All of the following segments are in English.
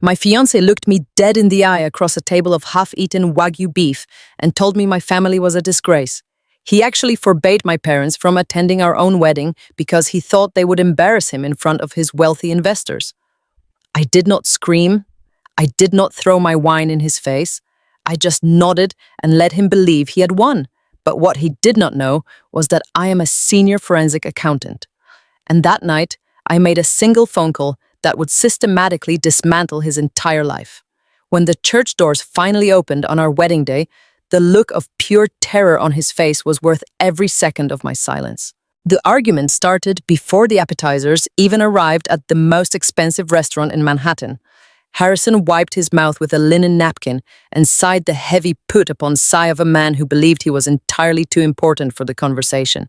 My fiancé looked me dead in the eye across a table of half-eaten Wagyu beef and told me my family was a disgrace. He actually forbade my parents from attending our own wedding because he thought they would embarrass him in front of his wealthy investors. I did not scream. I did not throw my wine in his face. I just nodded and let him believe he had won. But what he did not know was that I am a senior forensic accountant. And that night, I made a single phone call that would systematically dismantle his entire life. When the church doors finally opened on our wedding day, the look of pure terror on his face was worth every second of my silence. The argument started before the appetizers even arrived at the most expensive restaurant in Manhattan. Harrison wiped his mouth with a linen napkin and sighed the heavy put upon sigh of a man who believed he was entirely too important for the conversation.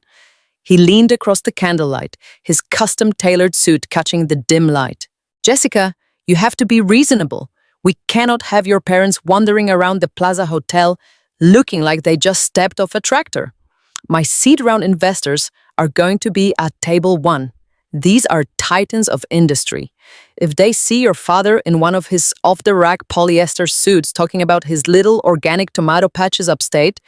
He leaned across the candlelight, his custom-tailored suit catching the dim light. "Jessica, you have to be reasonable. We cannot have your parents wandering around the Plaza Hotel looking like they just stepped off a tractor. My seed-round investors are going to be at table 1. These are titans of industry. If they see your father in one of his off-the-rack polyester suits talking about his little organic tomato patches upstate,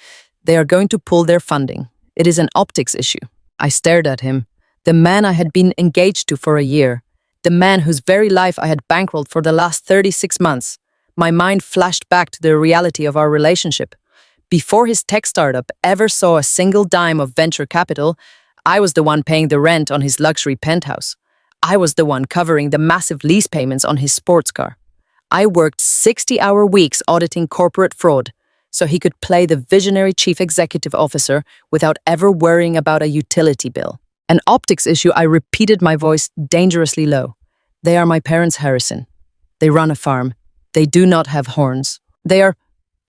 they are going to pull their funding. It is an optics issue." I stared at him, the man I had been engaged to for a year, the man whose very life I had bankrolled for the last 36 months. My mind flashed back to the reality of our relationship. Before his tech startup ever saw a single dime of venture capital, I was the one paying the rent on his luxury penthouse. I was the one covering the massive lease payments on his sports car. I worked 60-hour weeks auditing corporate fraud, so he could play the visionary chief executive officer without ever worrying about a utility bill. An optics issue, I repeated, my voice dangerously low. They are my parents, Harrison. They run a farm. They do not have horns. They are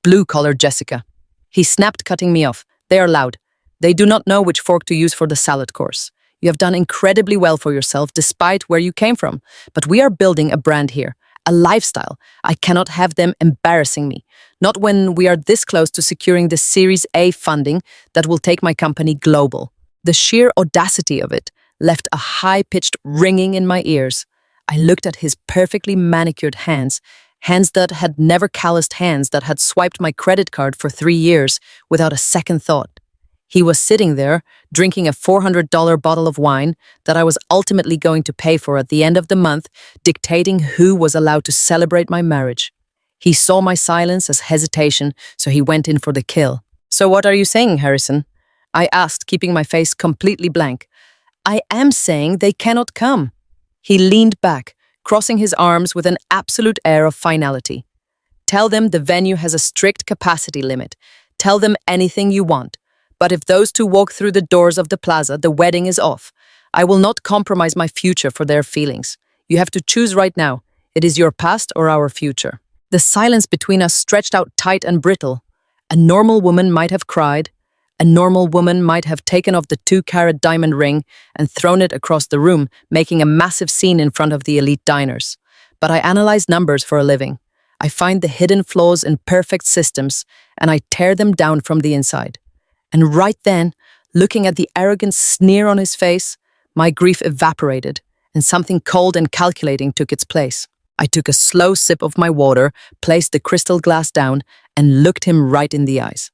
blue-collar, Jessica. He snapped, cutting me off. They are loud. They do not know which fork to use for the salad course. You have done incredibly well for yourself despite where you came from. But we are building a brand here, a lifestyle. I cannot have them embarrassing me. Not when we are this close to securing the Series A funding that will take my company global. The sheer audacity of it left a high-pitched ringing in my ears. I looked at his perfectly manicured hands, hands that had never calloused, hands that had swiped my credit card for 3 years without a second thought. He was sitting there, drinking a $400 bottle of wine that I was ultimately going to pay for at the end of the month, dictating who was allowed to celebrate my marriage. He saw my silence as hesitation, so he went in for the kill. "So what are you saying, Harrison?" I asked, keeping my face completely blank. "I am saying they cannot come." He leaned back, crossing his arms with an absolute air of finality. "Tell them the venue has a strict capacity limit. Tell them anything you want. But if those two walk through the doors of the plaza, the wedding is off. I will not compromise my future for their feelings. You have to choose right now. It is your past or our future." The silence between us stretched out tight and brittle. A normal woman might have cried. A normal woman might have taken off the 2-carat diamond ring and thrown it across the room, making a massive scene in front of the elite diners. But I analyze numbers for a living. I find the hidden flaws in perfect systems, and I tear them down from the inside. And right then, looking at the arrogant sneer on his face, my grief evaporated, and something cold and calculating took its place. I took a slow sip of my water, placed the crystal glass down, and looked him right in the eyes.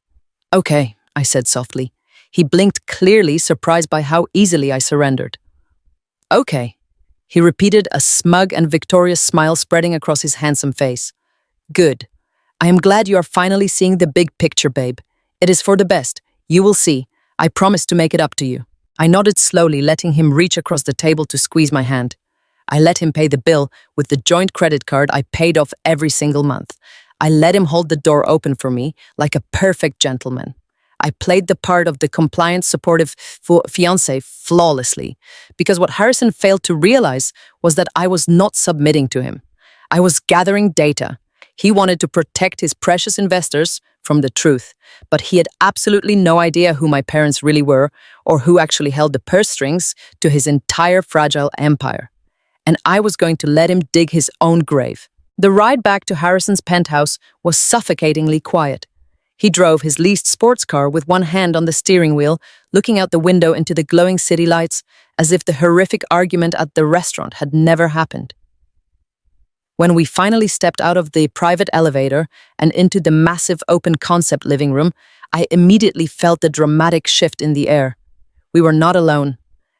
"Okay," I said softly. He blinked clearly, surprised by how easily I surrendered. "Okay," he repeated, a smug and victorious smile spreading across his handsome face. "Good. I am glad you are finally seeing the big picture, babe. It is for the best. You will see. I promise to make it up to you." I nodded slowly, letting him reach across the table to squeeze my hand. I let him pay the bill with the joint credit card I paid off every single month. I let him hold the door open for me like a perfect gentleman. I played the part of the compliant, supportive fiancé flawlessly, because what Harrison failed to realize was that I was not submitting to him. I was gathering data. He wanted to protect his precious investors from the truth, but he had absolutely no idea who my parents really were or who actually held the purse strings to his entire fragile empire. And I was going to let him dig his own grave. The ride back to Harrison's penthouse was suffocatingly quiet. He drove his leased sports car with one hand on the steering wheel, looking out the window into the glowing city lights, as if the horrific argument at the restaurant had never happened. When we finally stepped out of the private elevator and into the massive open concept living room, I immediately felt the dramatic shift in the air. We were not alone.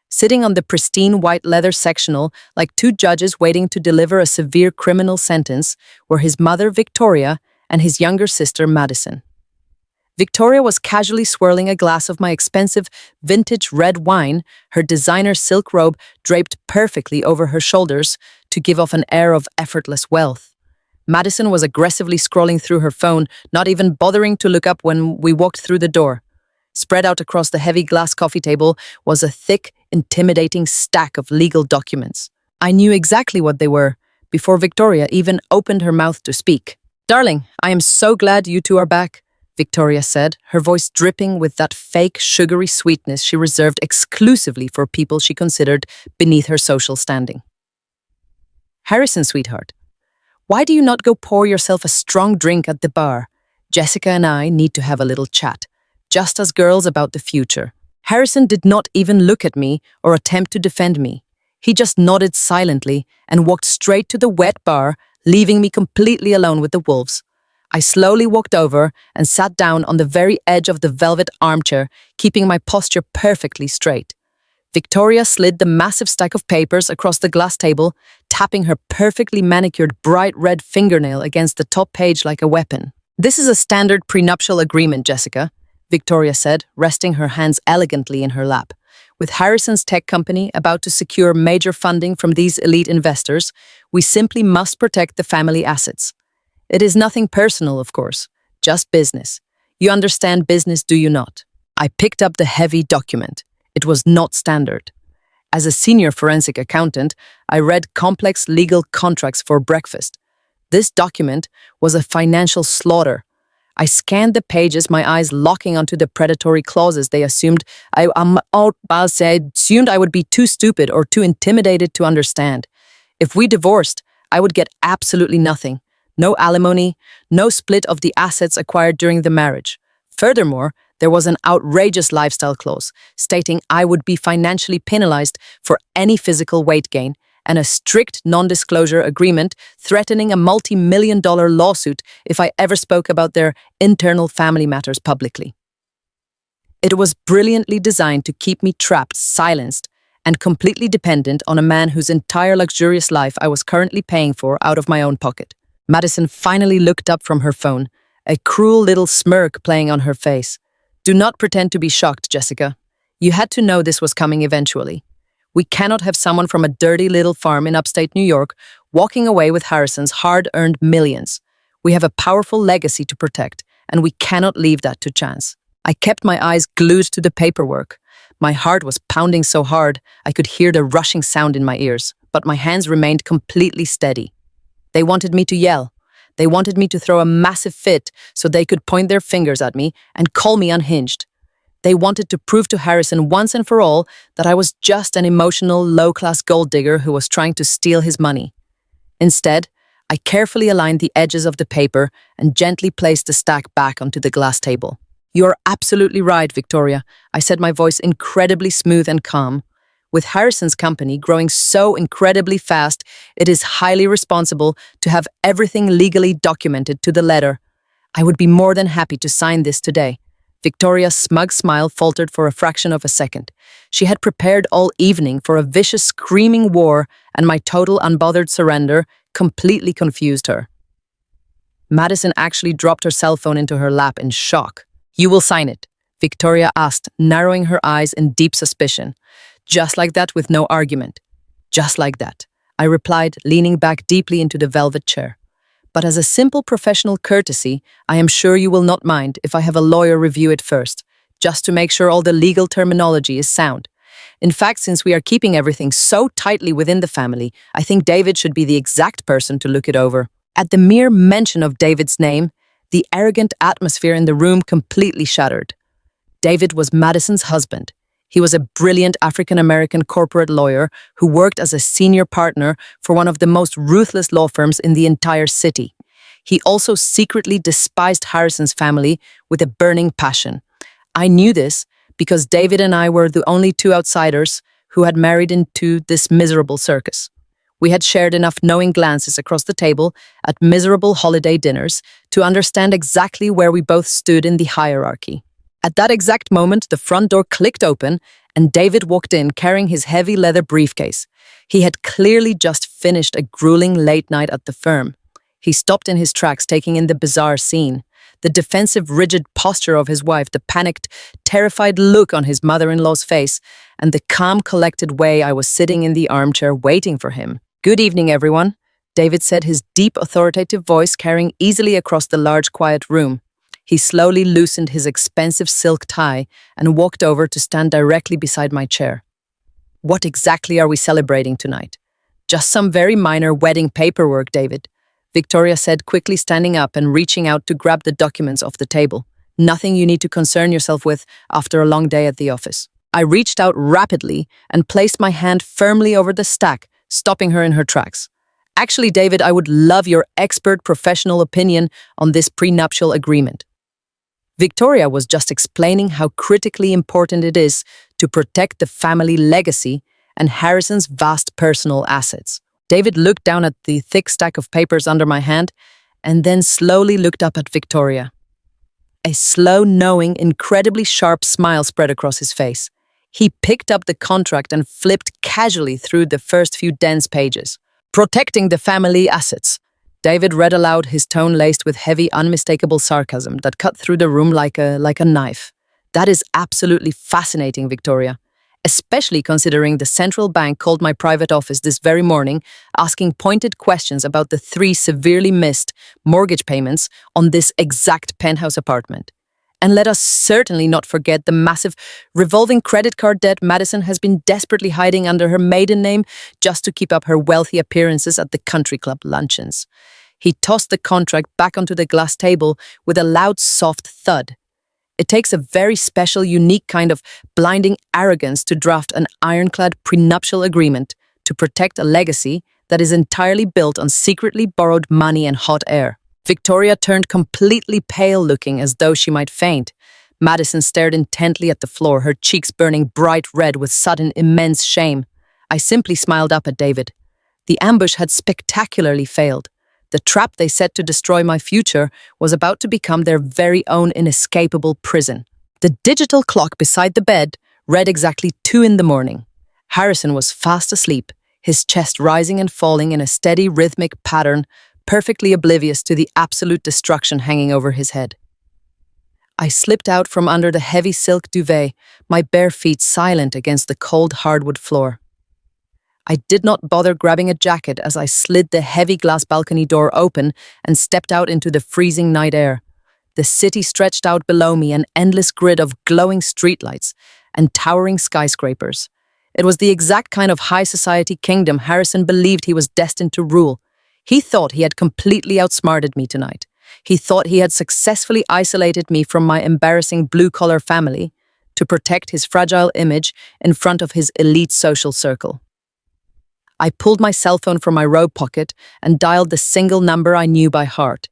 Sitting on the pristine white leather sectional like two judges waiting to deliver a severe criminal sentence were his mother, Victoria, and his younger sister, Madison. Victoria was casually swirling a glass of my expensive vintage red wine, her designer silk robe draped perfectly over her shoulders to give off an air of effortless wealth. Madison was aggressively scrolling through her phone, not even bothering to look up when we walked through the door. Spread out across the heavy glass coffee table was a thick, intimidating stack of legal documents. I knew exactly what they were before Victoria even opened her mouth to speak. "Darling, I am so glad you two are back," Victoria said, her voice dripping with that fake, sugary sweetness she reserved exclusively for people she considered beneath her social standing. "Harrison, sweetheart, why do you not go pour yourself a strong drink at the bar? Jessica and I need to have a little chat, just as girls about the future." Harrison did not even look at me or attempt to defend me. He just nodded silently and walked straight to the wet bar, leaving me completely alone with the wolves. I slowly walked over and sat down on the very edge of the velvet armchair, keeping my posture perfectly straight. Victoria slid the massive stack of papers across the glass table, tapping her perfectly manicured bright red fingernail against the top page like a weapon. "This is a standard prenuptial agreement, Jessica," Victoria said, resting her hands elegantly in her lap. "With Harrison's tech company about to secure major funding from these elite investors, we simply must protect the family assets. It is nothing personal, of course, just business. You understand business, do you not?" I picked up the heavy document. It was not standard. As a senior forensic accountant, I read complex legal contracts for breakfast. This document was a financial slaughter. I scanned the pages, my eyes locking onto the predatory clauses they assumed I would be too stupid or too intimidated to understand. If we divorced, I would get absolutely nothing. No alimony, no split of the assets acquired during the marriage. Furthermore, there was an outrageous lifestyle clause stating I would be financially penalized for any physical weight gain, and a strict non-disclosure agreement threatening a multi-million-dollar lawsuit if I ever spoke about their internal family matters publicly. It was brilliantly designed to keep me trapped, silenced, and completely dependent on a man whose entire luxurious life I was currently paying for out of my own pocket. Madison finally looked up from her phone, a cruel little smirk playing on her face. "Do not pretend to be shocked, Jessica. You had to know this was coming eventually. We cannot have someone from a dirty little farm in upstate New York walking away with Harrison's hard-earned millions. We have a powerful legacy to protect, and we cannot leave that to chance." I kept my eyes glued to the paperwork. My heart was pounding so hard I could hear the rushing sound in my ears, but my hands remained completely steady. They wanted me to yell. They wanted me to throw a massive fit so they could point their fingers at me and call me unhinged. They wanted to prove to Harrison once and for all that I was just an emotional, low-class gold digger who was trying to steal his money. Instead, I carefully aligned the edges of the paper and gently placed the stack back onto the glass table. "You're absolutely right, Victoria," I said, my voice incredibly smooth and calm. "With Harrison's company growing so incredibly fast, it is highly responsible to have everything legally documented to the letter. I would be more than happy to sign this today." Victoria's smug smile faltered for a fraction of a second. She had prepared all evening for a vicious screaming war, and my total unbothered surrender completely confused her. Madison actually dropped her cell phone into her lap in shock. "You will sign it?" Victoria asked, narrowing her eyes in deep suspicion. "Just like that, with no argument?" "Just like that," I replied, leaning back deeply into the velvet chair. "But as a simple professional courtesy, I am sure you will not mind if I have a lawyer review it first, just to make sure all the legal terminology is sound. In fact, since we are keeping everything so tightly within the family, I think David should be the exact person to look it over." At the mere mention of David's name, the arrogant atmosphere in the room completely shattered. David was Madison's husband. He was a brilliant African-American corporate lawyer who worked as a senior partner for one of the most ruthless law firms in the entire city. He also secretly despised Harrison's family with a burning passion. I knew this because David and I were the only two outsiders who had married into this miserable circus. We had shared enough knowing glances across the table at miserable holiday dinners to understand exactly where we both stood in the hierarchy. At that exact moment, the front door clicked open and David walked in carrying his heavy leather briefcase. He had clearly just finished a grueling late night at the firm. He stopped in his tracks, taking in the bizarre scene. The defensive, rigid posture of his wife, the panicked, terrified look on his mother-in-law's face, and the calm, collected way I was sitting in the armchair waiting for him. "Good evening, everyone," David said, his deep, authoritative voice carrying easily across the large, quiet room. He slowly loosened his expensive silk tie and walked over to stand directly beside my chair. "What exactly are we celebrating tonight?" "Just some very minor wedding paperwork, David," Victoria said, quickly standing up and reaching out to grab the documents off the table. "Nothing you need to concern yourself with after a long day at the office." I reached out rapidly and placed my hand firmly over the stack, stopping her in her tracks. "Actually, David, I would love your expert professional opinion on this prenuptial agreement." Victoria was just explaining how critically important it is to protect the family legacy and Harrison's vast personal assets. David looked down at the thick stack of papers under my hand and then slowly looked up at Victoria. A slow, knowing, incredibly sharp smile spread across his face. He picked up the contract and flipped casually through the first few dense pages. "Protecting the family assets," David read aloud, his tone laced with heavy, unmistakable sarcasm that cut through the room like a knife. "That is absolutely fascinating, Victoria. Especially considering the central bank called my private office this very morning, asking pointed questions about the 3 severely missed mortgage payments on this exact penthouse apartment. And let us certainly not forget the massive revolving credit card debt Madison has been desperately hiding under her maiden name just to keep up her wealthy appearances at the country club luncheons." He tossed the contract back onto the glass table with a loud, soft thud. "It takes a very special, unique kind of blinding arrogance to draft an ironclad prenuptial agreement to protect a legacy that is entirely built on secretly borrowed money and hot air." Victoria turned completely pale, looking as though she might faint. Madison stared intently at the floor, her cheeks burning bright red with sudden, immense shame. I simply smiled up at David. The ambush had spectacularly failed. The trap they set to destroy my future was about to become their very own inescapable prison. The digital clock beside the bed read exactly 2 in the morning. Harrison was fast asleep, his chest rising and falling in a steady, rhythmic pattern, perfectly oblivious to the absolute destruction hanging over his head. I slipped out from under the heavy silk duvet, my bare feet silent against the cold hardwood floor. I did not bother grabbing a jacket as I slid the heavy glass balcony door open and stepped out into the freezing night air. The city stretched out below me, an endless grid of glowing streetlights and towering skyscrapers. It was the exact kind of high society kingdom Harrison believed he was destined to rule. He thought he had completely outsmarted me tonight. He thought he had successfully isolated me from my embarrassing blue-collar family to protect his fragile image in front of his elite social circle. I pulled my cell phone from my robe pocket and dialed the single number I knew by heart.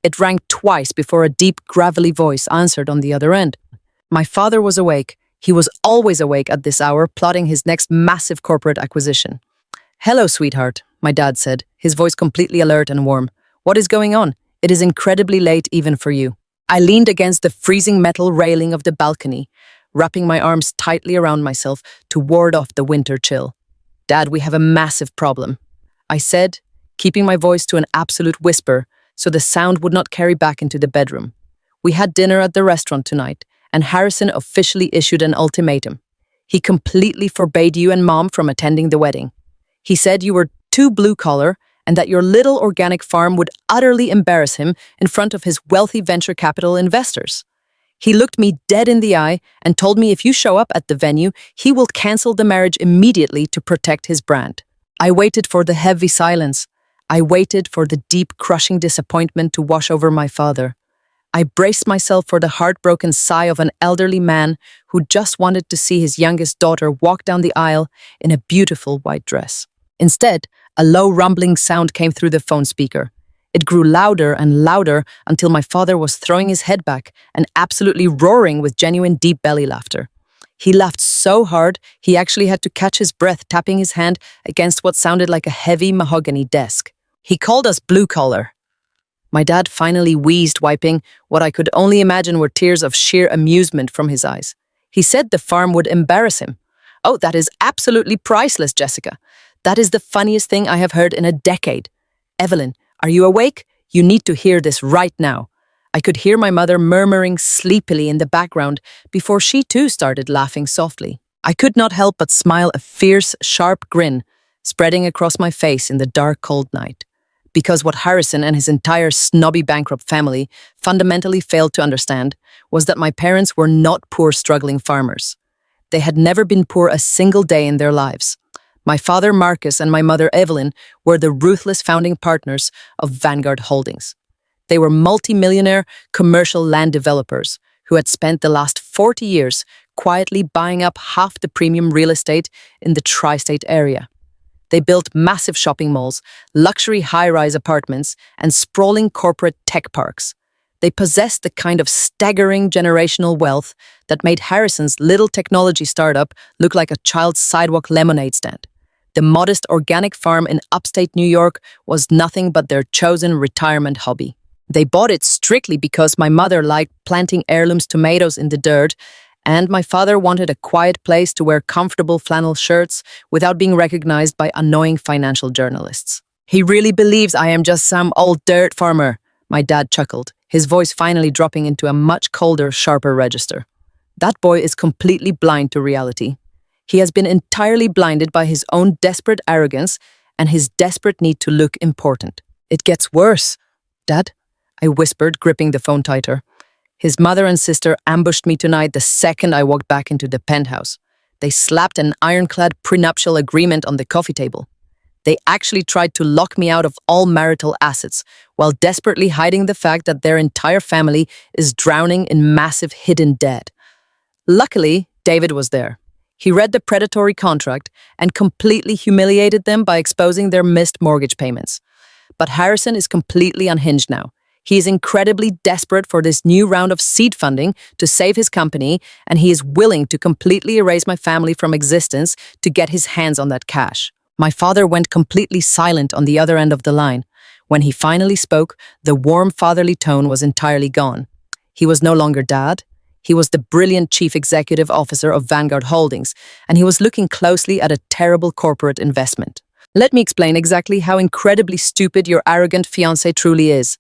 It rang twice before a deep, gravelly voice answered on the other end. My father was awake. He was always awake at this hour, plotting his next massive corporate acquisition. "Hello, sweetheart," my dad said, his voice completely alert and warm. "What is going on? It is incredibly late even for you." I leaned against the freezing metal railing of the balcony, wrapping my arms tightly around myself to ward off the winter chill. "Dad, we have a massive problem," I said, keeping my voice to an absolute whisper so the sound would not carry back into the bedroom. "We had dinner at the restaurant tonight, and Harrison officially issued an ultimatum. He completely forbade you and Mom from attending the wedding. He said you were too blue-collar and that your little organic farm would utterly embarrass him in front of his wealthy venture capital investors. He looked me dead in the eye and told me if you show up at the venue, he will cancel the marriage immediately to protect his brand." I waited for the heavy silence. I waited for the deep, crushing disappointment to wash over my father. I braced myself for the heartbroken sigh of an elderly man who just wanted to see his youngest daughter walk down the aisle in a beautiful white dress. Instead, a low rumbling sound came through the phone speaker. It grew louder and louder until my father was throwing his head back and absolutely roaring with genuine deep belly laughter. He laughed so hard he actually had to catch his breath tapping his hand against what sounded like a heavy mahogany desk. He called us blue collar. My dad finally wheezed, wiping what I could only imagine were tears of sheer amusement from his eyes. He said the farm would embarrass him. Oh, that is absolutely priceless, Jessica. That is the funniest thing I have heard in a decade. Evelyn, are you awake? You need to hear this right now. I could hear my mother murmuring sleepily in the background before she too started laughing softly. I could not help but smile, a fierce, sharp grin spreading across my face in the dark, cold night. Because what Harrison and his entire snobby bankrupt family fundamentally failed to understand was that my parents were not poor, struggling farmers. They had never been poor a single day in their lives. My father, Marcus, and my mother, Evelyn, were the ruthless founding partners of Vanguard Holdings. They were multi-millionaire commercial land developers who had spent the last 40 years quietly buying up half the premium real estate in the tri-state area. They built massive shopping malls, luxury high-rise apartments, and sprawling corporate tech parks. They possessed the kind of staggering generational wealth that made Harrison's little technology startup look like a child's sidewalk lemonade stand. The modest organic farm in upstate New York was nothing but their chosen retirement hobby. They bought it strictly because my mother liked planting heirlooms tomatoes in the dirt, and my father wanted a quiet place to wear comfortable flannel shirts without being recognized by annoying financial journalists. He really believes I am just some old dirt farmer, my dad chuckled, his voice finally dropping into a much colder, sharper register. That boy is completely blind to reality. He has been entirely blinded by his own desperate arrogance and his desperate need to look important. It gets worse, Dad, I whispered, gripping the phone tighter. His mother and sister ambushed me tonight the second I walked back into the penthouse. They slapped an ironclad prenuptial agreement on the coffee table. They actually tried to lock me out of all marital assets while desperately hiding the fact that their entire family is drowning in massive hidden debt. Luckily, David was there. He read the predatory contract and completely humiliated them by exposing their missed mortgage payments. But Harrison is completely unhinged now. He is incredibly desperate for this new round of seed funding to save his company, and he is willing to completely erase my family from existence to get his hands on that cash. My father went completely silent on the other end of the line. When he finally spoke, the warm fatherly tone was entirely gone. He was no longer Dad. He was the brilliant chief executive officer of Vanguard Holdings, and he was looking closely at a terrible corporate investment. Let me explain exactly how incredibly stupid your arrogant fiancé truly is,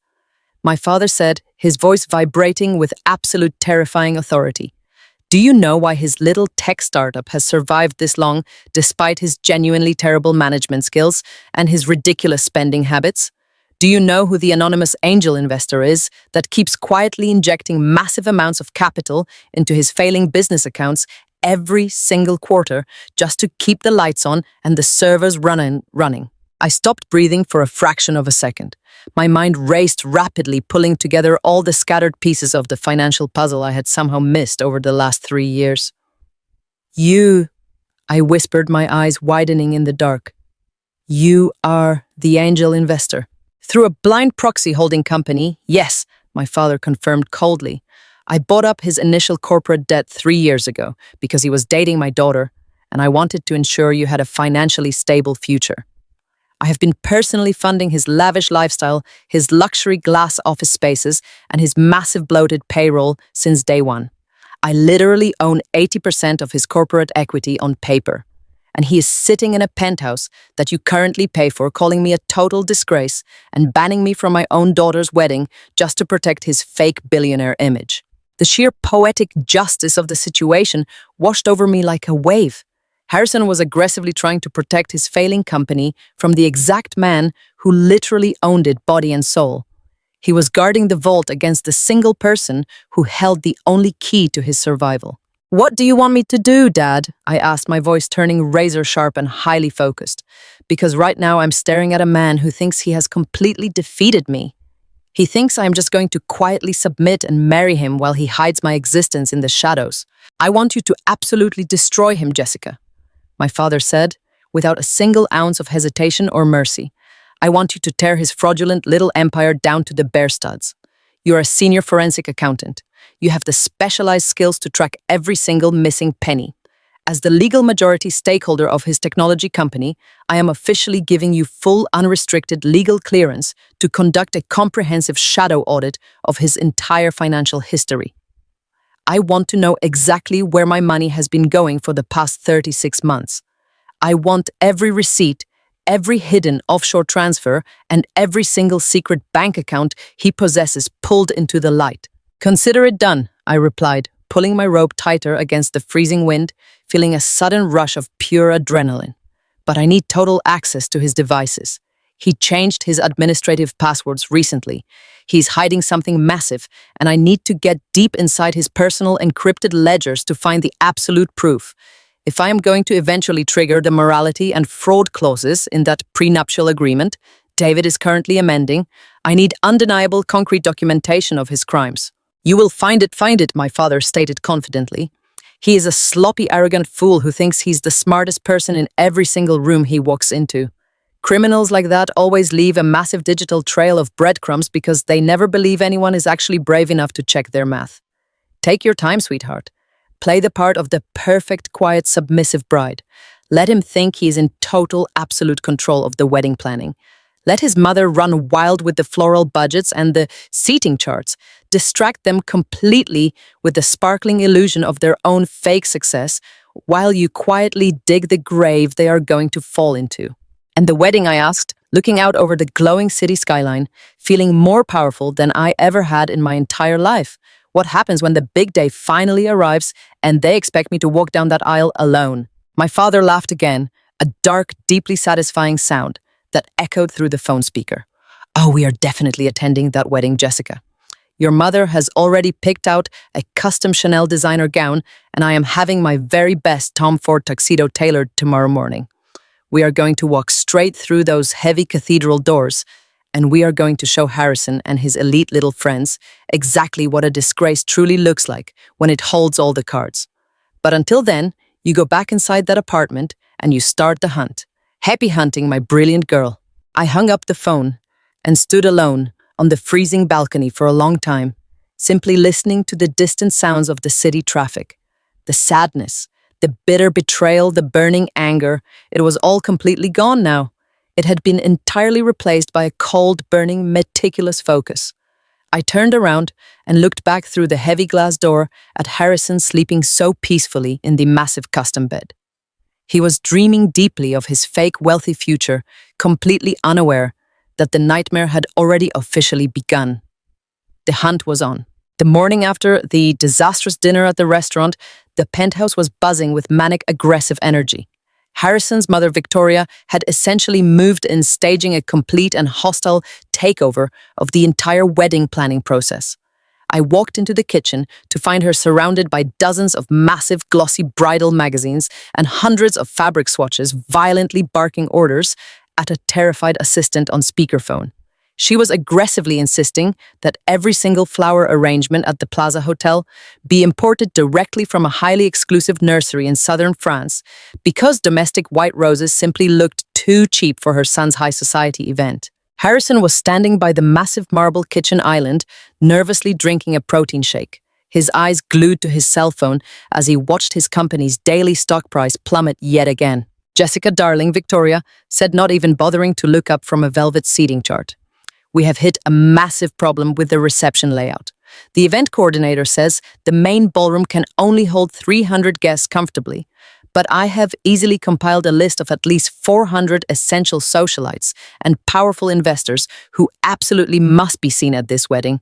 my father said, his voice vibrating with absolute terrifying authority. Do you know why his little tech startup has survived this long despite his genuinely terrible management skills and his ridiculous spending habits? Do you know who the anonymous angel investor is that keeps quietly injecting massive amounts of capital into his failing business accounts every single quarter just to keep the lights on and the servers running? I stopped breathing for a fraction of a second. My mind raced rapidly, pulling together all the scattered pieces of the financial puzzle I had somehow missed over the last 3 years. You, I whispered, my eyes widening in the dark. You are the angel investor. Through a blind proxy holding company, yes, my father confirmed coldly. I bought up his initial corporate debt 3 years ago because he was dating my daughter, and I wanted to ensure you had a financially stable future. I have been personally funding his lavish lifestyle, his luxury glass office spaces, and his massive bloated payroll since day one. I literally own 80% of his corporate equity on paper. And he is sitting in a penthouse that you currently pay for, calling me a total disgrace and banning me from my own daughter's wedding just to protect his fake billionaire image. The sheer poetic justice of the situation washed over me like a wave. Harrison was aggressively trying to protect his failing company from the exact man who literally owned it body and soul. He was guarding the vault against the single person who held the only key to his survival. What do you want me to do, Dad? I asked, my voice turning razor sharp and highly focused, because right now I'm staring at a man who thinks he has completely defeated me. He thinks I'm just going to quietly submit and marry him while he hides my existence in the shadows. I want you to absolutely destroy him, Jessica, my father said, without a single ounce of hesitation or mercy. I want you to tear his fraudulent little empire down to the bare studs. You're a senior forensic accountant. You have the specialized skills to track every single missing penny. As the legal majority stakeholder of his technology company, I am officially giving you full unrestricted legal clearance to conduct a comprehensive shadow audit of his entire financial history. I want to know exactly where my money has been going for the past 36 months. I want every receipt, every hidden offshore transfer, and every single secret bank account he possesses pulled into the light. Consider it done, I replied, pulling my robe tighter against the freezing wind, feeling a sudden rush of pure adrenaline. But I need total access to his devices. He changed his administrative passwords recently. He's hiding something massive, and I need to get deep inside his personal encrypted ledgers to find the absolute proof. If I am going to eventually trigger the morality and fraud clauses in that prenuptial agreement David is currently amending, I need undeniable concrete documentation of his crimes. You will find it, my father stated confidently. He is a sloppy, arrogant fool who thinks he's the smartest person in every single room he walks into. Criminals like that always leave a massive digital trail of breadcrumbs because they never believe anyone is actually brave enough to check their math. Take your time, sweetheart. Play the part of the perfect, quiet, submissive bride. Let him think he is in total, absolute control of the wedding planning. Let his mother run wild with the floral budgets and the seating charts. Distract them completely with the sparkling illusion of their own fake success while you quietly dig the grave they are going to fall into. And the wedding, I asked, looking out over the glowing city skyline, feeling more powerful than I ever had in my entire life. What happens when the big day finally arrives and they expect me to walk down that aisle alone? My father laughed again, a dark, deeply satisfying sound that echoed through the phone speaker. Oh, we are definitely attending that wedding, Jessica. Your mother has already picked out a custom Chanel designer gown, and I am having my very best Tom Ford tuxedo tailored tomorrow morning. We are going to walk straight through those heavy cathedral doors, and we are going to show Harrison and his elite little friends exactly what a disgrace truly looks like when it holds all the cards. But until then, you go back inside that apartment and you start the hunt. Happy hunting, my brilliant girl. I hung up the phone and stood alone on the freezing balcony for a long time, simply listening to the distant sounds of the city traffic. The sadness, the bitter betrayal, the burning anger, it was all completely gone now. It had been entirely replaced by a cold, burning, meticulous focus. I turned around and looked back through the heavy glass door at Harrison sleeping so peacefully in the massive custom bed. He was dreaming deeply of his fake wealthy future, completely unaware that the nightmare had already officially begun. The hunt was on. The morning after the disastrous dinner at the restaurant, the penthouse was buzzing with manic, aggressive energy. Harrison's mother, Victoria, had essentially moved in, staging a complete and hostile takeover of the entire wedding planning process. I walked into the kitchen to find her surrounded by dozens of massive, glossy bridal magazines and hundreds of fabric swatches violently barking orders at a terrified assistant on speakerphone. She was aggressively insisting that every single flower arrangement at the Plaza Hotel be imported directly from a highly exclusive nursery in southern France because domestic white roses simply looked too cheap for her son's high society event. Harrison was standing by the massive marble kitchen island, nervously drinking a protein shake, his eyes glued to his cell phone as he watched his company's daily stock price plummet yet again. Jessica, darling, Victoria said, not even bothering to look up from a velvet seating chart. We have hit a massive problem with the reception layout. The event coordinator says the main ballroom can only hold 300 guests comfortably, but I have easily compiled a list of at least 400 essential socialites and powerful investors who absolutely must be seen at this wedding.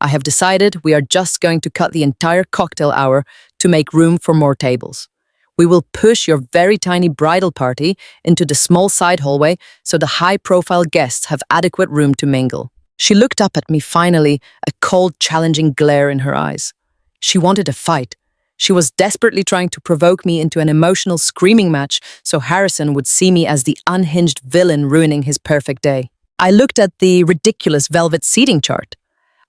I have decided we are just going to cut the entire cocktail hour to make room for more tables. We will push your very tiny bridal party into the small side hallway so the high-profile guests have adequate room to mingle. She looked up at me finally, a cold, challenging glare in her eyes. She wanted a fight. She was desperately trying to provoke me into an emotional screaming match so Harrison would see me as the unhinged villain ruining his perfect day. I looked at the ridiculous velvet seating chart.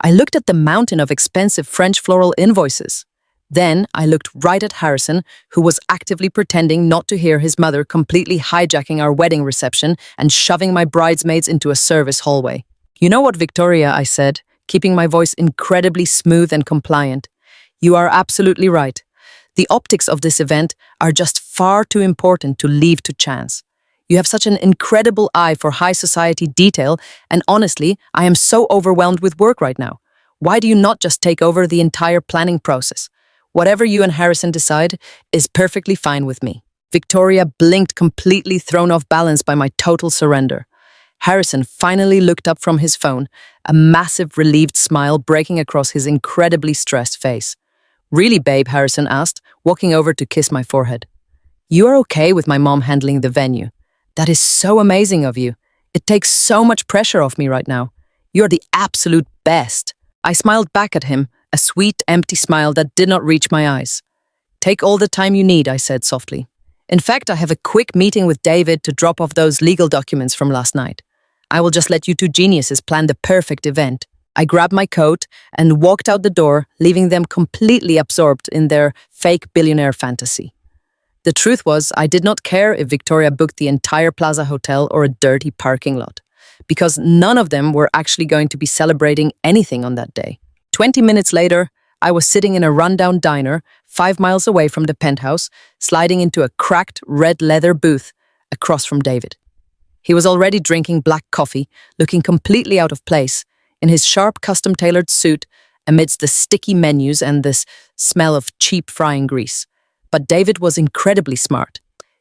I looked at the mountain of expensive French floral invoices. Then I looked right at Harrison, who was actively pretending not to hear his mother completely hijacking our wedding reception and shoving my bridesmaids into a service hallway. You know what, Victoria, I said, keeping my voice incredibly smooth and compliant. You are absolutely right. The optics of this event are just far too important to leave to chance. You have such an incredible eye for high society detail, and honestly, I am so overwhelmed with work right now. Why do you not just take over the entire planning process? Whatever you and Harrison decide is perfectly fine with me. Victoria blinked, completely thrown off balance by my total surrender. Harrison finally looked up from his phone, a massive relieved smile breaking across his incredibly stressed face. "Really, babe?" Harrison asked, walking over to kiss my forehead. "You are okay with my mom handling the venue? That is so amazing of you. It takes so much pressure off me right now. You're the absolute best." I smiled back at him, a sweet, empty smile that did not reach my eyes. "Take all the time you need," I said softly. "In fact, I have a quick meeting with David to drop off those legal documents from last night. I will just let you two geniuses plan the perfect event." I grabbed my coat and walked out the door, leaving them completely absorbed in their fake billionaire fantasy. The truth was, I did not care if Victoria booked the entire Plaza Hotel or a dirty parking lot, because none of them were actually going to be celebrating anything on that day. 20 minutes later, I was sitting in a rundown diner 5 miles away from the penthouse, sliding into a cracked red leather booth across from David. He was already drinking black coffee, looking completely out of place, in his sharp custom-tailored suit amidst the sticky menus and this smell of cheap frying grease. But David was incredibly smart.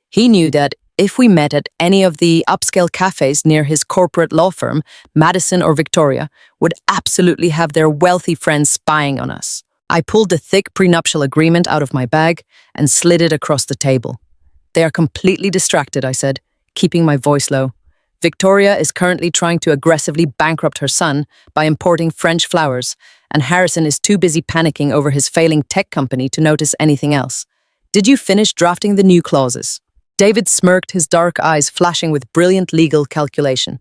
He knew that if we met at any of the upscale cafes near his corporate law firm, Madison or Victoria would absolutely have their wealthy friends spying on us. I pulled the thick prenuptial agreement out of my bag and slid it across the table. "They are completely distracted," I said, keeping my voice low. "Victoria is currently trying to aggressively bankrupt her son by importing French flowers, and Harrison is too busy panicking over his failing tech company to notice anything else. Did you finish drafting the new clauses?" David smirked, his dark eyes flashing with brilliant legal calculation.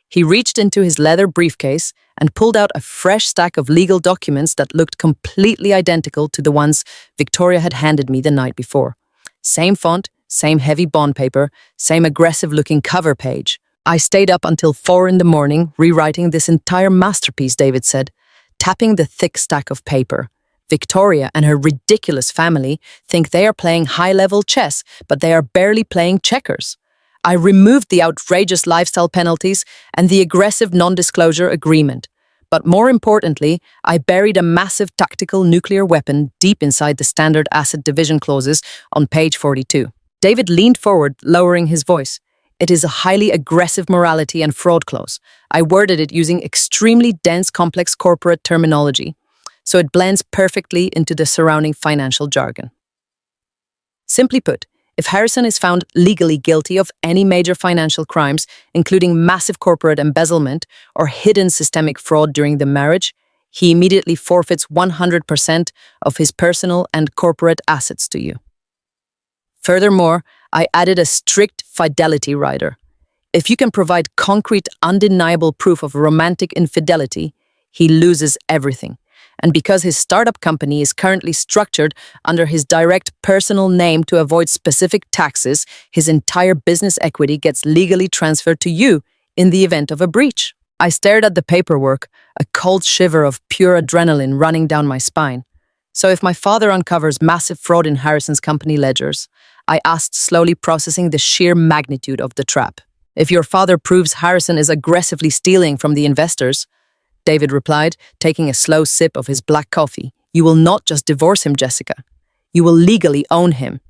He reached into his leather briefcase and pulled out a fresh stack of legal documents that looked completely identical to the ones Victoria had handed me the night before. Same font, same heavy bond paper, same aggressive-looking cover page. "I stayed up until 4 in the morning rewriting this entire masterpiece," David said, tapping the thick stack of paper. "Victoria and her ridiculous family think they are playing high-level chess, but they are barely playing checkers. I removed the outrageous lifestyle penalties and the aggressive non-disclosure agreement. But more importantly, I buried a massive tactical nuclear weapon deep inside the standard asset division clauses on page 42. David leaned forward, lowering his voice. "It is a highly aggressive morality and fraud clause. I worded it using extremely dense, complex corporate terminology, so it blends perfectly into the surrounding financial jargon. Simply put, if Harrison is found legally guilty of any major financial crimes, including massive corporate embezzlement or hidden systemic fraud during the marriage, he immediately forfeits 100% of his personal and corporate assets to you. Furthermore, I added a strict fidelity rider. If you can provide concrete, undeniable proof of romantic infidelity, he loses everything. And because his startup company is currently structured under his direct personal name to avoid specific taxes, his entire business equity gets legally transferred to you in the event of a breach." I stared at the paperwork, a cold shiver of pure adrenaline running down my spine. "So if my father uncovers massive fraud in Harrison's company ledgers," I asked, slowly processing the sheer magnitude of the trap. "If your father proves Harrison is aggressively stealing from the investors," David replied, taking a slow sip of his black coffee, "you will not just divorce him, Jessica. You will legally own him.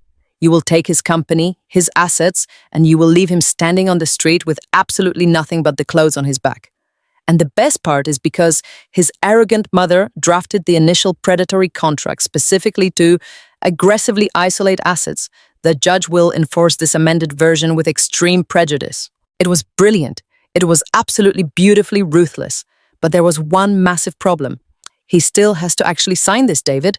You will take his company, his assets, and you will leave him standing on the street with absolutely nothing but the clothes on his back. And the best part is because his arrogant mother drafted the initial predatory contract specifically to aggressively isolate assets, the judge will enforce this amended version with extreme prejudice." It was brilliant. It was absolutely beautifully ruthless. But there was one massive problem. "He still has to actually sign this, David,"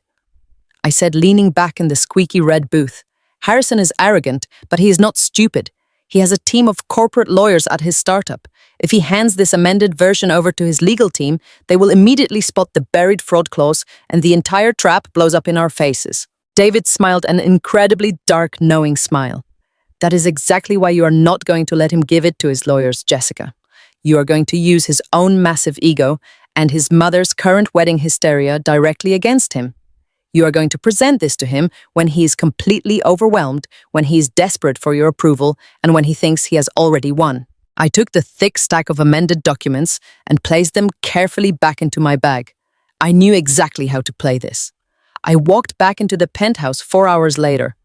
I said, leaning back in the squeaky red booth. "Harrison is arrogant, but he is not stupid. He has a team of corporate lawyers at his startup. If he hands this amended version over to his legal team, they will immediately spot the buried fraud clause and the entire trap blows up in our faces." David smiled an incredibly dark, knowing smile. "That is exactly why you are not going to let him give it to his lawyers, Jessica. You are going to use his own massive ego and his mother's current wedding hysteria directly against him. You are going to present this to him when he is completely overwhelmed, when he is desperate for your approval, and when he thinks he has already won. I took the thick stack of amended documents and placed them carefully back into my bag. I knew exactly how to play this. I walked back into the penthouse 4 hours later.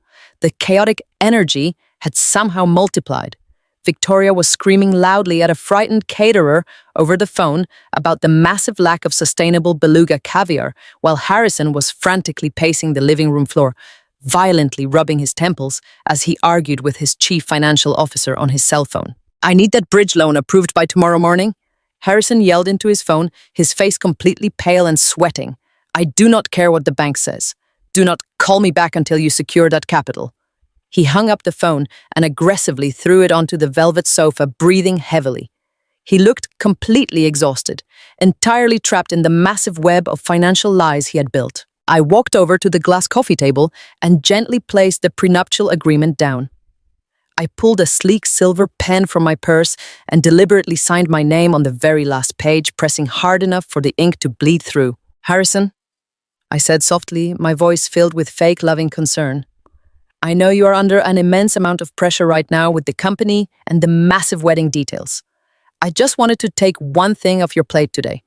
The chaotic energy had somehow multiplied. Victoria was screaming loudly at a frightened caterer over the phone about the massive lack of sustainable beluga caviar, while Harrison was frantically pacing the living room floor, violently rubbing his temples as he argued with his chief financial officer on his cell phone. "I need that bridge loan approved by tomorrow morning," Harrison yelled into his phone, his face completely pale and sweating. "I do not care what the bank says. Do not call me back until you secure that capital." He hung up the phone and aggressively threw it onto the velvet sofa, breathing heavily. He looked completely exhausted, entirely trapped in the massive web of financial lies he had built. I walked over to the glass coffee table and gently placed the prenuptial agreement down. I pulled a sleek silver pen from my purse and deliberately signed my name on the very last page, pressing hard enough for the ink to bleed through. "Harrison," I said softly, my voice filled with fake loving concern. "I know you are under an immense amount of pressure right now with the company and the massive wedding details. I just wanted to take one thing off your plate today.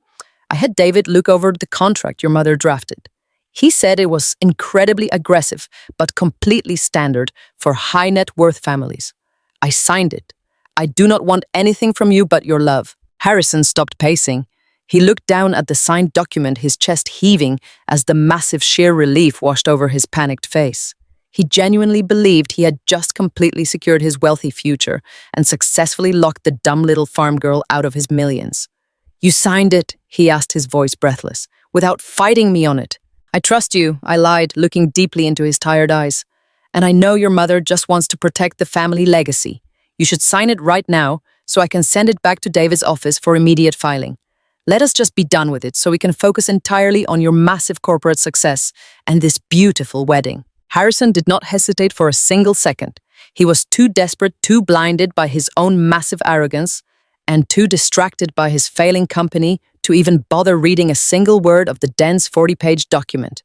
I had David look over the contract your mother drafted. He said it was incredibly aggressive, but completely standard for high net worth families. I signed it. I do not want anything from you but your love." Harrison stopped pacing. He looked down at the signed document, his chest heaving as the massive sheer relief washed over his panicked face. He genuinely believed he had just completely secured his wealthy future and successfully locked the dumb little farm girl out of his millions. "You signed it," he asked, his voice breathless, "without fighting me on it." "I trust you," I lied, looking deeply into his tired eyes. "And I know your mother just wants to protect the family legacy. You should sign it right now so I can send it back to David's office for immediate filing. Let us just be done with it so we can focus entirely on your massive corporate success and this beautiful wedding." Harrison did not hesitate for a single second. He was too desperate, too blinded by his own massive arrogance, and too distracted by his failing company to even bother reading a single word of the dense 40-page document.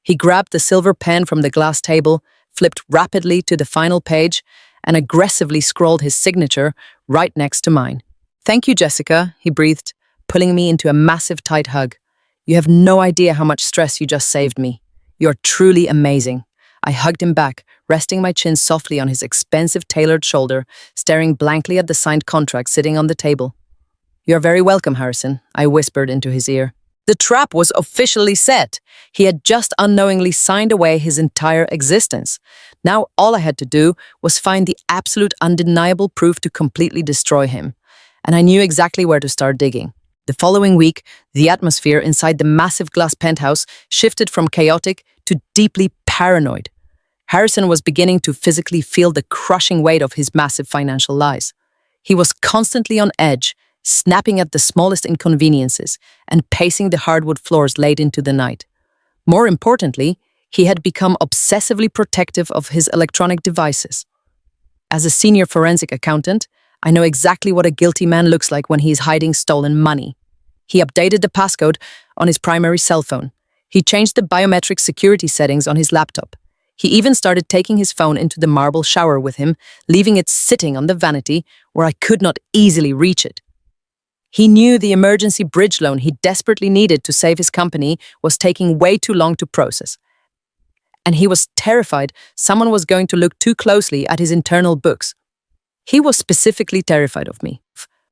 He grabbed the silver pen from the glass table, flipped rapidly to the final page, and aggressively scrawled his signature right next to mine. "Thank you, Jessica," he breathed, pulling me into a massive, tight hug. "You have no idea how much stress you just saved me. You're truly amazing." I hugged him back, resting my chin softly on his expensive tailored shoulder, staring blankly at the signed contract sitting on the table. "You're very welcome, Harrison," I whispered into his ear. The trap was officially set. He had just unknowingly signed away his entire existence. Now all I had to do was find the absolute undeniable proof to completely destroy him. And I knew exactly where to start digging. The following week, the atmosphere inside the massive glass penthouse shifted from chaotic to deeply paranoid. Harrison was beginning to physically feel the crushing weight of his massive financial lies. He was constantly on edge, snapping at the smallest inconveniences and pacing the hardwood floors late into the night. More importantly, he had become obsessively protective of his electronic devices. As a senior forensic accountant, I know exactly what a guilty man looks like when he is hiding stolen money. He updated the passcode on his primary cell phone. He changed the biometric security settings on his laptop. He even started taking his phone into the marble shower with him, leaving it sitting on the vanity where I could not easily reach it. He knew the emergency bridge loan he desperately needed to save his company was taking way too long to process. And he was terrified someone was going to look too closely at his internal books. He was specifically terrified of me.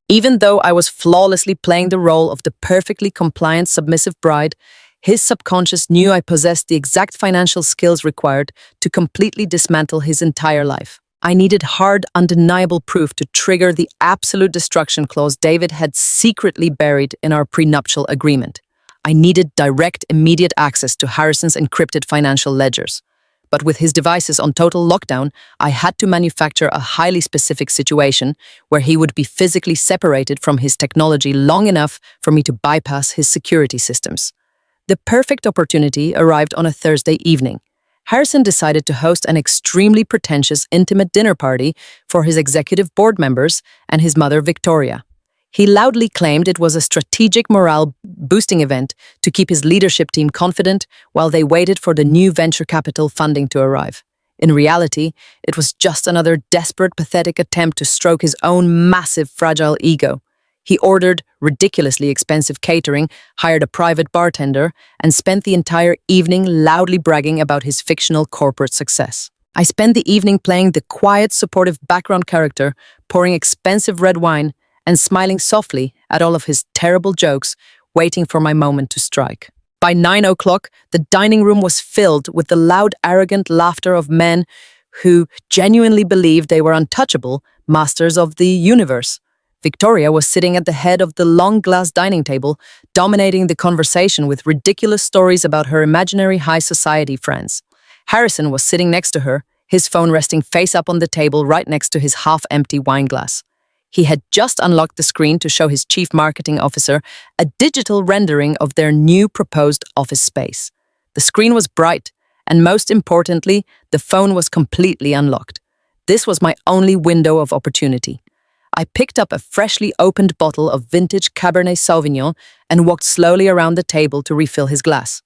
Even though I was flawlessly playing the role of the perfectly compliant, submissive bride, his subconscious knew I possessed the exact financial skills required to completely dismantle his entire life. I needed hard, undeniable proof to trigger the absolute destruction clause David had secretly buried in our prenuptial agreement. I needed direct, immediate access to Harrison's encrypted financial ledgers. But with his devices on total lockdown, I had to manufacture a highly specific situation where he would be physically separated from his technology long enough for me to bypass his security systems. The perfect opportunity arrived on a Thursday evening. Harrison decided to host an extremely pretentious, intimate dinner party for his executive board members and his mother, Victoria. He loudly claimed it was a strategic morale-boosting event to keep his leadership team confident while they waited for the new venture capital funding to arrive. In reality, it was just another desperate, pathetic attempt to stroke his own massive, fragile ego. He ordered ridiculously expensive catering, hired a private bartender, and spent the entire evening loudly bragging about his fictional corporate success. I spent the evening playing the quiet, supportive background character, pouring expensive red wine, and smiling softly at all of his terrible jokes, waiting for my moment to strike. By 9 o'clock, the dining room was filled with the loud, arrogant laughter of men who genuinely believed they were untouchable, masters of the universe. Victoria was sitting at the head of the long glass dining table, dominating the conversation with ridiculous stories about her imaginary high society friends. Harrison was sitting next to her, his phone resting face up on the table right next to his half-empty wine glass. He had just unlocked the screen to show his chief marketing officer a digital rendering of their new proposed office space. The screen was bright, and most importantly, the phone was completely unlocked. This was my only window of opportunity. I picked up a freshly opened bottle of vintage Cabernet Sauvignon and walked slowly around the table to refill his glass.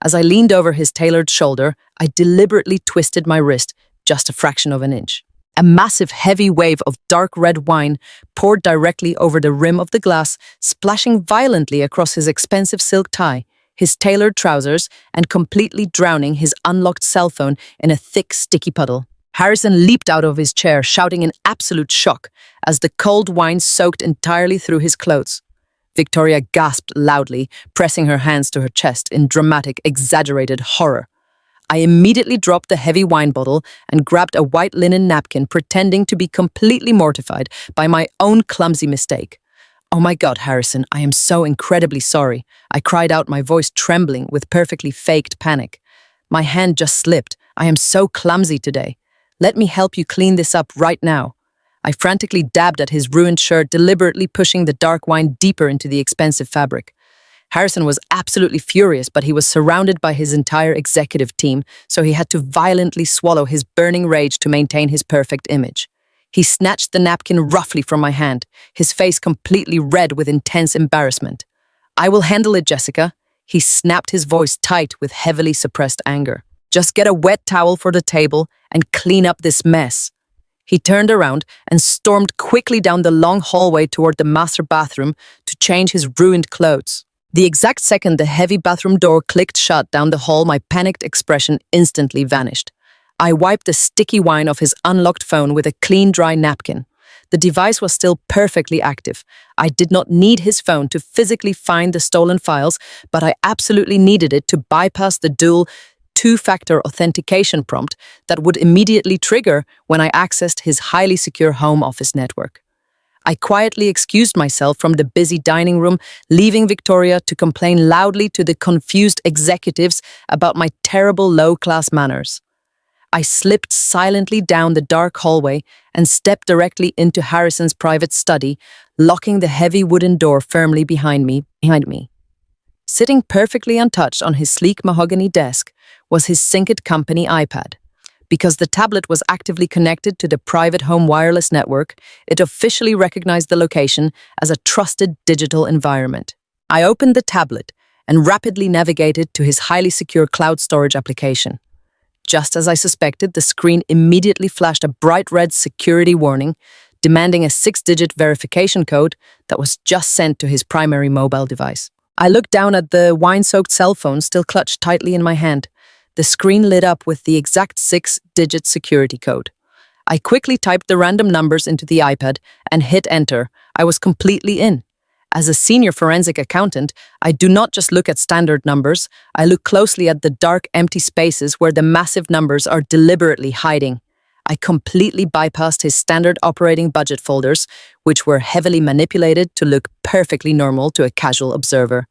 As I leaned over his tailored shoulder, I deliberately twisted my wrist just a fraction of an inch. A massive, heavy wave of dark red wine poured directly over the rim of the glass, splashing violently across his expensive silk tie, his tailored trousers, and completely drowning his unlocked cell phone in a thick, sticky puddle. Harrison leaped out of his chair, shouting in absolute shock as the cold wine soaked entirely through his clothes. Victoria gasped loudly, pressing her hands to her chest in dramatic, exaggerated horror. I immediately dropped the heavy wine bottle and grabbed a white linen napkin, pretending to be completely mortified by my own clumsy mistake. "Oh my God, Harrison, I am so incredibly sorry," I cried out, my voice trembling with perfectly faked panic. "My hand just slipped. I am so clumsy today. Let me help you clean this up right now." I frantically dabbed at his ruined shirt, deliberately pushing the dark wine deeper into the expensive fabric. Harrison was absolutely furious, but he was surrounded by his entire executive team, so he had to violently swallow his burning rage to maintain his perfect image. He snatched the napkin roughly from my hand, his face completely red with intense embarrassment. "I will handle it, Jessica." He snapped, his voice tight with heavily suppressed anger. "Just get a wet towel for the table and clean up this mess." He turned around and stormed quickly down the long hallway toward the master bathroom to change his ruined clothes. The exact second the heavy bathroom door clicked shut down the hall, my panicked expression instantly vanished. I wiped the sticky wine off his unlocked phone with a clean, dry napkin. The device was still perfectly active. I did not need his phone to physically find the stolen files, but I absolutely needed it to bypass the dual two-factor authentication prompt that would immediately trigger when I accessed his highly secure home office network. I quietly excused myself from the busy dining room, leaving Victoria to complain loudly to the confused executives about my terrible low-class manners. I slipped silently down the dark hallway and stepped directly into Harrison's private study, locking the heavy wooden door firmly behind me. Sitting perfectly untouched on his sleek mahogany desk was his synced company iPad. Because the tablet was actively connected to the private home wireless network, it officially recognized the location as a trusted digital environment. I opened the tablet and rapidly navigated to his highly secure cloud storage application. Just as I suspected, the screen immediately flashed a bright red security warning, demanding a 6-digit verification code that was just sent to his primary mobile device. I looked down at the wine-soaked cell phone still clutched tightly in my hand. The screen lit up with the exact 6-digit security code. I quickly typed the random numbers into the iPad and hit enter. I was completely in. As a senior forensic accountant, I do not just look at standard numbers, I look closely at the dark, empty spaces where the massive numbers are deliberately hiding. I completely bypassed his standard operating budget folders, which were heavily manipulated to look perfectly normal to a casual observer.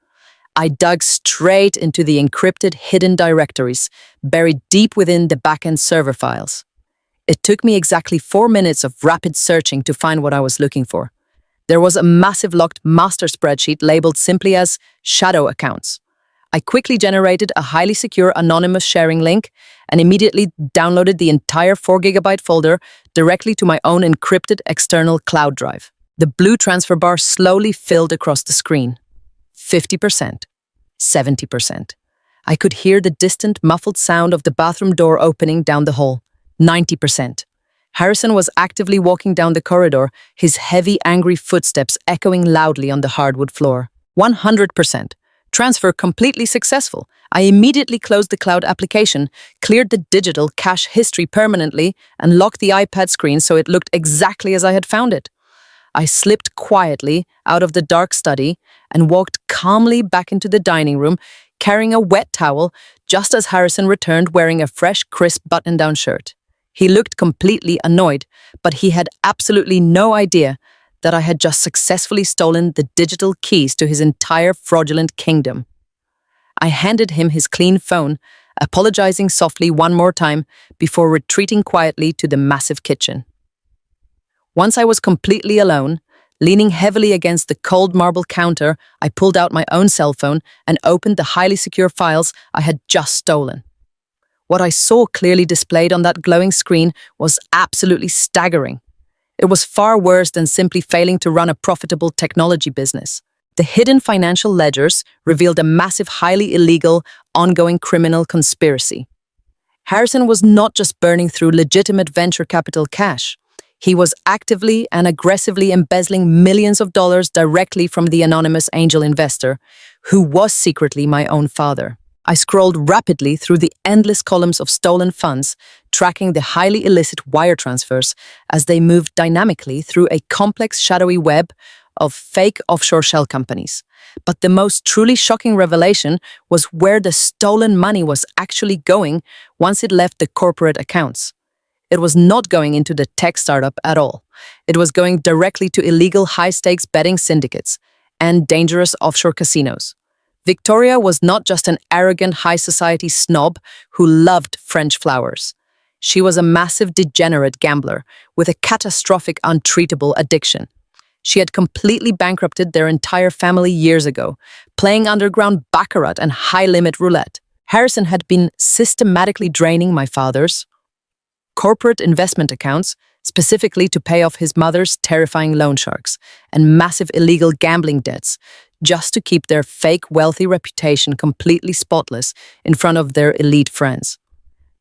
I dug straight into the encrypted hidden directories, buried deep within the back-end server files. It took me exactly 4 minutes of rapid searching to find what I was looking for. There was a massive locked master spreadsheet labeled simply as shadow accounts. I quickly generated a highly secure anonymous sharing link and immediately downloaded the entire 4 GB folder directly to my own encrypted external cloud drive. The blue transfer bar slowly filled across the screen. 50%. 70%. I could hear the distant, muffled sound of the bathroom door opening down the hall. 90%. Harrison was actively walking down the corridor, his heavy, angry footsteps echoing loudly on the hardwood floor. 100%. Transfer completely successful. I immediately closed the cloud application, cleared the digital cache history permanently, and locked the iPad screen so it looked exactly as I had found it. I slipped quietly out of the dark study and walked calmly back into the dining room, carrying a wet towel, just as Harrison returned wearing a fresh, crisp button-down shirt. He looked completely annoyed, but he had absolutely no idea that I had just successfully stolen the digital keys to his entire fraudulent kingdom. I handed him his clean phone, apologizing softly one more time before retreating quietly to the massive kitchen. Once I was completely alone, leaning heavily against the cold marble counter, I pulled out my own cell phone and opened the highly secure files I had just stolen. What I saw clearly displayed on that glowing screen was absolutely staggering. It was far worse than simply failing to run a profitable technology business. The hidden financial ledgers revealed a massive, highly illegal, ongoing criminal conspiracy. Harrison was not just burning through legitimate venture capital cash. He was actively and aggressively embezzling millions of dollars directly from the anonymous angel investor, who was secretly my own father. I scrolled rapidly through the endless columns of stolen funds, tracking the highly illicit wire transfers as they moved dynamically through a complex, shadowy web of fake offshore shell companies. But the most truly shocking revelation was where the stolen money was actually going once it left the corporate accounts. It was not going into the tech startup at all. It was going directly to illegal high-stakes betting syndicates and dangerous offshore casinos. Victoria was not just an arrogant high society snob who loved French flowers. She was a massive degenerate gambler with a catastrophic, untreatable addiction. She had completely bankrupted their entire family years ago, playing underground baccarat and high-limit roulette. Harrison had been systematically draining my father's corporate investment accounts, specifically to pay off his mother's terrifying loan sharks and massive illegal gambling debts, just to keep their fake wealthy reputation completely spotless in front of their elite friends.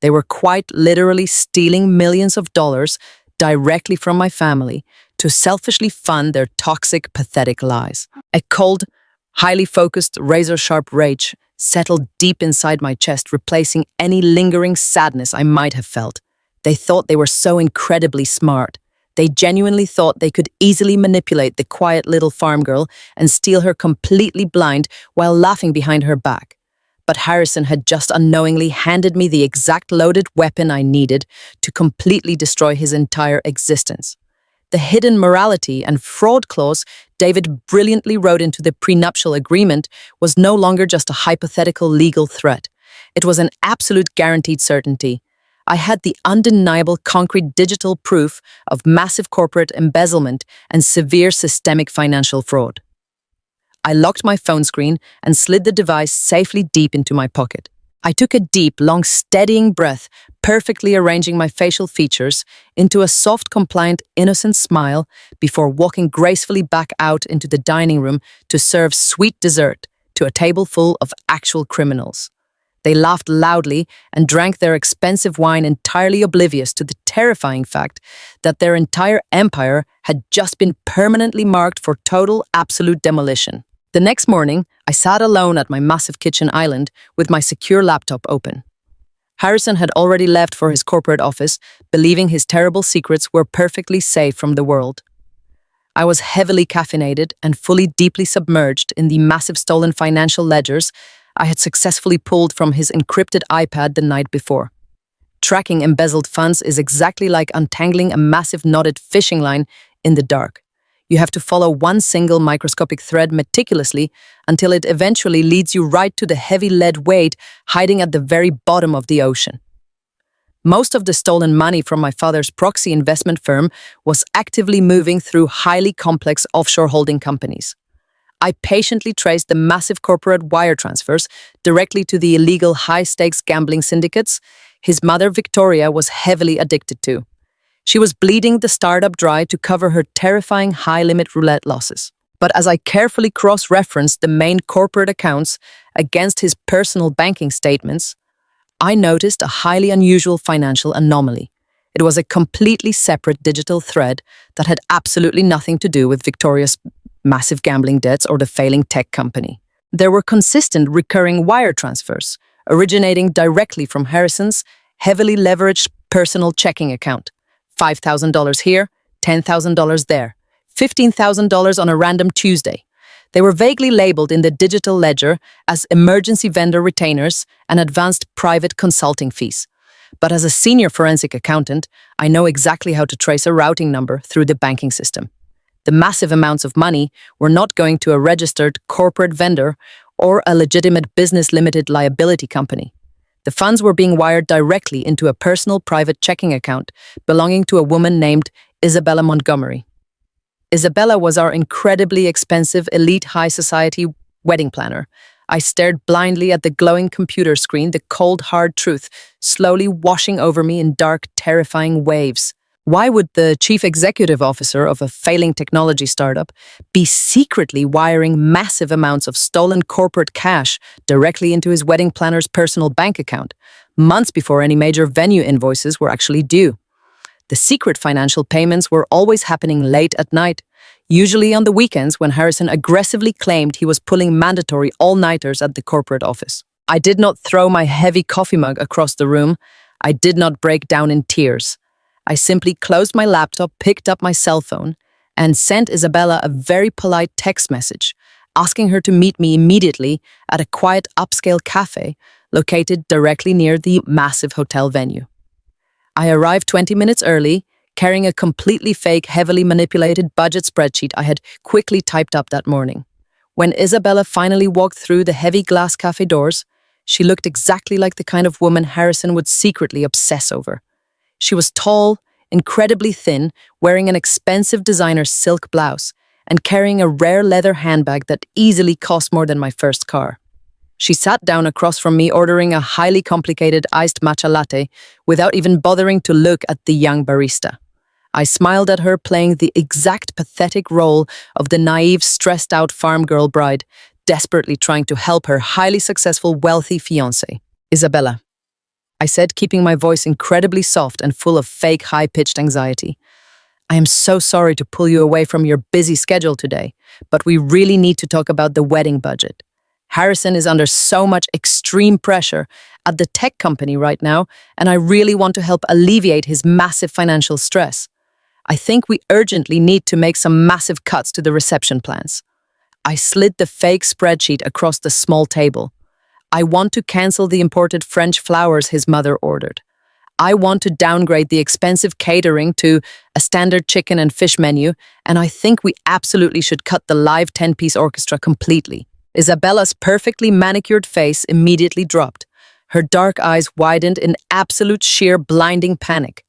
They were quite literally stealing millions of dollars directly from my family to selfishly fund their toxic, pathetic lies. A cold, highly focused, razor-sharp rage settled deep inside my chest, replacing any lingering sadness I might have felt. They thought they were so incredibly smart. They genuinely thought they could easily manipulate the quiet little farm girl and steal her completely blind while laughing behind her back. But Harrison had just unknowingly handed me the exact loaded weapon I needed to completely destroy his entire existence. The hidden morality and fraud clause David brilliantly wrote into the prenuptial agreement was no longer just a hypothetical legal threat. It was an absolute guaranteed certainty. I had the undeniable concrete digital proof of massive corporate embezzlement and severe systemic financial fraud. I locked my phone screen and slid the device safely deep into my pocket. I took a deep, long, steadying breath, perfectly arranging my facial features into a soft, compliant, innocent smile before walking gracefully back out into the dining room to serve sweet dessert to a table full of actual criminals. They laughed loudly and drank their expensive wine entirely oblivious to the terrifying fact that their entire empire had just been permanently marked for total, absolute demolition. The next morning, I sat alone at my massive kitchen island with my secure laptop open. Harrison had already left for his corporate office, believing his terrible secrets were perfectly safe from the world. I was heavily caffeinated and fully deeply submerged in the massive stolen financial ledgers I had successfully pulled from his encrypted iPad the night before. Tracking embezzled funds is exactly like untangling a massive knotted fishing line in the dark. You have to follow one single microscopic thread meticulously until it eventually leads you right to the heavy lead weight hiding at the very bottom of the ocean. Most of the stolen money from my father's proxy investment firm was actively moving through highly complex offshore holding companies. I patiently traced the massive corporate wire transfers directly to the illegal high-stakes gambling syndicates his mother Victoria was heavily addicted to. She was bleeding the startup dry to cover her terrifying high-limit roulette losses. But as I carefully cross-referenced the main corporate accounts against his personal banking statements, I noticed a highly unusual financial anomaly. It was a completely separate digital thread that had absolutely nothing to do with Victoria's massive gambling debts or the failing tech company. There were consistent recurring wire transfers, originating directly from Harrison's heavily leveraged personal checking account. $5,000 here, $10,000 there, $15,000 on a random Tuesday. They were vaguely labeled in the digital ledger as emergency vendor retainers and advanced private consulting fees. But as a senior forensic accountant, I know exactly how to trace a routing number through the banking system. The massive amounts of money were not going to a registered corporate vendor or a legitimate business limited liability company. The funds were being wired directly into a personal private checking account belonging to a woman named Isabella Montgomery. Isabella was our incredibly expensive elite high society wedding planner. I stared blindly at the glowing computer screen, the cold, hard truth slowly washing over me in dark, terrifying waves. Why would the chief executive officer of a failing technology startup be secretly wiring massive amounts of stolen corporate cash directly into his wedding planner's personal bank account, months before any major venue invoices were actually due? The secret financial payments were always happening late at night, usually on the weekends when Harrison aggressively claimed he was pulling mandatory all-nighters at the corporate office. I did not throw my heavy coffee mug across the room. I did not break down in tears. I simply closed my laptop, picked up my cell phone, and sent Isabella a very polite text message, asking her to meet me immediately at a quiet upscale cafe located directly near the massive hotel venue. I arrived 20 minutes early, carrying a completely fake, heavily manipulated budget spreadsheet I had quickly typed up that morning. When Isabella finally walked through the heavy glass cafe doors, she looked exactly like the kind of woman Harrison would secretly obsess over. She was tall, incredibly thin, wearing an expensive designer silk blouse, and carrying a rare leather handbag that easily cost more than my first car. She sat down across from me, ordering a highly complicated iced matcha latte without even bothering to look at the young barista. I smiled at her, playing the exact pathetic role of the naive, stressed-out farm girl bride, desperately trying to help her highly successful, wealthy fiancé. "Isabella," I said, keeping my voice incredibly soft and full of fake, high-pitched anxiety. "I am so sorry to pull you away from your busy schedule today, but we really need to talk about the wedding budget. Harrison is under so much extreme pressure at the tech company right now, and I really want to help alleviate his massive financial stress. I think we urgently need to make some massive cuts to the reception plans." I slid the fake spreadsheet across the small table. "I want to cancel the imported French flowers his mother ordered. I want to downgrade the expensive catering to a standard chicken and fish menu, and I think we absolutely should cut the live 10-piece orchestra completely." Isabella's perfectly manicured face immediately dropped. Her dark eyes widened in absolute sheer blinding panic.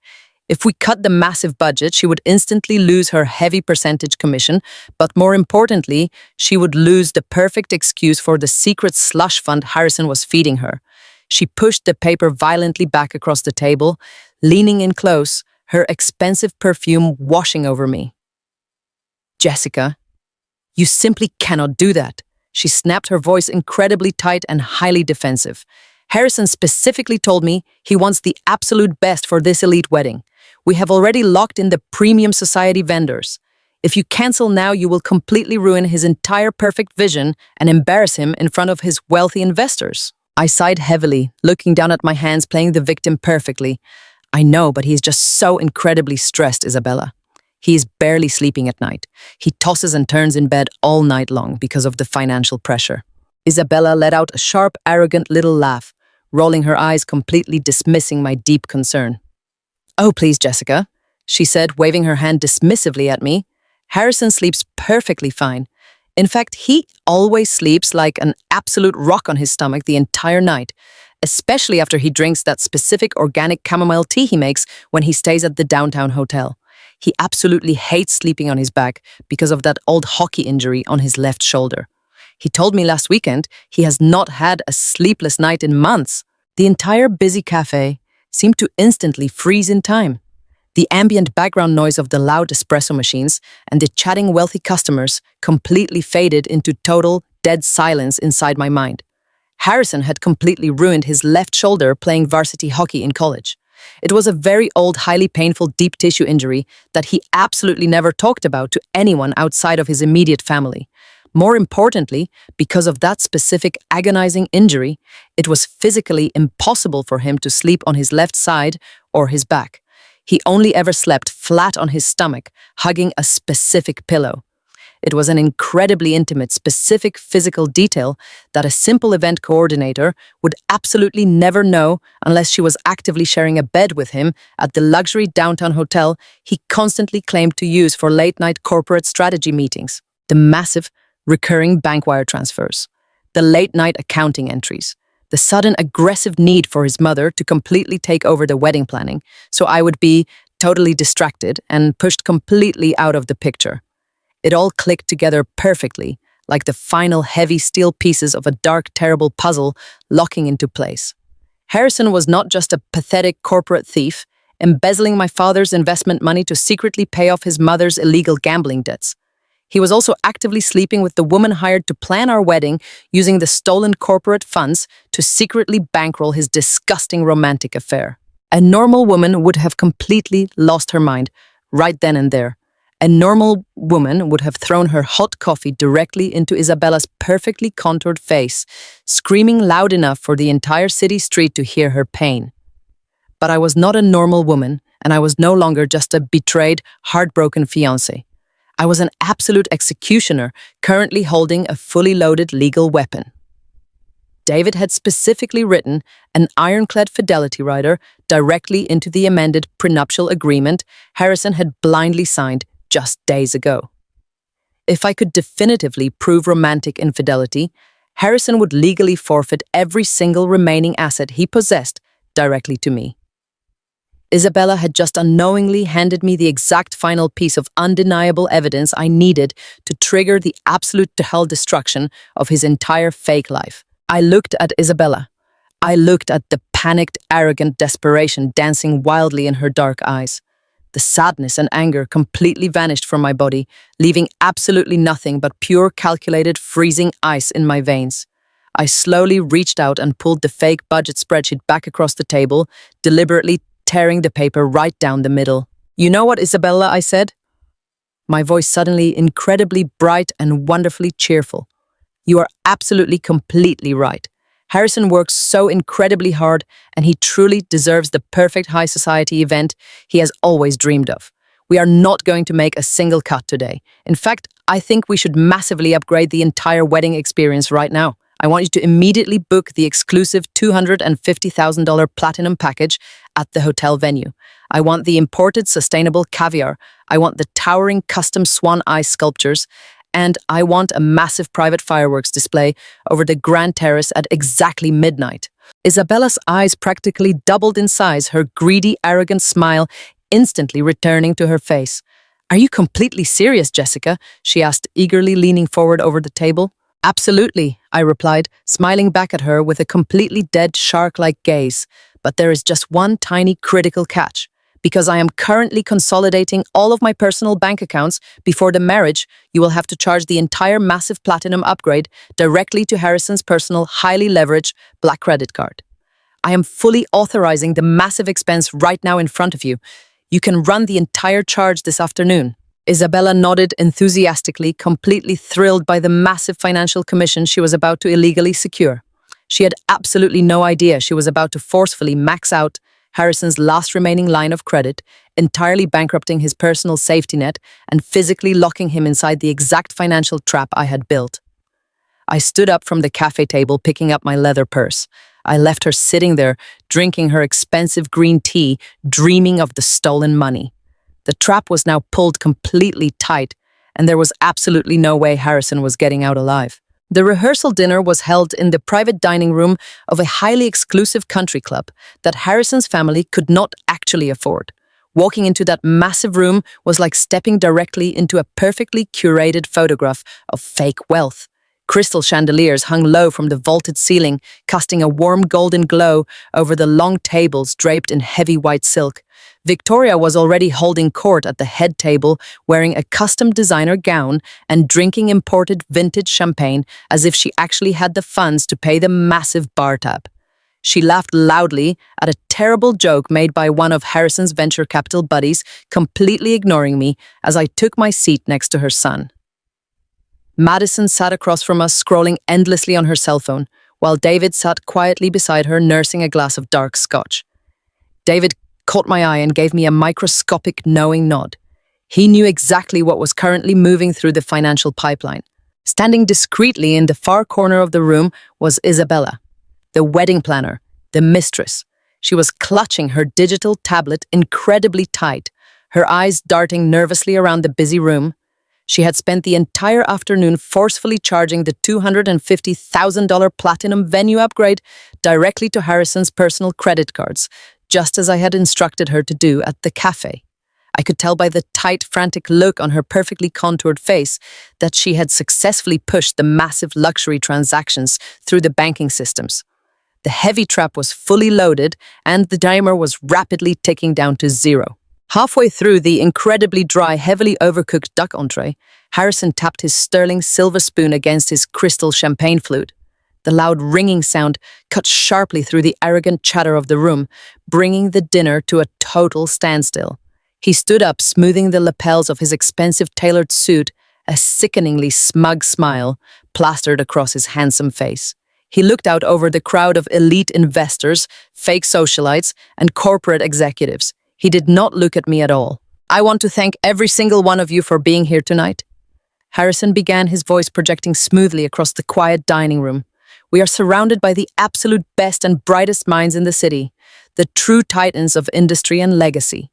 If we cut the massive budget, she would instantly lose her heavy percentage commission, but more importantly, she would lose the perfect excuse for the secret slush fund Harrison was feeding her. She pushed the paper violently back across the table, leaning in close, her expensive perfume washing over me. "Jessica, you simply cannot do that." She snapped, her voice incredibly tight and highly defensive. "Harrison specifically told me he wants the absolute best for this elite wedding. We have already locked in the premium society vendors. If you cancel now, you will completely ruin his entire perfect vision and embarrass him in front of his wealthy investors." I sighed heavily, looking down at my hands, playing the victim perfectly. "I know, but he's just so incredibly stressed, Isabella. He is barely sleeping at night. He tosses and turns in bed all night long because of the financial pressure." Isabella let out a sharp, arrogant little laugh, rolling her eyes, completely dismissing my deep concern. "Oh, please, Jessica," she said, waving her hand dismissively at me. "Harrison sleeps perfectly fine. In fact, he always sleeps like an absolute rock on his stomach the entire night, especially after he drinks that specific organic chamomile tea he makes when he stays at the downtown hotel. He absolutely hates sleeping on his back because of that old hockey injury on his left shoulder. He told me last weekend he has not had a sleepless night in months." The entire busy cafe seemed to instantly freeze in time. The ambient background noise of the loud espresso machines and the chatting wealthy customers completely faded into total, dead silence inside my mind. Harrison had completely ruined his left shoulder playing varsity hockey in college. It was a very old, highly painful deep tissue injury that he absolutely never talked about to anyone outside of his immediate family. More importantly, because of that specific agonizing injury, it was physically impossible for him to sleep on his left side or his back. He only ever slept flat on his stomach, hugging a specific pillow. It was an incredibly intimate, specific physical detail that a simple event coordinator would absolutely never know unless she was actively sharing a bed with him at the luxury downtown hotel he constantly claimed to use for late-night corporate strategy meetings. The massive, recurring bank wire transfers, the late-night accounting entries, the sudden aggressive need for his mother to completely take over the wedding planning, so I would be totally distracted and pushed completely out of the picture. It all clicked together perfectly, like the final heavy steel pieces of a dark, terrible puzzle locking into place. Harrison was not just a pathetic corporate thief, embezzling my father's investment money to secretly pay off his mother's illegal gambling debts. He was also actively sleeping with the woman hired to plan our wedding, using the stolen corporate funds to secretly bankroll his disgusting romantic affair. A normal woman would have completely lost her mind right then and there. A normal woman would have thrown her hot coffee directly into Isabella's perfectly contoured face, screaming loud enough for the entire city street to hear her pain. But I was not a normal woman, and I was no longer just a betrayed, heartbroken fiancé. I was an absolute executioner, currently holding a fully loaded legal weapon. David had specifically written an ironclad fidelity rider directly into the amended prenuptial agreement Harrison had blindly signed just days ago. If I could definitively prove romantic infidelity, Harrison would legally forfeit every single remaining asset he possessed directly to me. Isabella had just unknowingly handed me the exact final piece of undeniable evidence I needed to trigger the absolute to hell destruction of his entire fake life. I looked at Isabella. I looked at the panicked, arrogant desperation dancing wildly in her dark eyes. The sadness and anger completely vanished from my body, leaving absolutely nothing but pure, calculated, freezing ice in my veins. I slowly reached out and pulled the fake budget spreadsheet back across the table, deliberately tearing the paper right down the middle. "You know what, Isabella?" I said. My voice suddenly incredibly bright and wonderfully cheerful. "You are absolutely, completely right. Harrison works so incredibly hard, and he truly deserves the perfect high society event he has always dreamed of. We are not going to make a single cut today. In fact, I think we should massively upgrade the entire wedding experience right now. I want you to immediately book the exclusive $250,000 platinum package at the hotel venue. I want the imported sustainable caviar. I want the towering custom swan eye sculptures. And I want a massive private fireworks display over the grand terrace at exactly midnight." Isabella's eyes practically doubled in size, her greedy, arrogant smile instantly returning to her face. "Are you completely serious, Jessica?" she asked, eagerly leaning forward over the table. "Absolutely," I replied, smiling back at her with a completely dead, shark-like gaze. "But there is just one tiny critical catch. Because I am currently consolidating all of my personal bank accounts before the marriage, you will have to charge the entire massive platinum upgrade directly to Harrison's personal, highly leveraged black credit card. I am fully authorizing the massive expense right now in front of you. You can run the entire charge this afternoon." Isabella nodded enthusiastically, completely thrilled by the massive financial commission she was about to illegally secure. She had absolutely no idea she was about to forcefully max out Harrison's last remaining line of credit, entirely bankrupting his personal safety net and physically locking him inside the exact financial trap I had built. I stood up from the cafe table, picking up my leather purse. I left her sitting there, drinking her expensive green tea, dreaming of the stolen money. The trap was now pulled completely tight, and there was absolutely no way Harrison was getting out alive. The rehearsal dinner was held in the private dining room of a highly exclusive country club that Harrison's family could not actually afford. Walking into that massive room was like stepping directly into a perfectly curated photograph of fake wealth. Crystal chandeliers hung low from the vaulted ceiling, casting a warm golden glow over the long tables draped in heavy white silk. Victoria was already holding court at the head table, wearing a custom designer gown and drinking imported vintage champagne as if she actually had the funds to pay the massive bar tab. She laughed loudly at a terrible joke made by one of Harrison's venture capital buddies, completely ignoring me as I took my seat next to her son. Madison sat across from us, scrolling endlessly on her cell phone, while David sat quietly beside her, nursing a glass of dark scotch. David caught my eye and gave me a microscopic knowing nod. He knew exactly what was currently moving through the financial pipeline. Standing discreetly in the far corner of the room was Isabella, the wedding planner, the mistress. She was clutching her digital tablet incredibly tight, her eyes darting nervously around the busy room. She had spent the entire afternoon forcefully charging the $250,000 platinum venue upgrade directly to Harrison's personal credit cards, just as I had instructed her to do at the cafe. I could tell by the tight, frantic look on her perfectly contoured face that she had successfully pushed the massive luxury transactions through the banking systems. The heavy trap was fully loaded, and the timer was rapidly ticking down to 0. Halfway through the incredibly dry, heavily overcooked duck entree, Harrison tapped his sterling silver spoon against his crystal champagne flute. The loud ringing sound cut sharply through the arrogant chatter of the room, bringing the dinner to a total standstill. He stood up, smoothing the lapels of his expensive tailored suit, a sickeningly smug smile plastered across his handsome face. He looked out over the crowd of elite investors, fake socialites, and corporate executives. He did not look at me at all. "I want to thank every single one of you for being here tonight." Harrison began, his voice projecting smoothly across the quiet dining room. "We are surrounded by the absolute best and brightest minds in the city, the true titans of industry and legacy.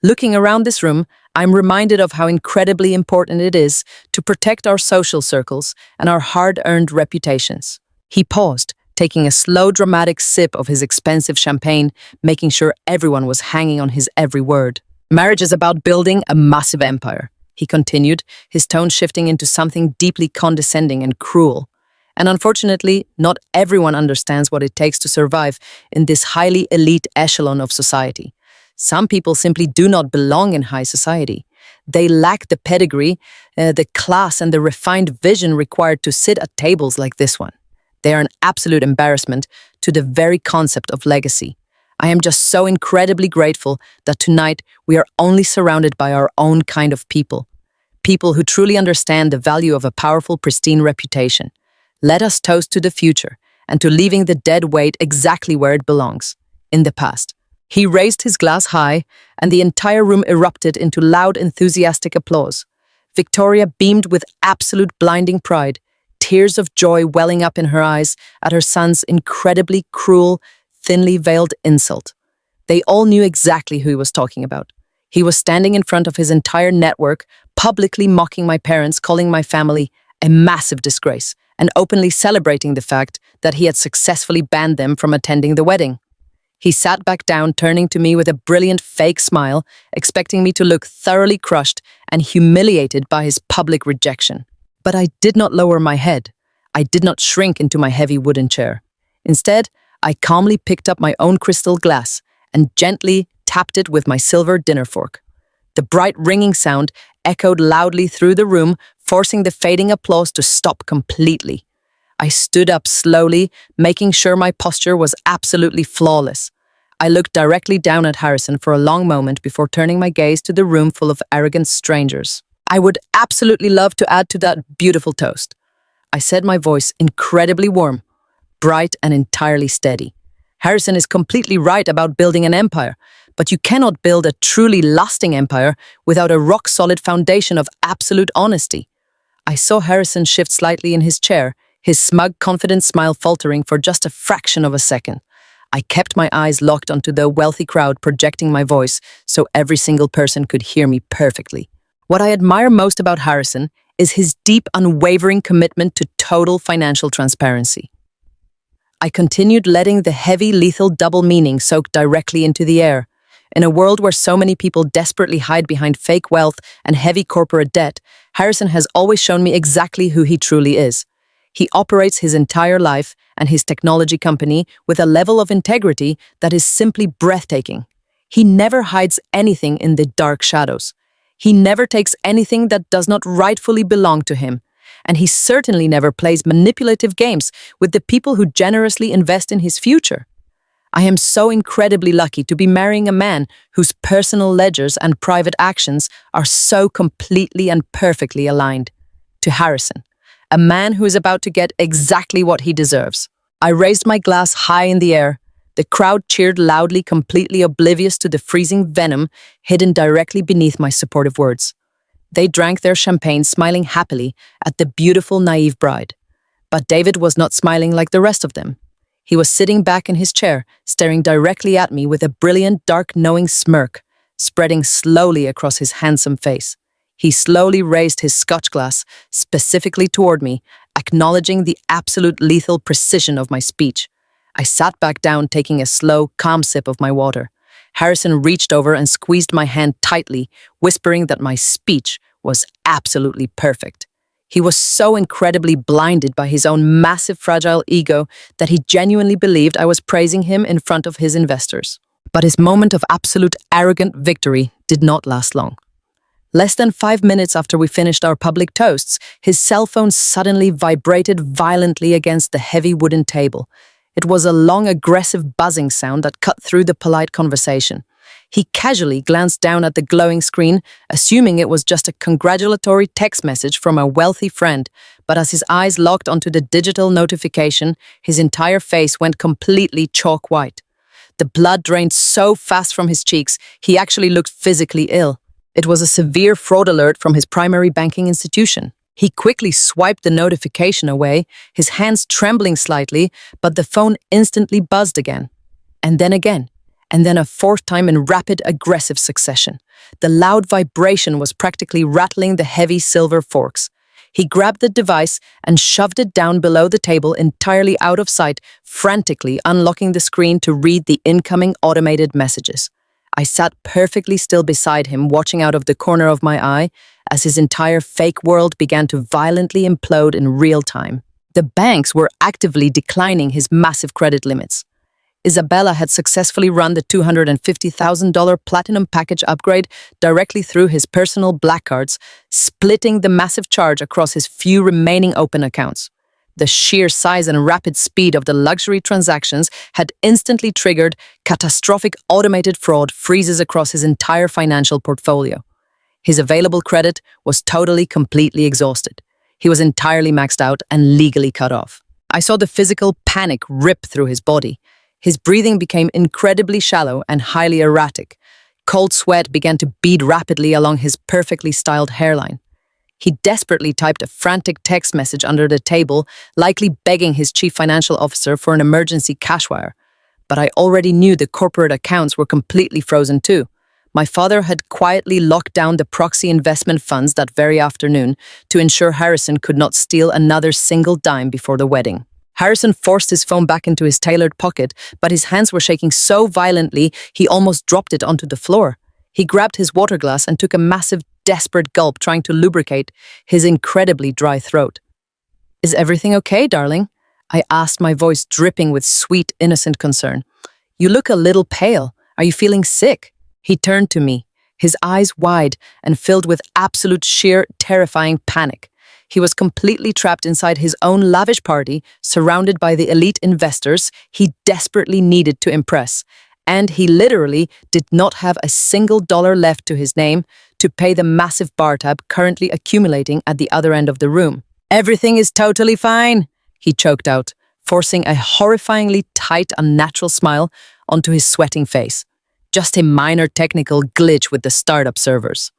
Looking around this room, I'm reminded of how incredibly important it is to protect our social circles and our hard-earned reputations." He paused, taking a slow, dramatic sip of his expensive champagne, making sure everyone was hanging on his every word. "Marriage is about building a massive empire," he continued, his tone shifting into something deeply condescending and cruel. "And unfortunately, not everyone understands what it takes to survive in this highly elite echelon of society. Some people simply do not belong in high society. They lack the pedigree, the class, and the refined vision required to sit at tables like this one. They are an absolute embarrassment to the very concept of legacy. I am just so incredibly grateful that tonight we are only surrounded by our own kind of people. People who truly understand the value of a powerful, pristine reputation. Let us toast to the future and to leaving the dead weight exactly where it belongs, in the past." He raised his glass high, and the entire room erupted into loud, enthusiastic applause. Victoria beamed with absolute blinding pride, tears of joy welling up in her eyes at her son's incredibly cruel, thinly veiled insult. They all knew exactly who he was talking about. He was standing in front of his entire network, publicly mocking my parents, calling my family a massive disgrace, and openly celebrating the fact that he had successfully banned them from attending the wedding. He sat back down, turning to me with a brilliant fake smile, expecting me to look thoroughly crushed and humiliated by his public rejection. But I did not lower my head. I did not shrink into my heavy wooden chair. Instead, I calmly picked up my own crystal glass and gently tapped it with my silver dinner fork. The bright ringing sound echoed loudly through the room, forcing the fading applause to stop completely. I stood up slowly, making sure my posture was absolutely flawless. I looked directly down at Harrison for a long moment before turning my gaze to the room full of arrogant strangers. "I would absolutely love to add to that beautiful toast," I said, my voice incredibly warm, bright and entirely steady. "Harrison is completely right about building an empire, but you cannot build a truly lasting empire without a rock-solid foundation of absolute honesty." I saw Harrison shift slightly in his chair, his smug, confident smile faltering for just a fraction of a second. I kept my eyes locked onto the wealthy crowd, projecting my voice so every single person could hear me perfectly. What I admire most about Harrison is his deep, unwavering commitment to total financial transparency. I continued, letting the heavy, lethal double meaning soak directly into the air. In a world where so many people desperately hide behind fake wealth and heavy corporate debt, Harrison has always shown me exactly who he truly is. He operates his entire life and his technology company with a level of integrity that is simply breathtaking. He never hides anything in the dark shadows. He never takes anything that does not rightfully belong to him. And he certainly never plays manipulative games with the people who generously invest in his future. I am so incredibly lucky to be marrying a man whose personal ledgers and private actions are so completely and perfectly aligned. To Harrison, a man who is about to get exactly what he deserves. I raised my glass high in the air. The crowd cheered loudly, completely oblivious to the freezing venom hidden directly beneath my supportive words. They drank their champagne, smiling happily at the beautiful, naive bride. But David was not smiling like the rest of them. He was sitting back in his chair, staring directly at me with a brilliant, dark, knowing smirk, spreading slowly across his handsome face. He slowly raised his scotch glass, specifically toward me, acknowledging the absolute lethal precision of my speech. I sat back down, taking a slow, calm sip of my water. Harrison reached over and squeezed my hand tightly, whispering that my speech was absolutely perfect. He was so incredibly blinded by his own massive, fragile ego that he genuinely believed I was praising him in front of his investors. But his moment of absolute arrogant victory did not last long. Less than 5 minutes after we finished our public toasts, his cell phone suddenly vibrated violently against the heavy wooden table. It was a long, aggressive buzzing sound that cut through the polite conversation. He casually glanced down at the glowing screen, assuming it was just a congratulatory text message from a wealthy friend, but as his eyes locked onto the digital notification, his entire face went completely chalk white. The blood drained so fast from his cheeks, he actually looked physically ill. It was a severe fraud alert from his primary banking institution. He quickly swiped the notification away, his hands trembling slightly, but the phone instantly buzzed again. And then a fourth time in rapid, aggressive succession. The loud vibration was practically rattling the heavy silver forks. He grabbed the device and shoved it down below the table, entirely out of sight, frantically unlocking the screen to read the incoming automated messages. I sat perfectly still beside him, watching out of the corner of my eye, as his entire fake world began to violently implode in real time. The banks were actively declining his massive credit limits. Isabella had successfully run the $250,000 platinum package upgrade directly through his personal black cards, splitting the massive charge across his few remaining open accounts. The sheer size and rapid speed of the luxury transactions had instantly triggered catastrophic automated fraud freezes across his entire financial portfolio. His available credit was completely exhausted. He was entirely maxed out and legally cut off. I saw the physical panic rip through his body. His breathing became incredibly shallow and highly erratic. Cold sweat began to bead rapidly along his perfectly styled hairline. He desperately typed a frantic text message under the table, likely begging his chief financial officer for an emergency cash wire. But I already knew the corporate accounts were completely frozen too. My father had quietly locked down the proxy investment funds that very afternoon to ensure Harrison could not steal another single dime before the wedding. Harrison forced his phone back into his tailored pocket, but his hands were shaking so violently he almost dropped it onto the floor. He grabbed his water glass and took a massive, desperate gulp, trying to lubricate his incredibly dry throat. "Is everything okay, darling?" I asked, my voice dripping with sweet, innocent concern. "You look a little pale. Are you feeling sick?" He turned to me, his eyes wide and filled with absolute sheer, terrifying panic. He was completely trapped inside his own lavish party, surrounded by the elite investors he desperately needed to impress. And he literally did not have a single dollar left to his name to pay the massive bar tab currently accumulating at the other end of the room. "Everything is totally fine," he choked out, forcing a horrifyingly tight, unnatural smile onto his sweating face. "Just a minor technical glitch with the startup servers.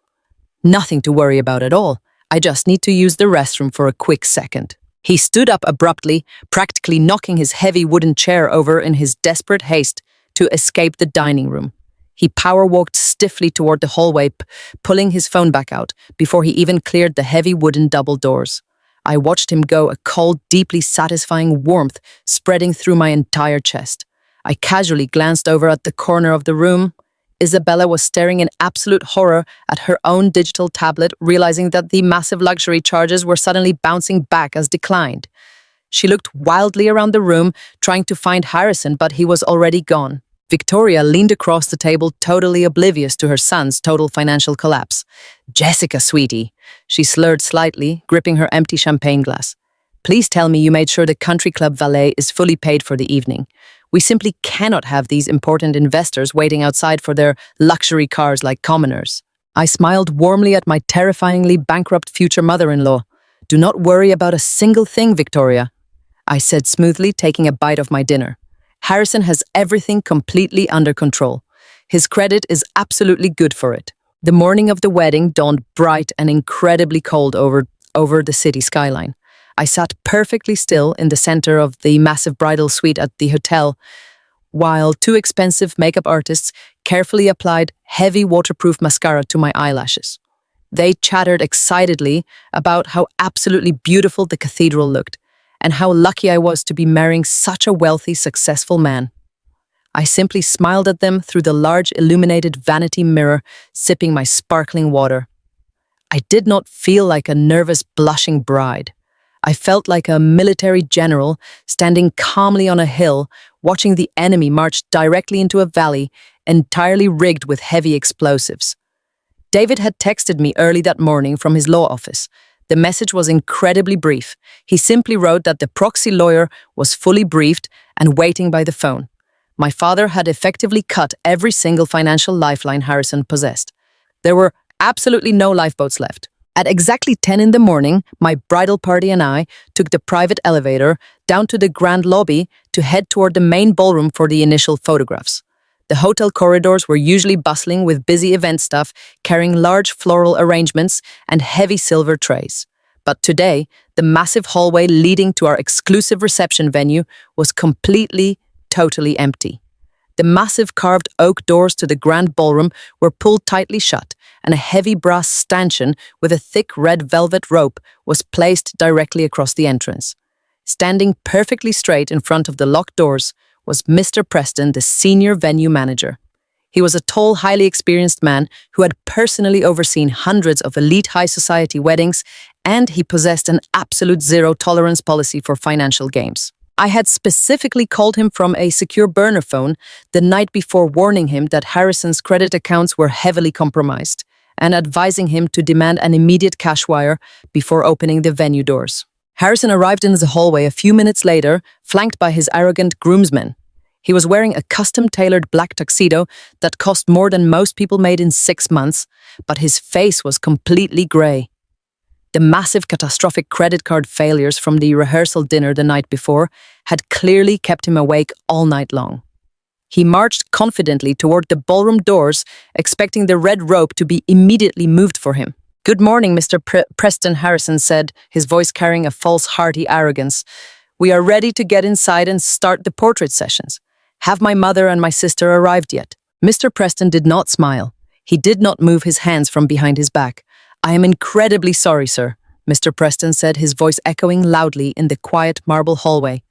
Nothing to worry about at all. I just need to use the restroom for a quick second." He stood up abruptly, practically knocking his heavy wooden chair over in his desperate haste to escape the dining room. He power-walked stiffly toward the hallway, pulling his phone back out before he even cleared the heavy wooden double doors. I watched him go, a cold, deeply satisfying warmth spreading through my entire chest. I casually glanced over at the corner of the room. Isabella was staring in absolute horror at her own digital tablet, realizing that the massive luxury charges were suddenly bouncing back as declined. She looked wildly around the room, trying to find Harrison, but he was already gone. Victoria leaned across the table, totally oblivious to her son's total financial collapse. "Jessica, sweetie," she slurred slightly, gripping her empty champagne glass. "Please tell me you made sure the country club valet is fully paid for the evening. We simply cannot have these important investors waiting outside for their luxury cars like commoners." I smiled warmly at my terrifyingly bankrupt future mother-in-law. "Do not worry about a single thing, Victoria," I said smoothly, taking a bite of my dinner. "Harrison has everything completely under control. His credit is absolutely good for it." The morning of the wedding dawned bright and incredibly cold over the city skyline. I sat perfectly still in the center of the massive bridal suite at the hotel, while two expensive makeup artists carefully applied heavy waterproof mascara to my eyelashes. They chattered excitedly about how absolutely beautiful the cathedral looked, and how lucky I was to be marrying such a wealthy, successful man. I simply smiled at them through the large illuminated vanity mirror, sipping my sparkling water. I did not feel like a nervous, blushing bride. I felt like a military general standing calmly on a hill, watching the enemy march directly into a valley entirely rigged with heavy explosives. David had texted me early that morning from his law office. The message was incredibly brief. He simply wrote that the proxy lawyer was fully briefed and waiting by the phone. My father had effectively cut every single financial lifeline Harrison possessed. There were absolutely no lifeboats left. At exactly 10 in the morning, my bridal party and I took the private elevator down to the grand lobby to head toward the main ballroom for the initial photographs. The hotel corridors were usually bustling with busy event staff carrying large floral arrangements and heavy silver trays. But today, the massive hallway leading to our exclusive reception venue was completely, totally empty. The massive carved oak doors to the grand ballroom were pulled tightly shut, and a heavy brass stanchion with a thick red velvet rope was placed directly across the entrance. Standing perfectly straight in front of the locked doors was Mr. Preston, the senior venue manager. He was a tall, highly experienced man who had personally overseen hundreds of elite high society weddings, and he possessed an absolute zero-tolerance policy for financial games. I had specifically called him from a secure burner phone the night before, warning him that Harrison's credit accounts were heavily compromised and advising him to demand an immediate cash wire before opening the venue doors. Harrison arrived in the hallway a few minutes later, flanked by his arrogant groomsmen. He was wearing a custom-tailored black tuxedo that cost more than most people made in 6 months, but his face was completely gray. The massive catastrophic credit card failures from the rehearsal dinner the night before had clearly kept him awake all night long. He marched confidently toward the ballroom doors, expecting the red rope to be immediately moved for him. "Good morning, Mr. Preston," Harrison said, his voice carrying a false hearty arrogance. "We are ready to get inside and start the portrait sessions. Have my mother and my sister arrived yet?" Mr. Preston did not smile. He did not move his hands from behind his back. "I am incredibly sorry, sir," Mr. Preston said, his voice echoing loudly in the quiet marble hallway.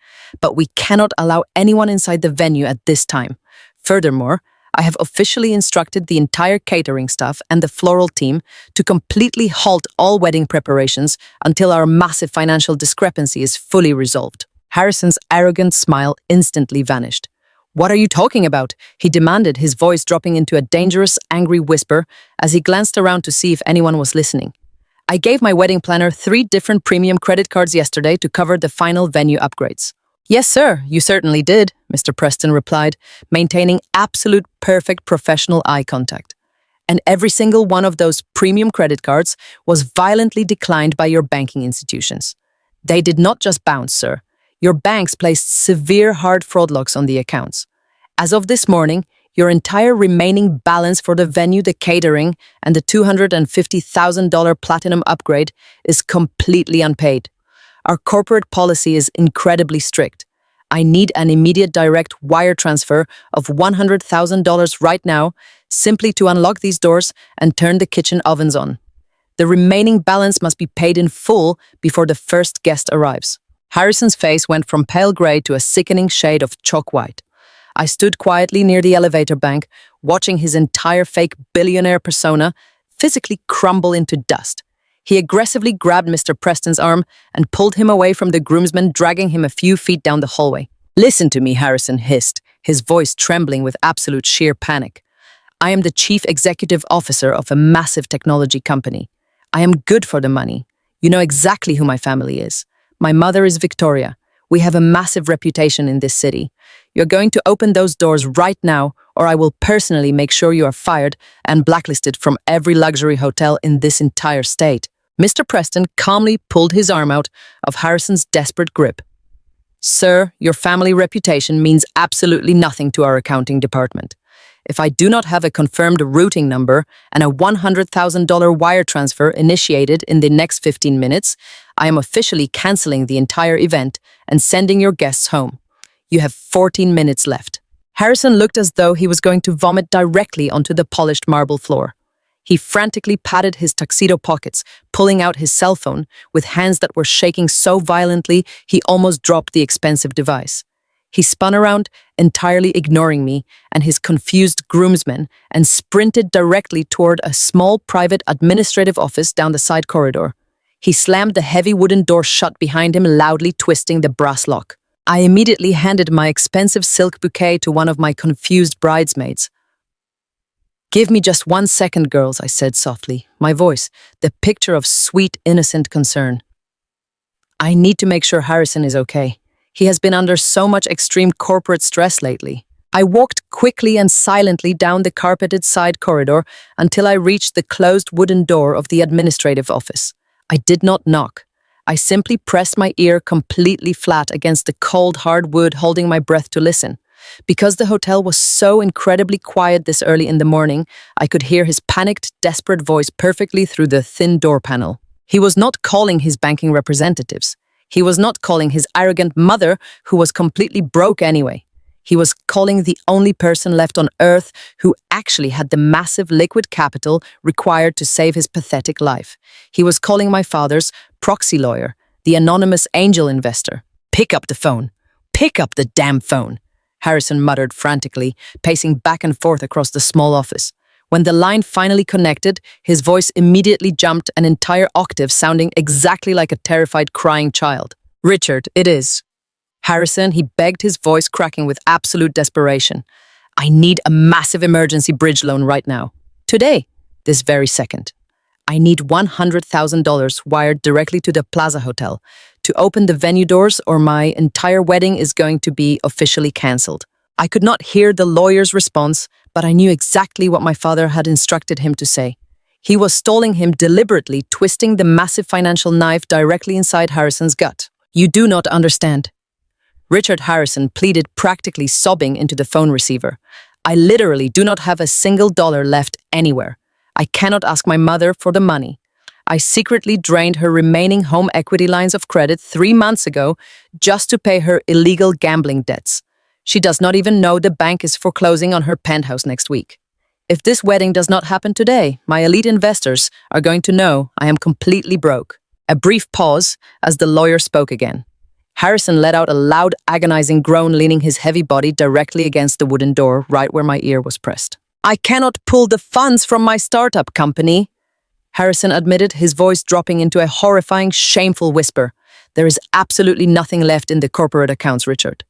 "But we cannot allow anyone inside the venue at this time. Furthermore, I have officially instructed the entire catering staff and the floral team to completely halt all wedding preparations until our massive financial discrepancy is fully resolved." Harrison's arrogant smile instantly vanished. "What are you talking about?" he demanded, his voice dropping into a dangerous, angry whisper as he glanced around to see if anyone was listening. "I gave my wedding planner 3 different premium credit cards yesterday to cover the final venue upgrades." "Yes, sir, you certainly did," Mr. Preston replied, maintaining absolute perfect professional eye contact. "And every single one of those premium credit cards was violently declined by your banking institutions. They did not just bounce, sir. Your banks placed severe hard fraud locks on the accounts. As of this morning, your entire remaining balance for the venue, the catering, and the $250,000 platinum upgrade is completely unpaid. Our corporate policy is incredibly strict. I need an immediate direct wire transfer of $100,000 right now, simply to unlock these doors and turn the kitchen ovens on. The remaining balance must be paid in full before the first guest arrives." Harrison's face went from pale gray to a sickening shade of chalk white. I stood quietly near the elevator bank, watching his entire fake billionaire persona physically crumble into dust. He aggressively grabbed Mr. Preston's arm and pulled him away from the groomsmen, dragging him a few feet down the hallway. Listen to me, Harrison hissed, his voice trembling with absolute sheer panic. I am the chief executive officer of a massive technology company. I am good for the money. You know exactly who my family is. My mother is Victoria. We have a massive reputation in this city. You're going to open those doors right now, or I will personally make sure you are fired and blacklisted from every luxury hotel in this entire state. Mr. Preston calmly pulled his arm out of Harrison's desperate grip. Sir, your family reputation means absolutely nothing to our accounting department. If I do not have a confirmed routing number and a $100,000 wire transfer initiated in the next 15 minutes, I am officially canceling the entire event and sending your guests home. You have 14 minutes left. Harrison looked as though he was going to vomit directly onto the polished marble floor. He frantically patted his tuxedo pockets, pulling out his cell phone with hands that were shaking so violently he almost dropped the expensive device. He spun around, entirely ignoring me and his confused groomsmen, and sprinted directly toward a small private administrative office down the side corridor. He slammed the heavy wooden door shut behind him, loudly twisting the brass lock. I immediately handed my expensive silk bouquet to one of my confused bridesmaids. "Give me just 1 second, girls," I said softly, my voice the picture of sweet, innocent concern. "I need to make sure Harrison is okay. He has been under so much extreme corporate stress lately." I walked quickly and silently down the carpeted side corridor until I reached the closed wooden door of the administrative office. I did not knock. I simply pressed my ear completely flat against the cold, hard wood, holding my breath to listen. Because the hotel was so incredibly quiet this early in the morning, I could hear his panicked, desperate voice perfectly through the thin door panel. He was not calling his banking representatives. He was not calling his arrogant mother, who was completely broke anyway. He was calling the only person left on earth who actually had the massive liquid capital required to save his pathetic life. He was calling my father's proxy lawyer, the anonymous angel investor. "Pick up the phone. Pick up the damn phone," Harrison muttered frantically, pacing back and forth across the small office. When the line finally connected, his voice immediately jumped an entire octave, sounding exactly like a terrified, crying child. "Richard, it is Harrison," he begged, his voice cracking with absolute desperation. "I need a massive emergency bridge loan right now. Today. This very second. I need $100,000 wired directly to the Plaza Hotel to open the venue doors, or my entire wedding is going to be officially cancelled." I could not hear the lawyer's response, but I knew exactly what my father had instructed him to say. He was stalling him, deliberately twisting the massive financial knife directly inside Harrison's gut. "You do not understand." Richard Harrison pleaded, practically sobbing into the phone receiver. "I literally do not have a single dollar left anywhere. I cannot ask my mother for the money. I secretly drained her remaining home equity lines of credit 3 months ago just to pay her illegal gambling debts. She does not even know the bank is foreclosing on her penthouse next week. If this wedding does not happen today, my elite investors are going to know I am completely broke." A brief pause as the lawyer spoke again. Harrison let out a loud, agonizing groan, leaning his heavy body directly against the wooden door, right where my ear was pressed. "I cannot pull the funds from my startup company," Harrison admitted, his voice dropping into a horrifying, shameful whisper. "There is absolutely nothing left in the corporate accounts, Richard.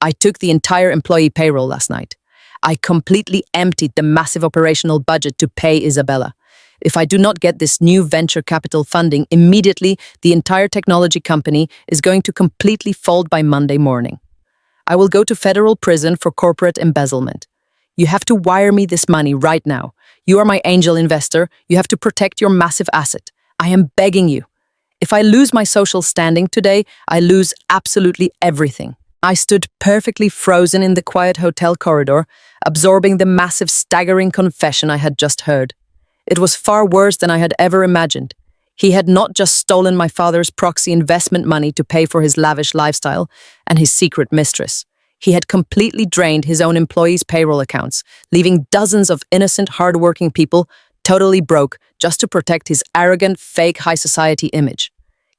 I took the entire employee payroll last night. I completely emptied the massive operational budget to pay Isabella. If I do not get this new venture capital funding immediately, the entire technology company is going to completely fold by Monday morning. I will go to federal prison for corporate embezzlement. You have to wire me this money right now. You are my angel investor. You have to protect your massive asset. I am begging you. If I lose my social standing today, I lose absolutely everything." I stood perfectly frozen in the quiet hotel corridor, absorbing the massive, staggering confession I had just heard. It was far worse than I had ever imagined. He had not just stolen my father's proxy investment money to pay for his lavish lifestyle and his secret mistress. He had completely drained his own employees' payroll accounts, leaving dozens of innocent, hardworking people totally broke just to protect his arrogant, fake high society image.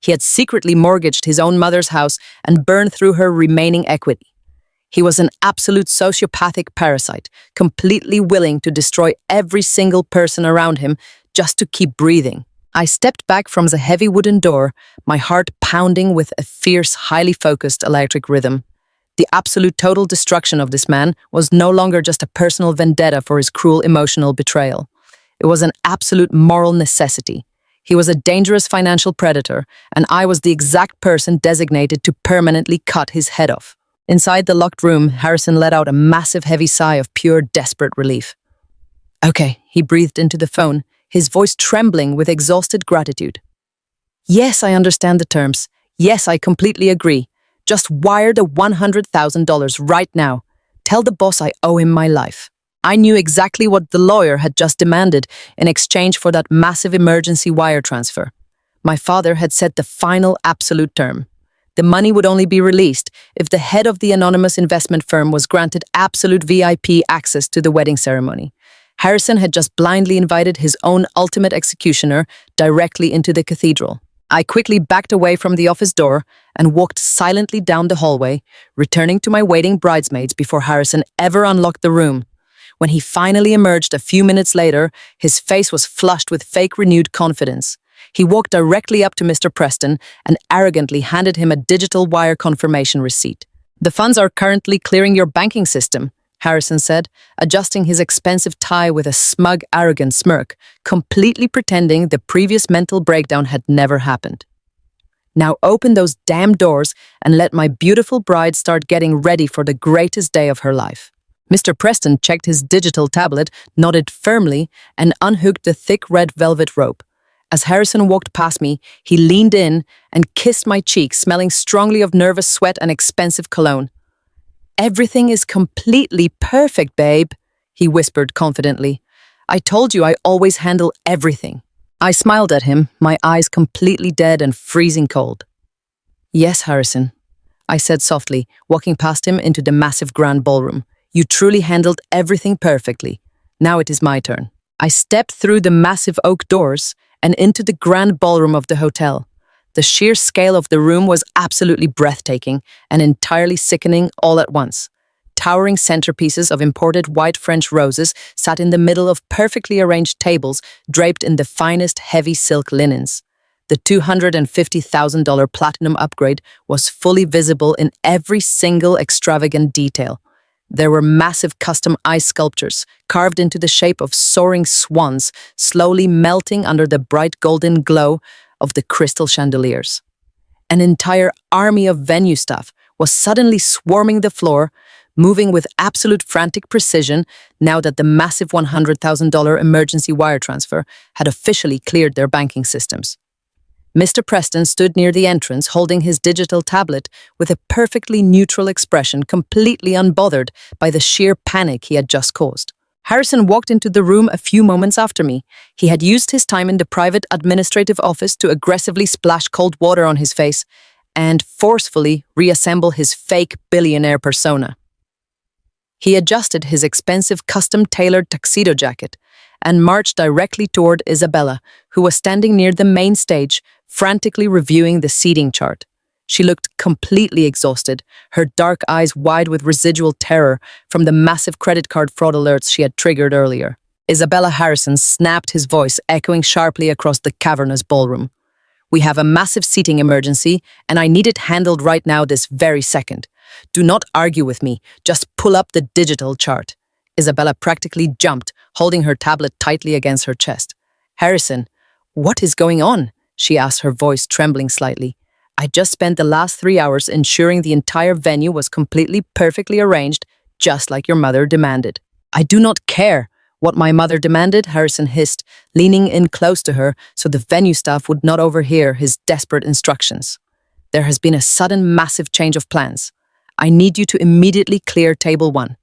He had secretly mortgaged his own mother's house and burned through her remaining equity. He was an absolute sociopathic parasite, completely willing to destroy every single person around him just to keep breathing. I stepped back from the heavy wooden door, my heart pounding with a fierce, highly focused electric rhythm. The absolute total destruction of this man was no longer just a personal vendetta for his cruel emotional betrayal. It was an absolute moral necessity. He was a dangerous financial predator, and I was the exact person designated to permanently cut his head off. Inside the locked room, Harrison let out a massive heavy sigh of pure desperate relief. "Okay," he breathed into the phone, his voice trembling with exhausted gratitude. "Yes, I understand the terms. Yes, I completely agree. Just wire the $100,000 right now. Tell the boss I owe him my life." I knew exactly what the lawyer had just demanded in exchange for that massive emergency wire transfer. My father had set the final absolute term. The money would only be released if the head of the anonymous investment firm was granted absolute VIP access to the wedding ceremony. Harrison had just blindly invited his own ultimate executioner directly into the cathedral. I quickly backed away from the office door and walked silently down the hallway, returning to my waiting bridesmaids before Harrison ever unlocked the room. When he finally emerged a few minutes later, his face was flushed with fake renewed confidence. He walked directly up to Mr. Preston and arrogantly handed him a digital wire confirmation receipt. "The funds are currently clearing your banking system," Harrison said, adjusting his expensive tie with a smug, arrogant smirk, completely pretending the previous mental breakdown had never happened. "Now open those damn doors and let my beautiful bride start getting ready for the greatest day of her life." Mr. Preston checked his digital tablet, nodded firmly, and unhooked the thick red velvet rope. As Harrison walked past me, he leaned in and kissed my cheek, smelling strongly of nervous sweat and expensive cologne. "Everything is completely perfect, babe," he whispered confidently. "I told you I always handle everything." I smiled at him, my eyes completely dead and freezing cold. "Yes, Harrison," I said softly, walking past him into the massive grand ballroom. "You truly handled everything perfectly. Now it is my turn." I stepped through the massive oak doors and into the grand ballroom of the hotel. The sheer scale of the room was absolutely breathtaking and entirely sickening all at once. Towering centerpieces of imported white French roses sat in the middle of perfectly arranged tables draped in the finest heavy silk linens. The $250,000 platinum upgrade was fully visible in every single extravagant detail. There were massive custom ice sculptures carved into the shape of soaring swans, slowly melting under the bright golden glow of the crystal chandeliers. An entire army of venue staff was suddenly swarming the floor, moving with absolute frantic precision now that the massive $100,000 emergency wire transfer had officially cleared their banking systems. Mr. Preston stood near the entrance holding his digital tablet with a perfectly neutral expression, completely unbothered by the sheer panic he had just caused. Harrison walked into the room a few moments after me. He had used his time in the private administrative office to aggressively splash cold water on his face and forcefully reassemble his fake billionaire persona. He adjusted his expensive custom-tailored tuxedo jacket and marched directly toward Isabella, who was standing near the main stage, frantically reviewing the seating chart. She looked completely exhausted, her dark eyes wide with residual terror from the massive credit card fraud alerts she had triggered earlier. Isabella Harrison snapped, his voice echoing sharply across the cavernous ballroom. "We have a massive seating emergency, and I need it handled right now this very second. Do not argue with me, just pull up the digital chart." Isabella practically jumped, holding her tablet tightly against her chest. "Harrison, what is going on?" she asked, her voice trembling slightly. "I just spent the last 3 hours ensuring the entire venue was completely perfectly arranged, just like your mother demanded." "I do not care what my mother demanded," Harrison hissed, leaning in close to her so the venue staff would not overhear his desperate instructions. "There has been a sudden massive change of plans. I need you to immediately clear table 1.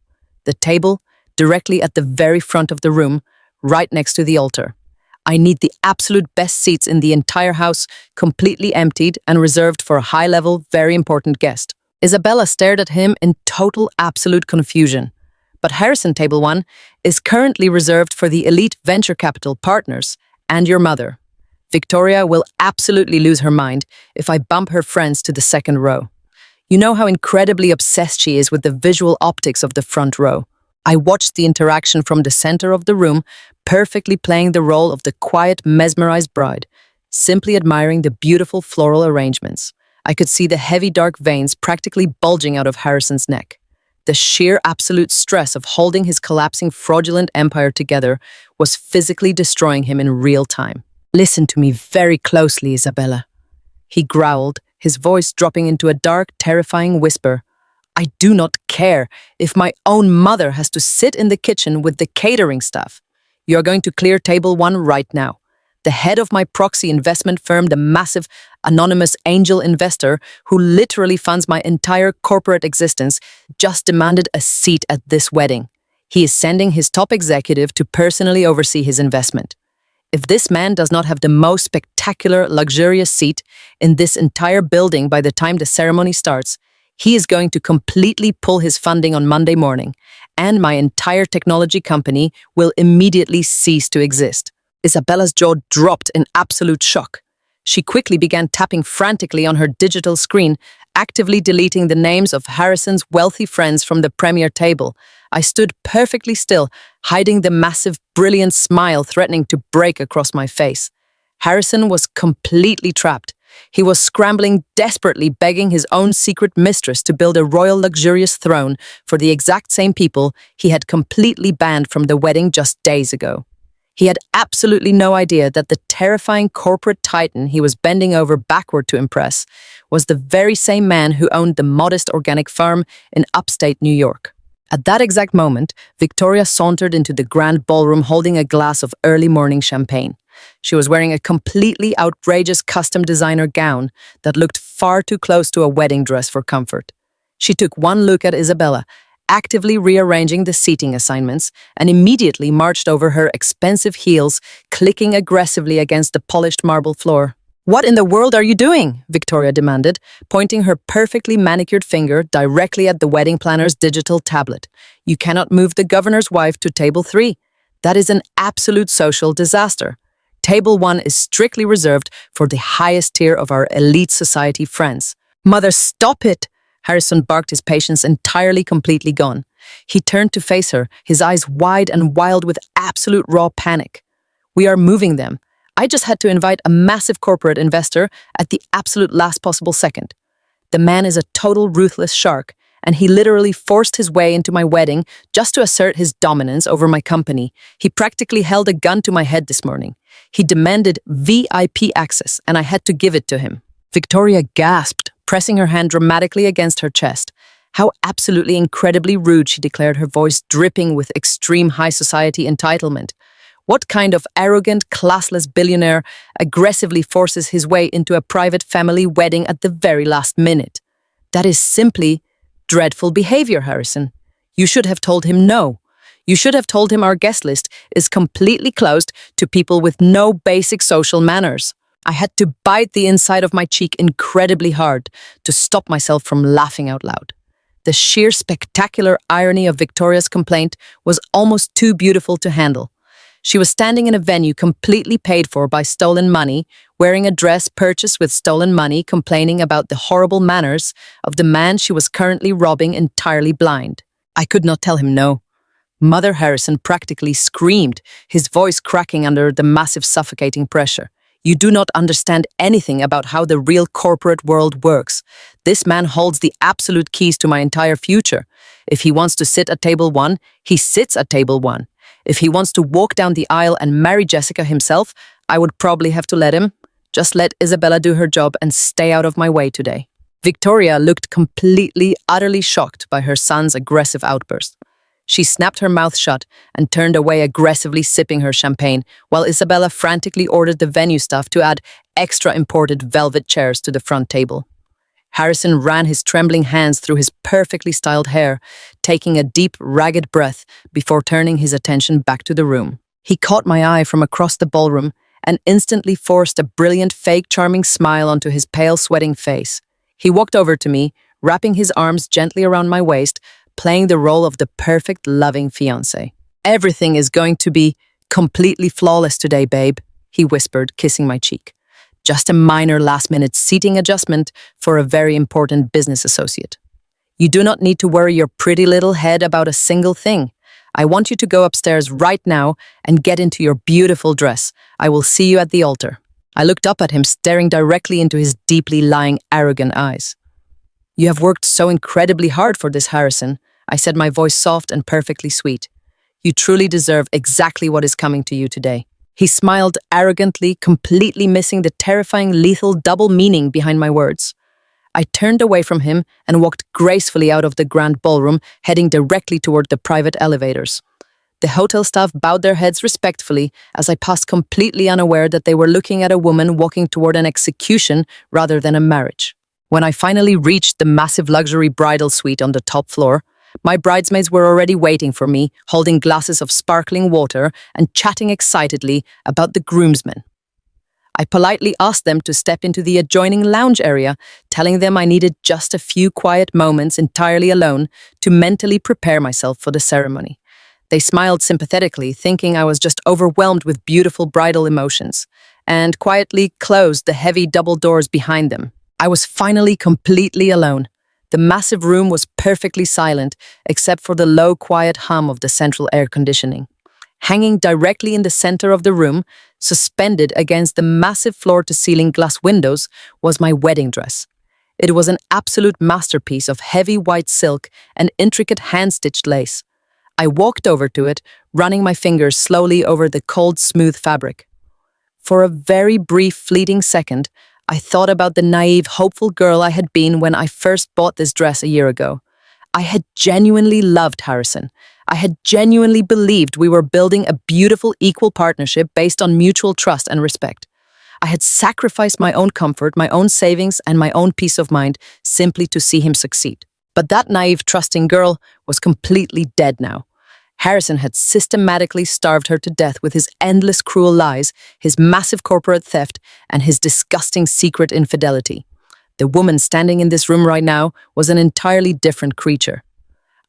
The table directly at the very front of the room, right next to the altar. I need the absolute best seats in the entire house, completely emptied and reserved for a high-level, very important guest." Isabella stared at him in total absolute confusion. "But Harrison, table 1 is currently reserved for the elite venture capital partners and your mother. Victoria will absolutely lose her mind if I bump her friends to the second row. You know how incredibly obsessed she is with the visual optics of the front row." I watched the interaction from the center of the room, perfectly playing the role of the quiet, mesmerized bride, simply admiring the beautiful floral arrangements. I could see the heavy dark veins practically bulging out of Harrison's neck. The sheer absolute stress of holding his collapsing fraudulent empire together was physically destroying him in real time. "Listen to me very closely, Isabella," he growled, his voice dropping into a dark, terrifying whisper. "I do not care if my own mother has to sit in the kitchen with the catering staff. You are going to clear table 1 right now. The head of my proxy investment firm, the massive, anonymous angel investor who literally funds my entire corporate existence, just demanded a seat at this wedding. He is sending his top executive to personally oversee his investment. If this man does not have the most spectacular, luxurious seat in this entire building by the time the ceremony starts, he is going to completely pull his funding on Monday morning, and my entire technology company will immediately cease to exist." Isabella's jaw dropped in absolute shock. She quickly began tapping frantically on her digital screen, actively deleting the names of Harrison's wealthy friends from the premier table. I stood perfectly still, hiding the massive, brilliant smile threatening to break across my face. Harrison was completely trapped. He was scrambling desperately, begging his own secret mistress to build a royal luxurious throne for the exact same people he had completely banned from the wedding just days ago. He had absolutely no idea that the terrifying corporate titan he was bending over backward to impress was the very same man who owned the modest organic farm in upstate New York. At that exact moment, Victoria sauntered into the grand ballroom holding a glass of early morning champagne. She was wearing a completely outrageous custom designer gown that looked far too close to a wedding dress for comfort. She took one look at Isabella, actively rearranging the seating assignments, and immediately marched over her expensive heels, clicking aggressively against the polished marble floor. "What in the world are you doing?" Victoria demanded, pointing her perfectly manicured finger directly at the wedding planner's digital tablet. "You cannot move the governor's wife to table 3. That is an absolute social disaster. Table 1 is strictly reserved for the highest tier of our elite society friends." "Mother, stop it!" Harrison barked, his patience entirely completely gone. He turned to face her, his eyes wide and wild with absolute raw panic. "We are moving them. I just had to invite a massive corporate investor at the absolute last possible second. The man is a total ruthless shark, and he literally forced his way into my wedding just to assert his dominance over my company. He practically held a gun to my head this morning. He demanded VIP access, and I had to give it to him." Victoria gasped, pressing her hand dramatically against her chest. "How absolutely incredibly rude," she declared, her voice dripping with extreme high society entitlement. "What kind of arrogant, classless billionaire aggressively forces his way into a private family wedding at the very last minute? That is simply dreadful behavior, Harrison. You should have told him no. You should have told him our guest list is completely closed to people with no basic social manners." I had to bite the inside of my cheek incredibly hard to stop myself from laughing out loud. The sheer spectacular irony of Victoria's complaint was almost too beautiful to handle. She was standing in a venue completely paid for by stolen money, wearing a dress purchased with stolen money, complaining about the horrible manners of the man she was currently robbing entirely blind. I could not tell him no. Mother Harrison practically screamed, his voice cracking under the massive suffocating pressure. "You do not understand anything about how the real corporate world works. This man holds the absolute keys to my entire future. If he wants to sit at table 1, he sits at table 1. If he wants to walk down the aisle and marry Jessica himself, I would probably have to let him. Just let Isabella do her job and stay out of my way today." Victoria looked completely, utterly shocked by her son's aggressive outburst. She snapped her mouth shut and turned away, aggressively sipping her champagne, while Isabella frantically ordered the venue staff to add extra imported velvet chairs to the front table. Harrison ran his trembling hands through his perfectly styled hair, taking a deep, ragged breath before turning his attention back to the room. He caught my eye from across the ballroom and instantly forced a brilliant, fake, charming smile onto his pale, sweating face. He walked over to me, wrapping his arms gently around my waist, playing the role of the perfect, loving fiancé. "Everything is going to be completely flawless today, babe," he whispered, kissing my cheek. "Just a minor last-minute seating adjustment for a very important business associate. You do not need to worry your pretty little head about a single thing. I want you to go upstairs right now and get into your beautiful dress. I will see you at the altar." I looked up at him, staring directly into his deeply lying, arrogant eyes. "You have worked so incredibly hard for this, Harrison," I said, my voice soft and perfectly sweet. "You truly deserve exactly what is coming to you today." He smiled arrogantly, completely missing the terrifying, lethal double meaning behind my words. I turned away from him and walked gracefully out of the grand ballroom, heading directly toward the private elevators. The hotel staff bowed their heads respectfully as I passed, completely unaware that they were looking at a woman walking toward an execution rather than a marriage. When I finally reached the massive luxury bridal suite on the top floor, my bridesmaids were already waiting for me, holding glasses of sparkling water and chatting excitedly about the groomsmen. I politely asked them to step into the adjoining lounge area, telling them I needed just a few quiet moments entirely alone to mentally prepare myself for the ceremony. They smiled sympathetically, thinking I was just overwhelmed with beautiful bridal emotions, and quietly closed the heavy double doors behind them. I was finally completely alone. The massive room was perfectly silent, except for the low, quiet hum of the central air conditioning. Hanging directly in the center of the room, suspended against the massive floor-to-ceiling glass windows, was my wedding dress. It was an absolute masterpiece of heavy white silk and intricate hand-stitched lace. I walked over to it, running my fingers slowly over the cold, smooth fabric. For a very brief, fleeting second, I thought about the naive, hopeful girl I had been when I first bought this dress a year ago. I had genuinely loved Harrison. I had genuinely believed we were building a beautiful, equal partnership based on mutual trust and respect. I had sacrificed my own comfort, my own savings, and my own peace of mind simply to see him succeed. But that naive, trusting girl was completely dead now. Harrison had systematically starved her to death with his endless cruel lies, his massive corporate theft, and his disgusting secret infidelity. The woman standing in this room right now was an entirely different creature.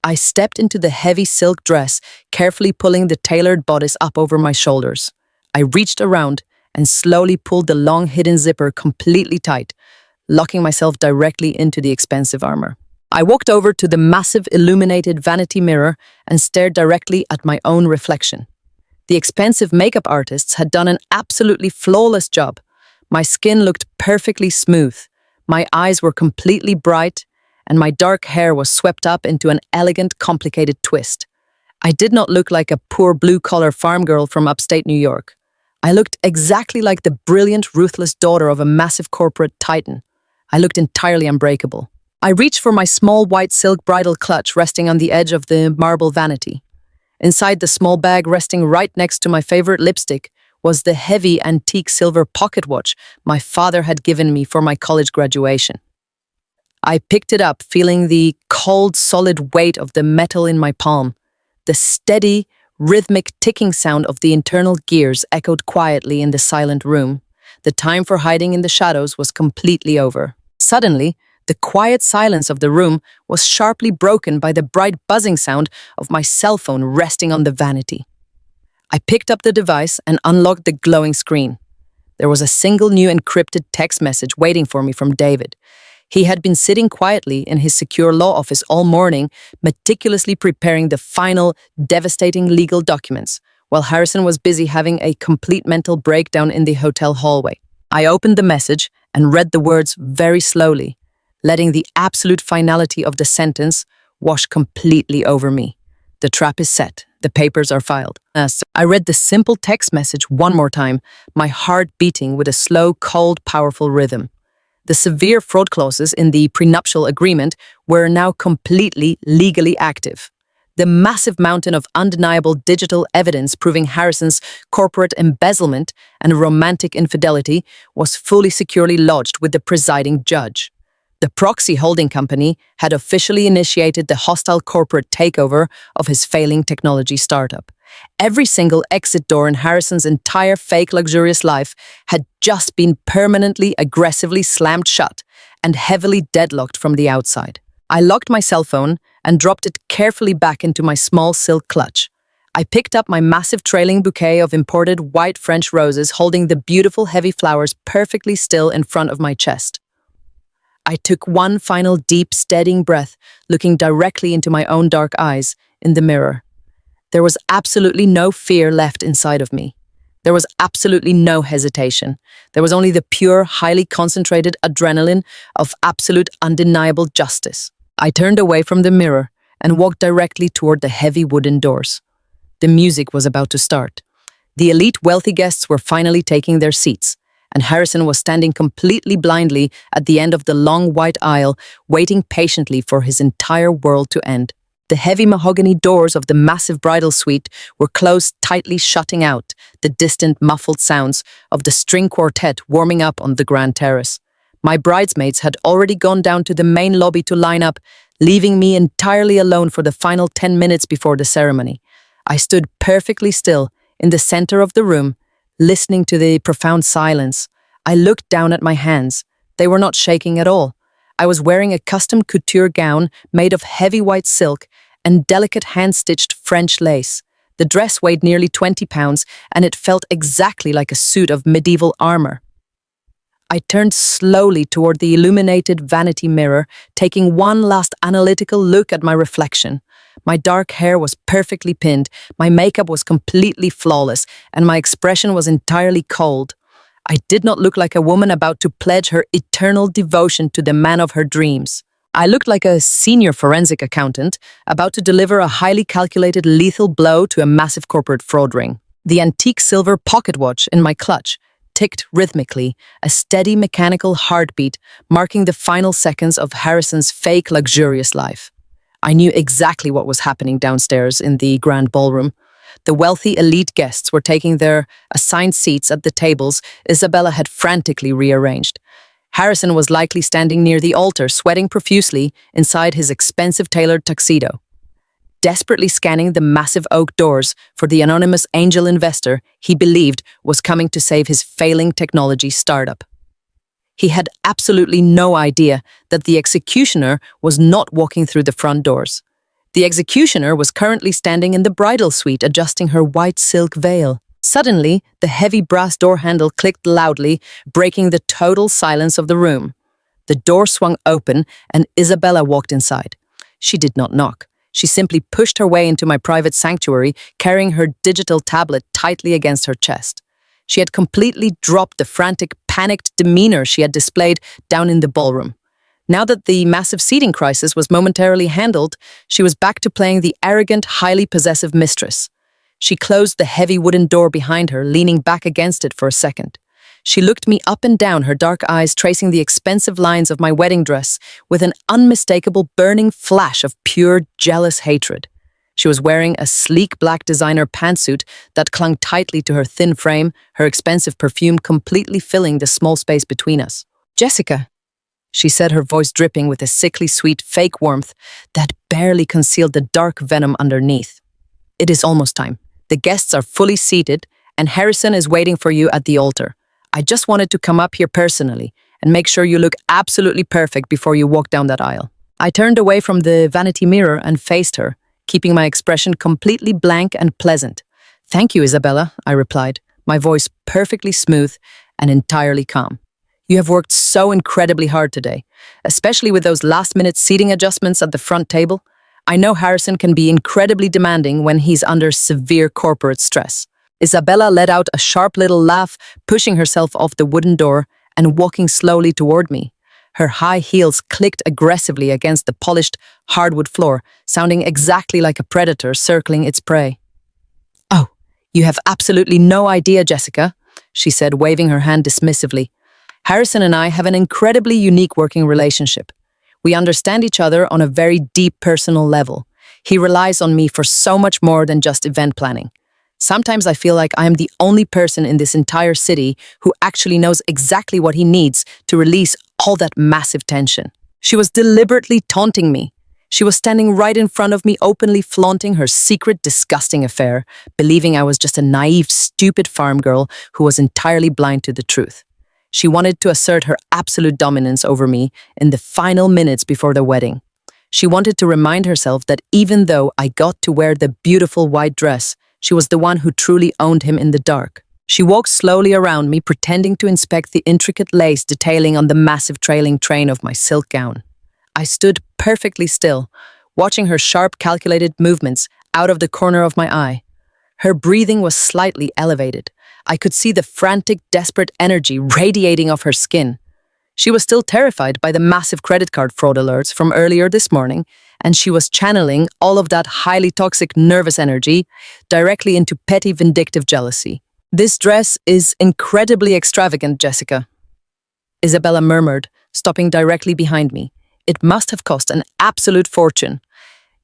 I stepped into the heavy silk dress, carefully pulling the tailored bodice up over my shoulders. I reached around and slowly pulled the long hidden zipper completely tight, locking myself directly into the expensive armor. I walked over to the massive illuminated vanity mirror and stared directly at my own reflection. The expensive makeup artists had done an absolutely flawless job. My skin looked perfectly smooth, my eyes were completely bright, and my dark hair was swept up into an elegant, complicated twist. I did not look like a poor blue-collar farm girl from upstate New York. I looked exactly like the brilliant, ruthless daughter of a massive corporate titan. I looked entirely unbreakable. I reached for my small white silk bridal clutch resting on the edge of the marble vanity. Inside the small bag resting right next to my favorite lipstick was the heavy antique silver pocket watch my father had given me for my college graduation. I picked it up, feeling the cold, solid weight of the metal in my palm. The steady, rhythmic ticking sound of the internal gears echoed quietly in the silent room. The time for hiding in the shadows was completely over. Suddenly, the quiet silence of the room was sharply broken by the bright buzzing sound of my cell phone resting on the vanity. I picked up the device and unlocked the glowing screen. There was a single new encrypted text message waiting for me from David. He had been sitting quietly in his secure law office all morning, meticulously preparing the final, devastating legal documents, while Harrison was busy having a complete mental breakdown in the hotel hallway. I opened the message and read the words very slowly, letting the absolute finality of the sentence wash completely over me. The trap is set. The papers are filed. I read the simple text message one more time, my heart beating with a slow, cold, powerful rhythm. The severe fraud clauses in the prenuptial agreement were now completely legally active. The massive mountain of undeniable digital evidence proving Harrison's corporate embezzlement and romantic infidelity was fully securely lodged with the presiding judge. The proxy holding company had officially initiated the hostile corporate takeover of his failing technology startup. Every single exit door in Harrison's entire fake luxurious life had just been permanently, aggressively slammed shut and heavily deadlocked from the outside. I locked my cell phone and dropped it carefully back into my small silk clutch. I picked up my massive trailing bouquet of imported white French roses, holding the beautiful heavy flowers perfectly still in front of my chest. I took one final deep, steadying breath, looking directly into my own dark eyes in the mirror. There was absolutely no fear left inside of me. There was absolutely no hesitation. There was only the pure, highly concentrated adrenaline of absolute, undeniable justice. I turned away from the mirror and walked directly toward the heavy wooden doors. The music was about to start. The elite wealthy guests were finally taking their seats, and Harrison was standing completely blindly at the end of the long white aisle, waiting patiently for his entire world to end. The heavy mahogany doors of the massive bridal suite were closed tightly, shutting out the distant, muffled sounds of the string quartet warming up on the grand terrace. My bridesmaids had already gone down to the main lobby to line up, leaving me entirely alone for the final 10 minutes before the ceremony. I stood perfectly still in the center of the room, listening to the profound silence. I looked down at my hands. They were not shaking at all. I was wearing a custom couture gown made of heavy white silk and delicate hand-stitched French lace. The dress weighed nearly 20 pounds, and it felt exactly like a suit of medieval armor. I turned slowly toward the illuminated vanity mirror, taking one last analytical look at my reflection. My dark hair was perfectly pinned, my makeup was completely flawless, and my expression was entirely cold. I did not look like a woman about to pledge her eternal devotion to the man of her dreams. I looked like a senior forensic accountant about to deliver a highly calculated lethal blow to a massive corporate fraud ring. The antique silver pocket watch in my clutch ticked rhythmically, a steady mechanical heartbeat marking the final seconds of Harrison's fake luxurious life. I knew exactly what was happening downstairs in the grand ballroom. The wealthy elite guests were taking their assigned seats at the tables Isabella had frantically rearranged. Harrison was likely standing near the altar, sweating profusely inside his expensive tailored tuxedo. Desperately scanning the massive oak doors for the anonymous angel investor he believed was coming to save his failing technology startup. He had absolutely no idea that the executioner was not walking through the front doors. The executioner was currently standing in the bridal suite adjusting her white silk veil. Suddenly, the heavy brass door handle clicked loudly, breaking the total silence of the room. The door swung open and Isabella walked inside. She did not knock. She simply pushed her way into my private sanctuary, carrying her digital tablet tightly against her chest. She had completely dropped the frantic, panicked demeanor she had displayed down in the ballroom. Now that the massive seating crisis was momentarily handled, she was back to playing the arrogant, highly possessive mistress. She closed the heavy wooden door behind her, leaning back against it for a second. She looked me up and down, her dark eyes tracing the expensive lines of my wedding dress with an unmistakable burning flash of pure, jealous hatred. She was wearing a sleek black designer pantsuit that clung tightly to her thin frame, her expensive perfume completely filling the small space between us. "Jessica," she said, her voice dripping with a sickly sweet fake warmth that barely concealed the dark venom underneath. "It is almost time. The guests are fully seated, and Harrison is waiting for you at the altar. I just wanted to come up here personally and make sure you look absolutely perfect before you walk down that aisle." I turned away from the vanity mirror and faced her, keeping my expression completely blank and pleasant. "Thank you, Isabella," I replied, my voice perfectly smooth and entirely calm. "You have worked so incredibly hard today, especially with those last-minute seating adjustments at the front table. I know Harrison can be incredibly demanding when he's under severe corporate stress." Isabella let out a sharp little laugh, pushing herself off the wooden door and walking slowly toward me. Her high heels clicked aggressively against the polished hardwood floor, sounding exactly like a predator circling its prey. "Oh, you have absolutely no idea, Jessica," she said, waving her hand dismissively. "Harrison and I have an incredibly unique working relationship. We understand each other on a very deep personal level. He relies on me for so much more than just event planning. Sometimes I feel like I am the only person in this entire city who actually knows exactly what he needs to release all that massive tension." She was deliberately taunting me. She was standing right in front of me, openly flaunting her secret, disgusting affair, believing I was just a naive, stupid farm girl who was entirely blind to the truth. She wanted to assert her absolute dominance over me in the final minutes before the wedding. She wanted to remind herself that even though I got to wear the beautiful white dress, she was the one who truly owned him in the dark. She walked slowly around me, pretending to inspect the intricate lace detailing on the massive trailing train of my silk gown. I stood perfectly still, watching her sharp, calculated movements out of the corner of my eye. Her breathing was slightly elevated, I could see the frantic, desperate energy radiating off her skin. She was still terrified by the massive credit card fraud alerts from earlier this morning, and she was channeling all of that highly toxic nervous energy directly into petty vindictive jealousy. "This dress is incredibly extravagant, Jessica," Isabella murmured, stopping directly behind me. "It must have cost an absolute fortune.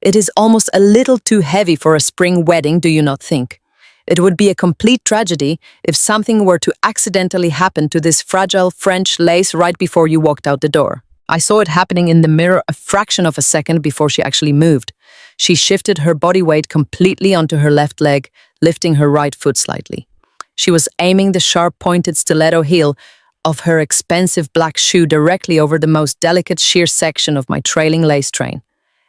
It is almost a little too heavy for a spring wedding, do you not think? It would be a complete tragedy if something were to accidentally happen to this fragile French lace right before you walked out the door." I saw it happening in the mirror a fraction of a second before she actually moved. She shifted her body weight completely onto her left leg, lifting her right foot slightly. She was aiming the sharp-pointed stiletto heel of her expensive black shoe directly over the most delicate sheer section of my trailing lace train.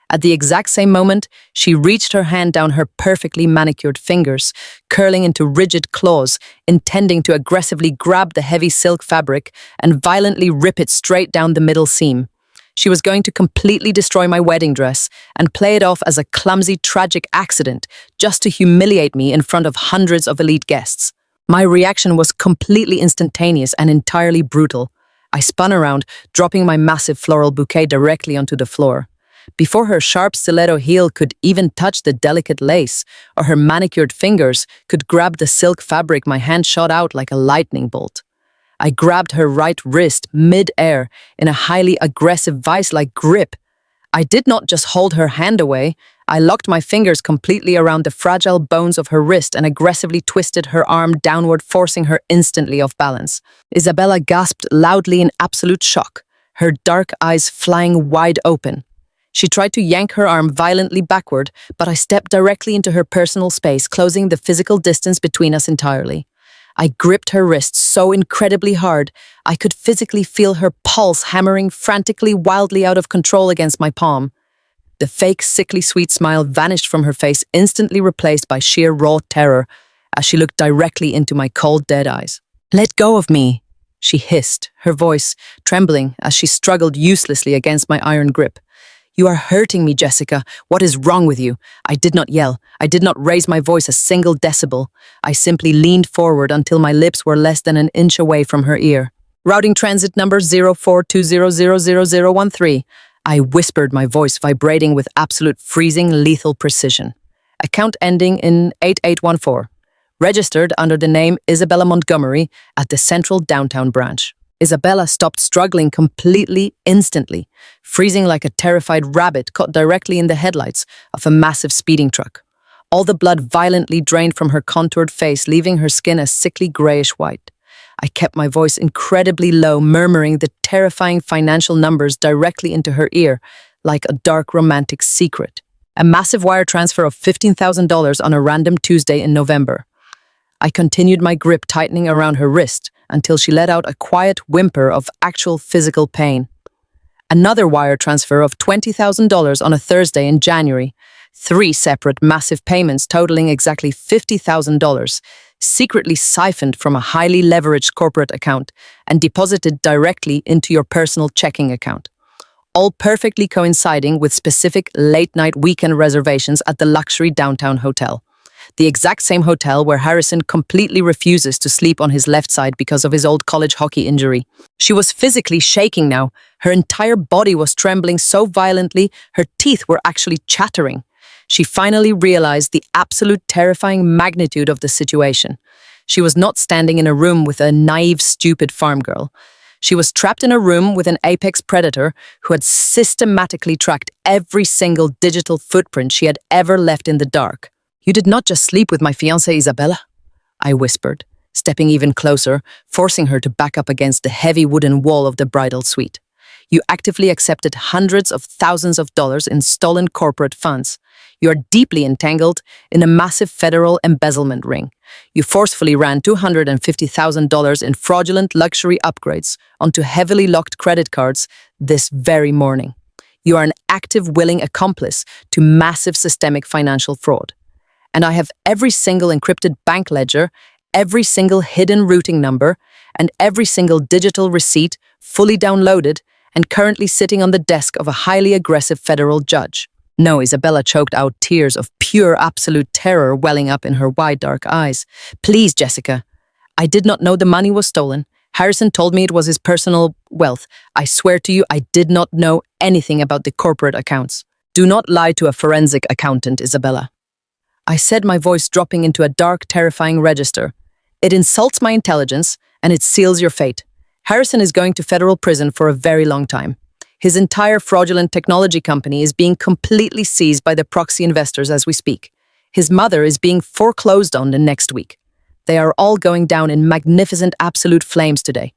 At the exact same moment, she reached her hand down her perfectly manicured fingers, curling into rigid claws, intending to aggressively grab the heavy silk fabric and violently rip it straight down the middle seam. She was going to completely destroy my wedding dress and play it off as a clumsy, tragic accident just to humiliate me in front of hundreds of elite guests. My reaction was completely instantaneous and entirely brutal. I spun around, dropping my massive floral bouquet directly onto the floor. Before her sharp stiletto heel could even touch the delicate lace, or her manicured fingers could grab the silk fabric, my hand shot out like a lightning bolt. I grabbed her right wrist mid-air in a highly aggressive vice-like grip. I did not just hold her hand away, I locked my fingers completely around the fragile bones of her wrist and aggressively twisted her arm downward, forcing her instantly off balance. Isabella gasped loudly in absolute shock, her dark eyes flying wide open. She tried to yank her arm violently backward, but I stepped directly into her personal space, closing the physical distance between us entirely. I gripped her wrist so incredibly hard, I could physically feel her pulse hammering frantically, wildly out of control against my palm. The fake, sickly sweet smile vanished from her face, instantly replaced by sheer raw terror as she looked directly into my cold, dead eyes. "Let go of me," she hissed, her voice trembling as she struggled uselessly against my iron grip. "You are hurting me, Jessica. What is wrong with you?" I did not yell. I did not raise my voice a single decibel. I simply leaned forward until my lips were less than an inch away from her ear. "Routing transit number 0420000013. I whispered, my voice vibrating with absolute freezing, lethal precision. "Account ending in 8814. Registered under the name Isabella Montgomery at the Central Downtown Branch." Isabella stopped struggling completely, instantly, freezing like a terrified rabbit caught directly in the headlights of a massive speeding truck. All the blood violently drained from her contoured face, leaving her skin a sickly grayish white. I kept my voice incredibly low, murmuring the terrifying financial numbers directly into her ear, like a dark romantic secret. A massive wire transfer of $15,000 on a random Tuesday in November. I continued my grip tightening around her wrist until she let out a quiet whimper of actual physical pain. Another wire transfer of $20,000 on a Thursday in January. 3 separate massive payments totaling exactly $50,000, secretly siphoned from a highly leveraged corporate account and deposited directly into your personal checking account. All perfectly coinciding with specific late-night weekend reservations at the luxury downtown hotel. The exact same hotel where Harrison completely refuses to sleep on his left side because of his old college hockey injury. She was physically shaking now. Her entire body was trembling so violently, her teeth were actually chattering. She finally realized the absolute terrifying magnitude of the situation. She was not standing in a room with a naive, stupid farm girl. She was trapped in a room with an apex predator who had systematically tracked every single digital footprint she had ever left in the dark. "You did not just sleep with my fiancé, Isabella," I whispered, stepping even closer, forcing her to back up against the heavy wooden wall of the bridal suite. "You actively accepted hundreds of thousands of dollars in stolen corporate funds. You are deeply entangled in a massive federal embezzlement ring. You forcefully ran $250,000 in fraudulent luxury upgrades onto heavily locked credit cards this very morning. You are an active, willing accomplice to massive systemic financial fraud. And I have every single encrypted bank ledger, every single hidden routing number, and every single digital receipt fully downloaded and currently sitting on the desk of a highly aggressive federal judge." "No," Isabella choked out, tears of pure absolute terror welling up in her wide dark eyes. "Please, Jessica." I did not know the money was stolen. Harrison told me it was his personal wealth. I swear to you, I did not know anything about the corporate accounts. Do not lie to a forensic accountant, Isabella. I said, my voice dropping into a dark, terrifying register. It insults my intelligence, and it seals your fate. Harrison is going to federal prison for a very long time. His entire fraudulent technology company is being completely seized by the proxy investors as we speak. His mother is being foreclosed on the next week. They are all going down in magnificent absolute flames today.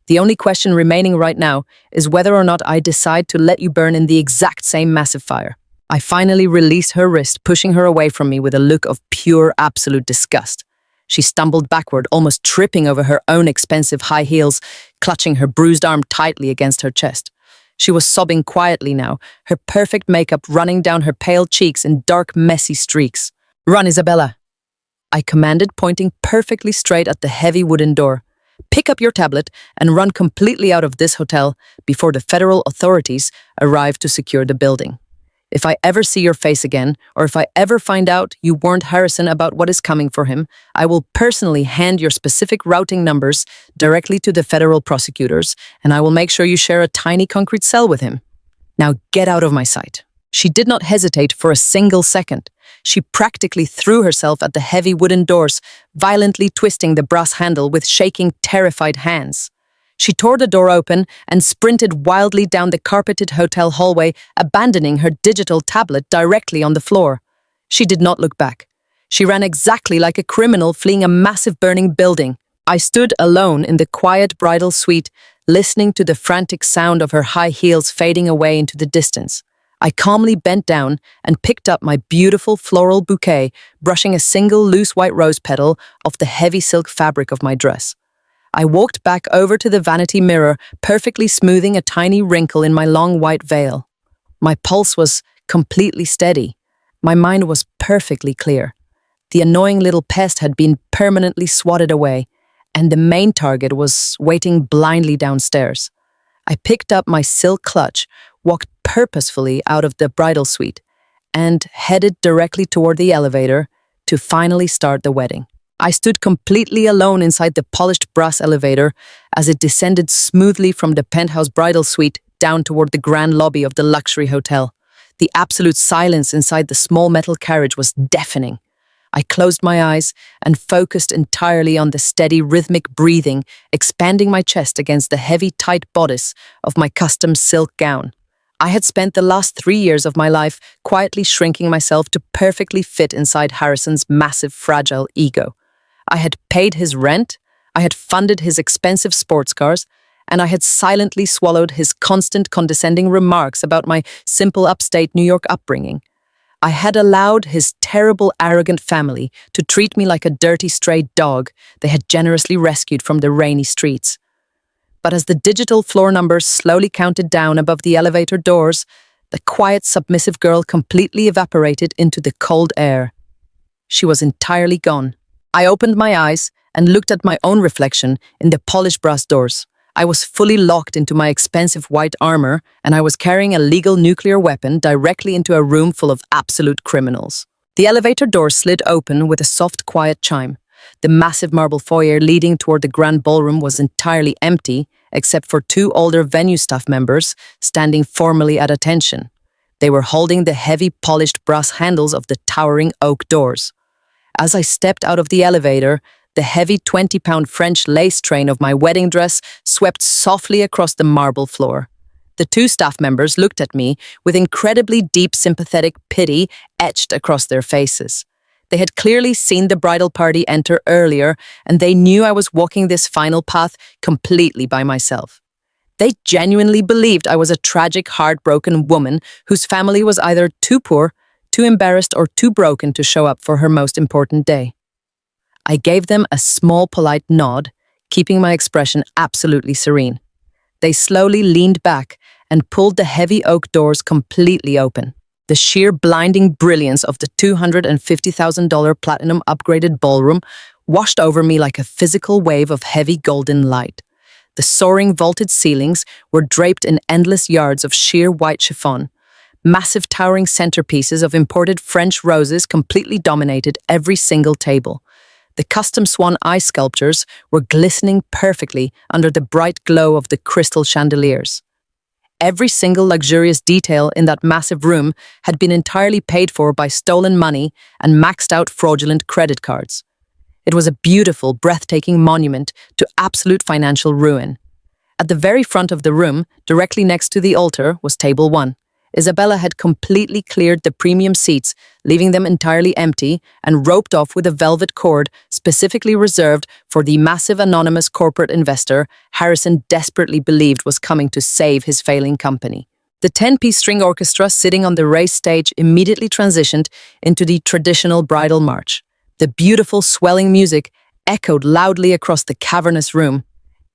The only question remaining right now is whether or not I decide to let you burn in the exact same massive fire. I finally released her wrist, pushing her away from me with a look of pure absolute disgust. She stumbled backward, almost tripping over her own expensive high heels, clutching her bruised arm tightly against her chest. She was sobbing quietly now, her perfect makeup running down her pale cheeks in dark, messy streaks. "Run, Isabella," I commanded, pointing perfectly straight at the heavy wooden door. "Pick up your tablet and run completely out of this hotel before the federal authorities arrive to secure the building. If I ever see your face again, or if I ever find out you warned Harrison about what is coming for him, I will personally hand your specific routing numbers directly to the federal prosecutors, and I will make sure you share a tiny concrete cell with him. Now get out of my sight." She did not hesitate for a single second. She practically threw herself at the heavy wooden doors, violently twisting the brass handle with shaking, terrified hands. She tore the door open and sprinted wildly down the carpeted hotel hallway, abandoning her digital tablet directly on the floor. She did not look back. She ran exactly like a criminal fleeing a massive burning building. I stood alone in the quiet bridal suite, listening to the frantic sound of her high heels fading away into the distance. I calmly bent down and picked up my beautiful floral bouquet, brushing a single loose white rose petal off the heavy silk fabric of my dress. I walked back over to the vanity mirror, perfectly smoothing a tiny wrinkle in my long white veil. My pulse was completely steady. My mind was perfectly clear. The annoying little pest had been permanently swatted away, and the main target was waiting blindly downstairs. I picked up my silk clutch, walked purposefully out of the bridal suite, and headed directly toward the elevator to finally start the wedding. I stood completely alone inside the polished brass elevator as it descended smoothly from the penthouse bridal suite down toward the grand lobby of the luxury hotel. The absolute silence inside the small metal carriage was deafening. I closed my eyes and focused entirely on the steady, rhythmic breathing, expanding my chest against the heavy, tight bodice of my custom silk gown. I had spent the last 3 years of my life quietly shrinking myself to perfectly fit inside Harrison's massive, fragile ego. I had paid his rent, I had funded his expensive sports cars, and I had silently swallowed his constant condescending remarks about my simple upstate New York upbringing. I had allowed his terrible, arrogant family to treat me like a dirty, stray dog they had generously rescued from the rainy streets. But as the digital floor numbers slowly counted down above the elevator doors, the quiet, submissive girl completely evaporated into the cold air. She was entirely gone. I opened my eyes and looked at my own reflection in the polished brass doors. I was fully locked into my expensive white armor, and I was carrying a legal nuclear weapon directly into a room full of absolute criminals. The elevator door slid open with a soft, quiet chime. The massive marble foyer leading toward the grand ballroom was entirely empty, except for 2 older venue staff members standing formally at attention. They were holding the heavy, polished brass handles of the towering oak doors. As I stepped out of the elevator, the heavy 20-pound French lace train of my wedding dress swept softly across the marble floor. The 2 staff members looked at me with incredibly deep, sympathetic pity etched across their faces. They had clearly seen the bridal party enter earlier, and they knew I was walking this final path completely by myself. They genuinely believed I was a tragic, heartbroken woman whose family was either too poor, too embarrassed, or too broken to show up for her most important day. I gave them a small, polite nod, keeping my expression absolutely serene. They slowly leaned back and pulled the heavy oak doors completely open. The sheer blinding brilliance of the $250,000 platinum upgraded ballroom washed over me like a physical wave of heavy golden light. The soaring vaulted ceilings were draped in endless yards of sheer white chiffon. Massive towering centerpieces of imported French roses completely dominated every single table. The custom swan eye sculptures were glistening perfectly under the bright glow of the crystal chandeliers. Every single luxurious detail in that massive room had been entirely paid for by stolen money and maxed out fraudulent credit cards. It was a beautiful, breathtaking monument to absolute financial ruin. At the very front of the room, directly next to the altar, was table 1. Isabella had completely cleared the premium seats, leaving them entirely empty, and roped off with a velvet cord specifically reserved for the massive anonymous corporate investor Harrison desperately believed was coming to save his failing company. The 10-piece string orchestra sitting on the raised stage immediately transitioned into the traditional bridal march. The beautiful, swelling music echoed loudly across the cavernous room.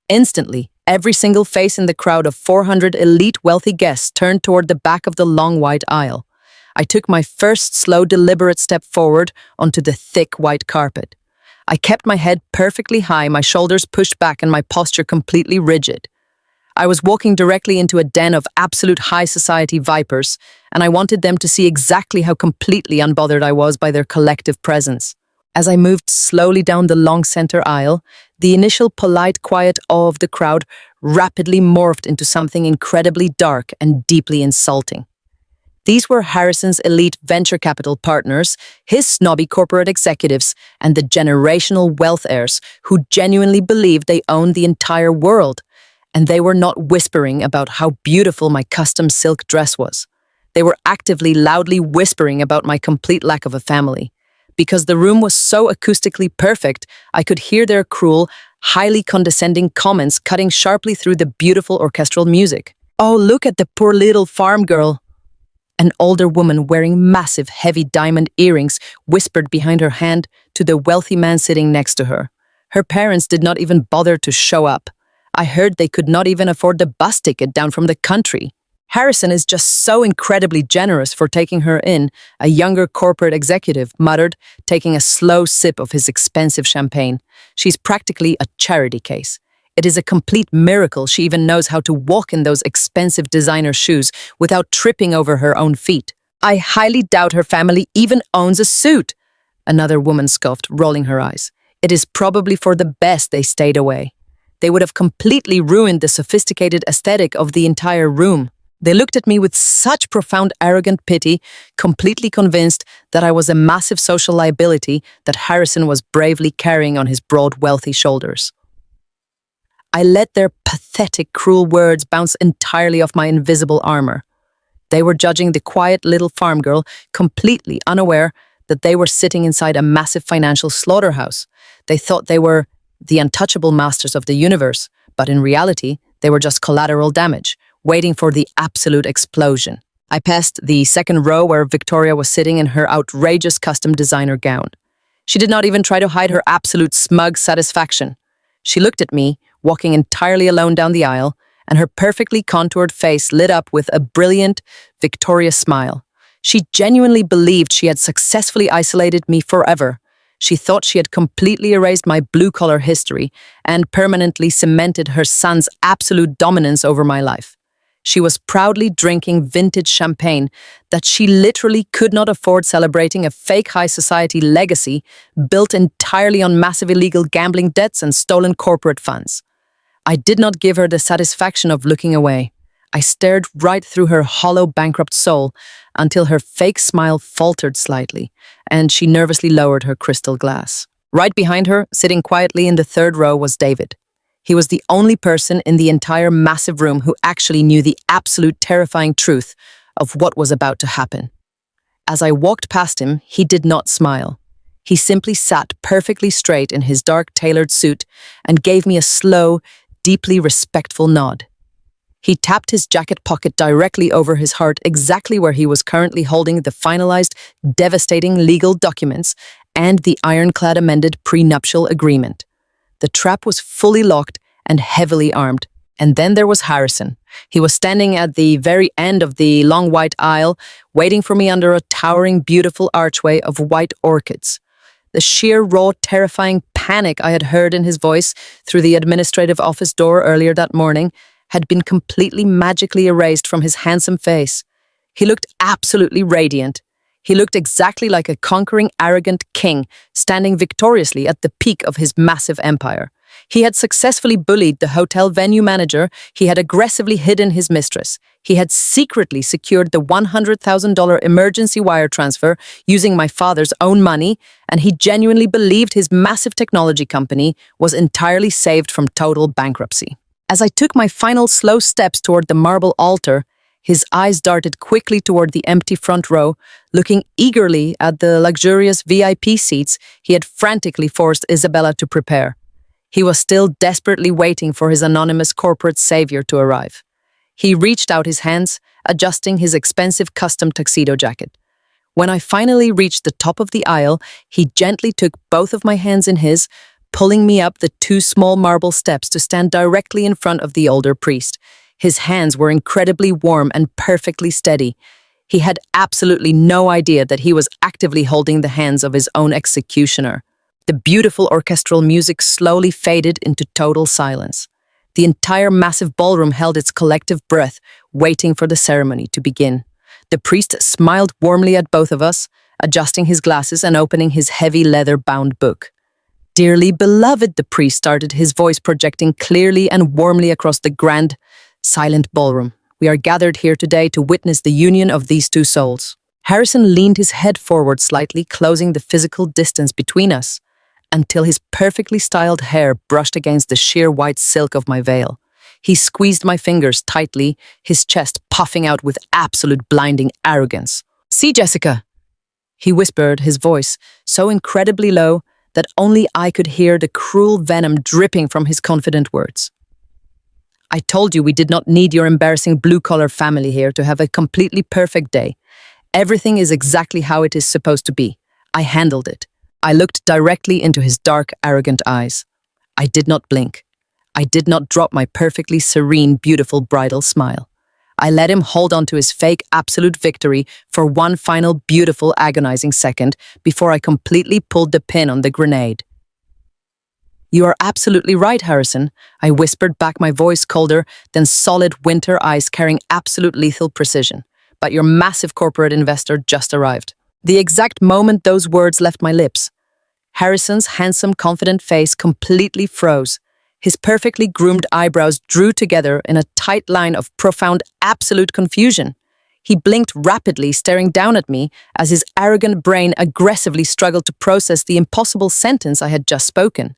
Instantly, every single face in the crowd of 400 elite wealthy guests turned toward the back of the long white aisle. I took my first slow, deliberate step forward onto the thick white carpet. I kept my head perfectly high, my shoulders pushed back and my posture completely rigid. I was walking directly into a den of absolute high society vipers, and I wanted them to see exactly how completely unbothered I was by their collective presence. As I moved slowly down the long center aisle, the initial polite, quiet awe of the crowd rapidly morphed into something incredibly dark and deeply insulting. These were Harrison's elite venture capital partners, his snobby corporate executives, and the generational wealth heirs who genuinely believed they owned the entire world. And they were not whispering about how beautiful my custom silk dress was. They were actively, loudly whispering about my complete lack of a family. Because the room was so acoustically perfect, I could hear their cruel, highly condescending comments cutting sharply through the beautiful orchestral music. "Oh, look at the poor little farm girl." An older woman wearing massive, heavy diamond earrings whispered behind her hand to the wealthy man sitting next to her. Her parents did not even bother to show up. I heard they could not even afford the bus ticket down from the country. "Harrison is just so incredibly generous for taking her in," a younger corporate executive muttered, taking a slow sip of his expensive champagne. "She's practically a charity case. It is a complete miracle she even knows how to walk in those expensive designer shoes without tripping over her own feet. I highly doubt her family even owns a suit." Another woman scoffed, rolling her eyes. "It is probably for the best they stayed away. They would have completely ruined the sophisticated aesthetic of the entire room." They looked at me with such profound, arrogant pity, completely convinced that I was a massive social liability that Harrison was bravely carrying on his broad, wealthy shoulders. I let their pathetic, cruel words bounce entirely off my invisible armor. They were judging the quiet little farm girl, completely unaware that they were sitting inside a massive financial slaughterhouse. They thought they were the untouchable masters of the universe, but in reality, they were just collateral damage, waiting for the absolute explosion. I passed the second row where Victoria was sitting in her outrageous custom designer gown. She did not even try to hide her absolute smug satisfaction. She looked at me, walking entirely alone down the aisle, and her perfectly contoured face lit up with a brilliant, victorious smile. She genuinely believed she had successfully isolated me forever. She thought she had completely erased my blue-collar history and permanently cemented her son's absolute dominance over my life. She was proudly drinking vintage champagne that she literally could not afford, celebrating a fake high society legacy built entirely on massive illegal gambling debts and stolen corporate funds. I did not give her the satisfaction of looking away. I stared right through her hollow, bankrupt soul until her fake smile faltered slightly, and she nervously lowered her crystal glass. Right behind her, sitting quietly in the third row, was David. He was the only person in the entire massive room who actually knew the absolute terrifying truth of what was about to happen. As I walked past him, he did not smile. He simply sat perfectly straight in his dark tailored suit and gave me a slow, deeply respectful nod. He tapped his jacket pocket directly over his heart, exactly where he was currently holding the finalized, devastating legal documents and the ironclad amended prenuptial agreement. The trap was fully locked and heavily armed. And then there was Harrison. He was standing at the very end of the long white aisle, waiting for me under a towering, beautiful archway of white orchids. The sheer, raw, terrifying panic I had heard in his voice through the administrative office door earlier that morning had been completely magically erased from his handsome face. He looked absolutely radiant. He looked exactly like a conquering, arrogant king, standing victoriously at the peak of his massive empire. He had successfully bullied the hotel venue manager, he had aggressively hidden his mistress, he had secretly secured the $100,000 emergency wire transfer using my father's own money, and he genuinely believed his massive technology company was entirely saved from total bankruptcy. As I took my final slow steps toward the marble altar, his eyes darted quickly toward the empty front row, looking eagerly at the luxurious VIP seats he had frantically forced Isabella to prepare. He was still desperately waiting for his anonymous corporate savior to arrive. He reached out his hands, adjusting his expensive custom tuxedo jacket. When I finally reached the top of the aisle, he gently took both of my hands in his, pulling me up the 2 small marble steps to stand directly in front of the older priest. His hands were incredibly warm and perfectly steady. He had absolutely no idea that he was actively holding the hands of his own executioner. The beautiful orchestral music slowly faded into total silence. The entire massive ballroom held its collective breath, waiting for the ceremony to begin. The priest smiled warmly at both of us, adjusting his glasses and opening his heavy leather-bound book. "Dearly beloved," the priest started, his voice projecting clearly and warmly across the grand, silent ballroom. "We are gathered here today to witness the union of these 2 souls." Harrison leaned his head forward slightly, closing the physical distance between us, until his perfectly styled hair brushed against the sheer white silk of my veil. He squeezed my fingers tightly, his chest puffing out with absolute blinding arrogance. "See, Jessica," he whispered, his voice so incredibly low that only I could hear the cruel venom dripping from his confident words. "I told you we did not need your embarrassing blue-collar family here to have a completely perfect day. Everything is exactly how it is supposed to be. I handled it." I looked directly into his dark, arrogant eyes. I did not blink. I did not drop my perfectly serene, beautiful bridal smile. I let him hold on to his fake absolute victory for one final beautiful, agonizing second before I completely pulled the pin on the grenade. "You are absolutely right, Harrison," I whispered back, my voice colder than solid winter ice carrying absolute lethal precision. "But your massive corporate investor just arrived." The exact moment those words left my lips, Harrison's handsome, confident face completely froze. His perfectly groomed eyebrows drew together in a tight line of profound, absolute confusion. He blinked rapidly, staring down at me as his arrogant brain aggressively struggled to process the impossible sentence I had just spoken.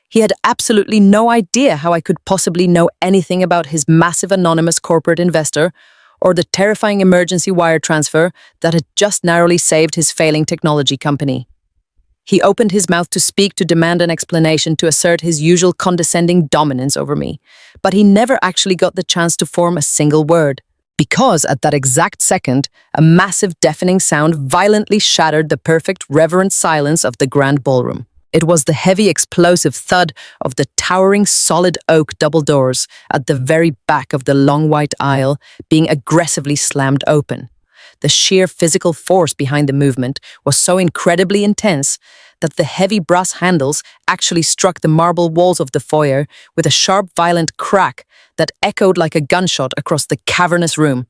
He had absolutely no idea how I could possibly know anything about his massive anonymous corporate investor or the terrifying emergency wire transfer that had just narrowly saved his failing technology company. He opened his mouth to speak, to demand an explanation, to assert his usual condescending dominance over me, but he never actually got the chance to form a single word. Because at that exact second, a massive deafening sound violently shattered the perfect, reverent silence of the grand ballroom. It was the heavy, explosive thud of the towering solid oak double doors at the very back of the long white aisle being aggressively slammed open. The sheer physical force behind the movement was so incredibly intense that the heavy brass handles actually struck the marble walls of the foyer with a sharp, violent crack that echoed like a gunshot across the cavernous room.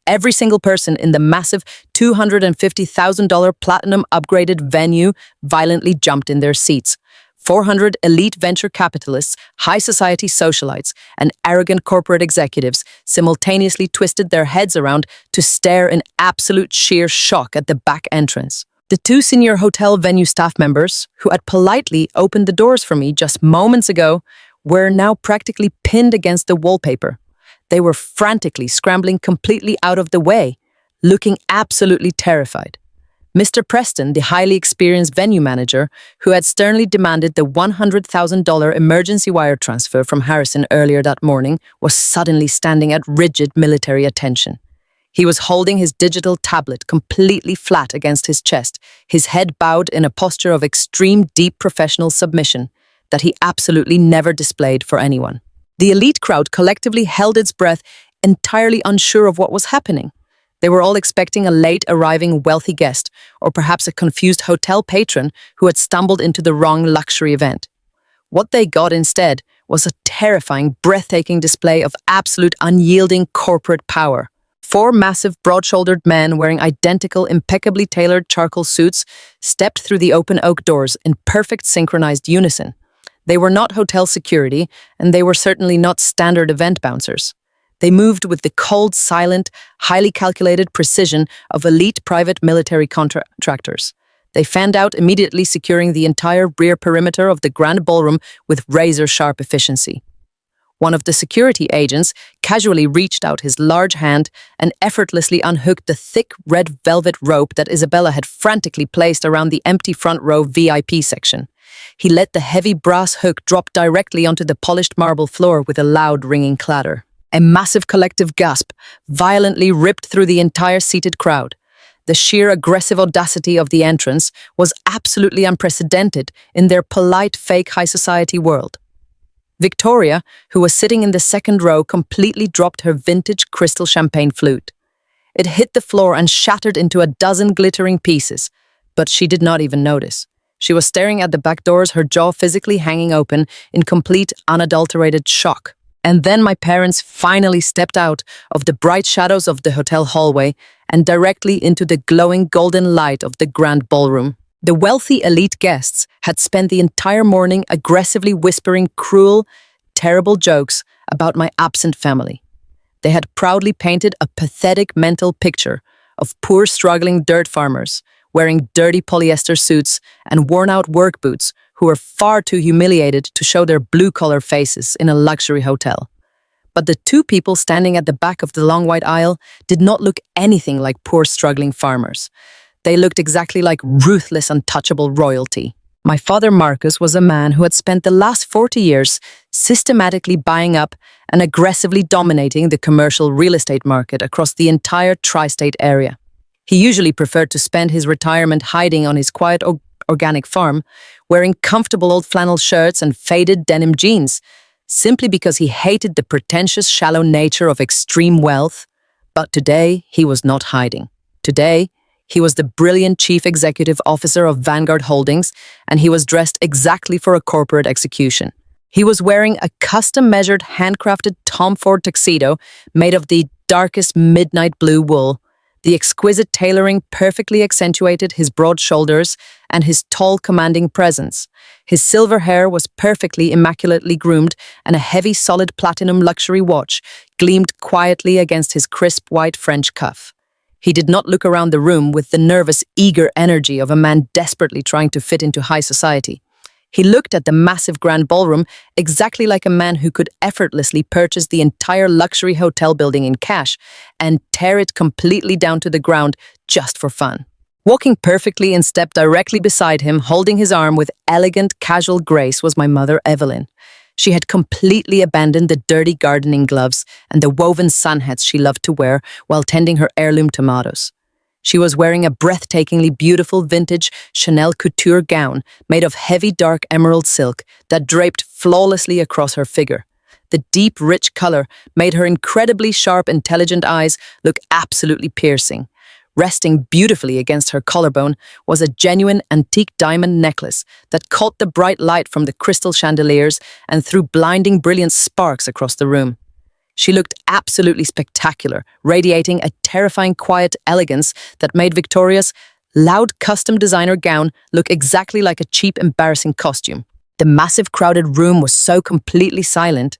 Every single person in the massive $250,000 platinum upgraded venue violently jumped in their seats. 400 elite venture capitalists, high society socialites, and arrogant corporate executives simultaneously twisted their heads around to stare in absolute sheer shock at the back entrance. The 2 senior hotel venue staff members, who had politely opened the doors for me just moments ago, were now practically pinned against the wallpaper. They were frantically scrambling completely out of the way, looking absolutely terrified. Mr. Preston, the highly experienced venue manager, who had sternly demanded the $100,000 emergency wire transfer from Harrison earlier that morning, was suddenly standing at rigid military attention. He was holding his digital tablet completely flat against his chest, his head bowed in a posture of extreme, deep professional submission that he absolutely never displayed for anyone. The elite crowd collectively held its breath, entirely unsure of what was happening. They were all expecting a late-arriving wealthy guest, or perhaps a confused hotel patron who had stumbled into the wrong luxury event. What they got instead was a terrifying, breathtaking display of absolute unyielding corporate power. Four massive, broad-shouldered men wearing identical, impeccably tailored charcoal suits stepped through the open oak doors in perfect synchronized unison. They were not hotel security, and they were certainly not standard event bouncers. They moved with the cold, silent, highly calculated precision of elite private military contractors. They fanned out immediately, securing the entire rear perimeter of the grand ballroom with razor-sharp efficiency. One of the security agents casually reached out his large hand and effortlessly unhooked the thick red velvet rope that Isabella had frantically placed around the empty front row VIP section. He let the heavy brass hook drop directly onto the polished marble floor with a loud ringing clatter. A massive collective gasp violently ripped through the entire seated crowd. The sheer aggressive audacity of the entrance was absolutely unprecedented in their polite, fake high society world. Victoria, who was sitting in the second row, completely dropped her vintage crystal champagne flute. It hit the floor and shattered into a dozen glittering pieces, but she did not even notice. She was staring at the back doors, her jaw physically hanging open in complete, unadulterated shock. And then my parents finally stepped out of the bright shadows of the hotel hallway and directly into the glowing golden light of the grand ballroom. The wealthy elite guests had spent the entire morning aggressively whispering cruel, terrible jokes about my absent family. They had proudly painted a pathetic mental picture of poor struggling dirt farmers wearing dirty polyester suits and worn-out work boots who were far too humiliated to show their blue-collar faces in a luxury hotel. But the two people standing at the back of the long white aisle did not look anything like poor struggling farmers. They looked exactly like ruthless, untouchable royalty. My father Marcus was a man who had spent the last 40 years systematically buying up and aggressively dominating the commercial real estate market across the entire tri-state area. He usually preferred to spend his retirement hiding on his quiet organic farm, wearing comfortable old flannel shirts and faded denim jeans, simply because he hated the pretentious, shallow nature of extreme wealth. But today, he was not hiding. Today, he was the brilliant chief executive officer of Vanguard Holdings, and he was dressed exactly for a corporate execution. He was wearing a custom-measured, handcrafted Tom Ford tuxedo made of the darkest midnight blue wool. The exquisite tailoring perfectly accentuated his broad shoulders and his tall, commanding presence. His silver hair was perfectly, immaculately groomed, and a heavy, solid platinum luxury watch gleamed quietly against his crisp white French cuff. He did not look around the room with the nervous, eager energy of a man desperately trying to fit into high society. He looked at the massive grand ballroom exactly like a man who could effortlessly purchase the entire luxury hotel building in cash and tear it completely down to the ground just for fun. Walking perfectly in step directly beside him, holding his arm with elegant, casual grace, was my mother, Evelyn. She had completely abandoned the dirty gardening gloves and the woven sun hats she loved to wear while tending her heirloom tomatoes. She was wearing a breathtakingly beautiful vintage Chanel couture gown made of heavy dark emerald silk that draped flawlessly across her figure. The deep, rich color made her incredibly sharp, intelligent eyes look absolutely piercing. Resting beautifully against her collarbone was a genuine antique diamond necklace that caught the bright light from the crystal chandeliers and threw blinding, brilliant sparks across the room. She looked absolutely spectacular, radiating a terrifying, quiet elegance that made Victoria's loud custom designer gown look exactly like a cheap, embarrassing costume. The massive, crowded room was so completely silent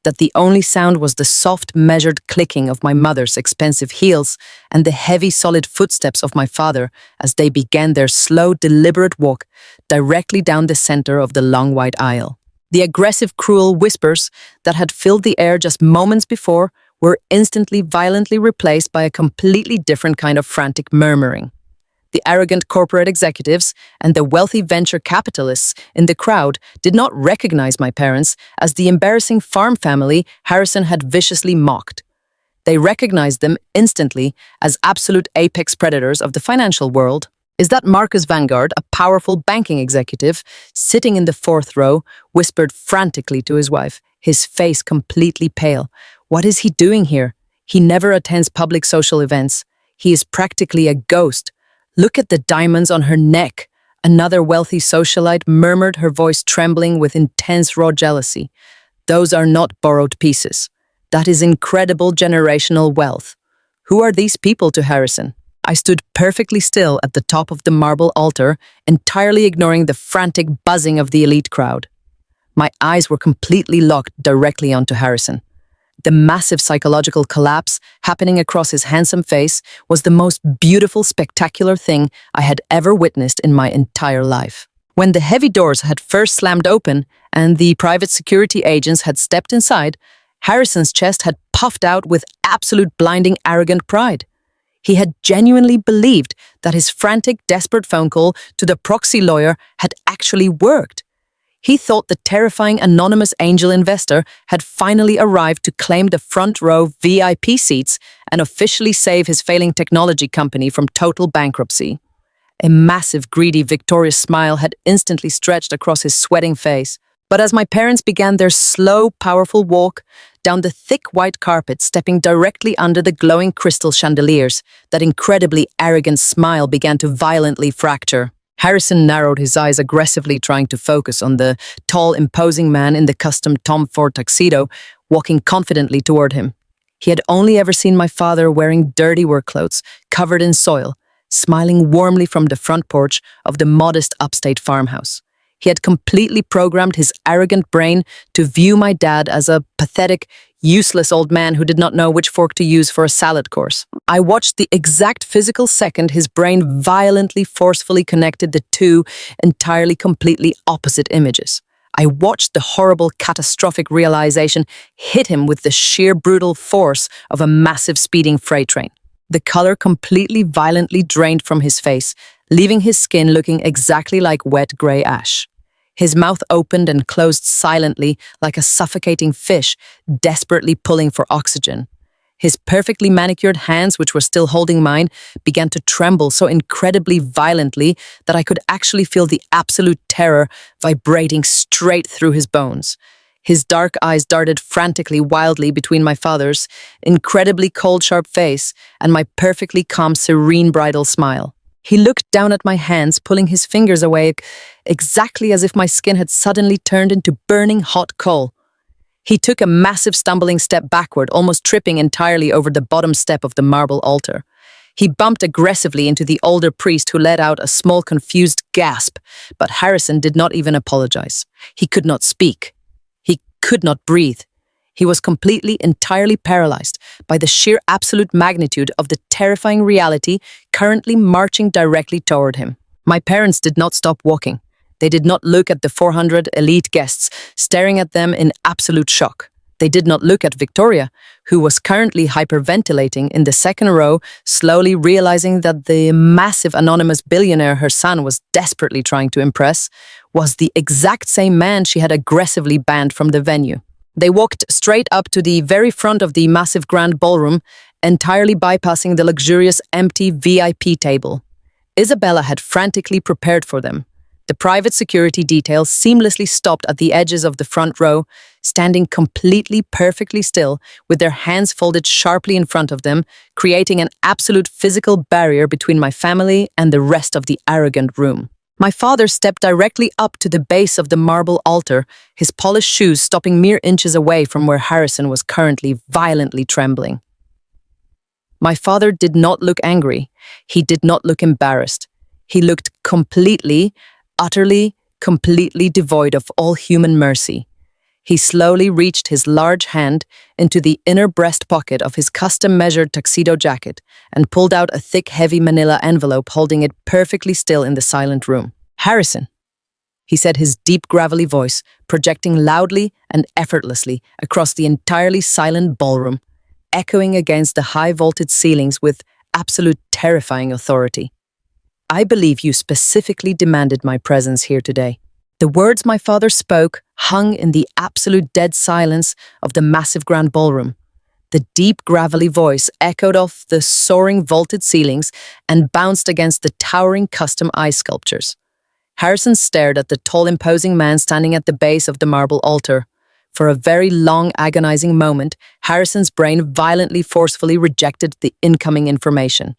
that the only sound was the soft, measured clicking of my mother's expensive heels and the heavy, solid footsteps of my father as they began their slow, deliberate walk directly down the center of the long white aisle. The aggressive, cruel whispers that had filled the air just moments before were instantly, violently replaced by a completely different kind of frantic murmuring. The arrogant corporate executives and the wealthy venture capitalists in the crowd did not recognize my parents as the embarrassing farm family Harrison had viciously mocked. They recognized them instantly as absolute apex predators of the financial world. Is that Marcus Vanguard, a powerful banking executive, sitting in the fourth row, whispered frantically to his wife, his face completely pale. What is he doing here? He never attends public social events. He is practically a ghost. Look at the diamonds on her neck. Another wealthy socialite murmured, her voice trembling with intense raw jealousy. Those are not borrowed pieces. That is incredible generational wealth. Who are these people to Harrison? I stood perfectly still at the top of the marble altar, entirely ignoring the frantic buzzing of the elite crowd. My eyes were completely locked directly onto Harrison. The massive psychological collapse happening across his handsome face was the most beautiful, spectacular thing I had ever witnessed in my entire life. When the heavy doors had first slammed open and the private security agents had stepped inside, Harrison's chest had puffed out with absolute blinding, arrogant pride. He had genuinely believed that his frantic, desperate phone call to the proxy lawyer had actually worked. He thought the terrifying anonymous angel investor had finally arrived to claim the front row VIP seats and officially save his failing technology company from total bankruptcy. A massive, greedy, victorious smile had instantly stretched across his sweating face. But as my parents began their slow, powerful walk down the thick white carpet, stepping directly under the glowing crystal chandeliers, that incredibly arrogant smile began to violently fracture. Harrison narrowed his eyes aggressively, trying to focus on the tall, imposing man in the custom Tom Ford tuxedo, walking confidently toward him. He had only ever seen my father wearing dirty work clothes, covered in soil, smiling warmly from the front porch of the modest upstate farmhouse. He had completely programmed his arrogant brain to view my dad as a pathetic, useless old man who did not know which fork to use for a salad course. I watched the exact physical second his brain violently, forcefully connected the two entirely, completely opposite images. I watched the horrible, catastrophic realization hit him with the sheer brutal force of a massive speeding freight train. The color completely, violently drained from his face, leaving his skin looking exactly like wet gray ash. His mouth opened and closed silently like a suffocating fish, desperately pulling for oxygen. His perfectly manicured hands, which were still holding mine, began to tremble so incredibly violently that I could actually feel the absolute terror vibrating straight through his bones. His dark eyes darted frantically, wildly between my father's incredibly cold, sharp face and my perfectly calm, serene, bridal smile. He looked down at my hands, pulling his fingers away, exactly as if my skin had suddenly turned into burning hot coal. He took a massive stumbling step backward, almost tripping entirely over the bottom step of the marble altar. He bumped aggressively into the older priest, who let out a small, confused gasp, but Harrison did not even apologize. He could not speak. He could not breathe. He was completely, entirely paralyzed by the sheer absolute magnitude of the terrifying reality currently marching directly toward him. My parents did not stop walking. They did not look at the 400 elite guests staring at them in absolute shock. They did not look at Victoria, who was currently hyperventilating in the second row, slowly realizing that the massive anonymous billionaire her son was desperately trying to impress was the exact same man she had aggressively banned from the venue. They walked straight up to the very front of the massive grand ballroom, entirely bypassing the luxurious empty VIP table. Isabella had frantically prepared for them. The private security detail seamlessly stopped at the edges of the front row, standing completely, perfectly still, with their hands folded sharply in front of them, creating an absolute physical barrier between my family and the rest of the arrogant room. My father stepped directly up to the base of the marble altar, his polished shoes stopping mere inches away from where Harrison was currently violently trembling. My father did not look angry. He did not look embarrassed. He looked completely, utterly, completely devoid of all human mercy. He slowly reached his large hand into the inner breast pocket of his custom-measured tuxedo jacket and pulled out a thick, heavy manila envelope, holding it perfectly still in the silent room. "Harrison," he said, his deep, gravelly voice projecting loudly and effortlessly across the entirely silent ballroom, echoing against the high-vaulted ceilings with absolute terrifying authority. "I believe you specifically demanded my presence here today." The words my father spoke hung in the absolute dead silence of the massive grand ballroom. The deep, gravelly voice echoed off the soaring vaulted ceilings and bounced against the towering custom ice sculptures. Harrison stared at the tall, imposing man standing at the base of the marble altar. For a very long, agonizing moment, Harrison's brain violently, forcefully rejected the incoming information.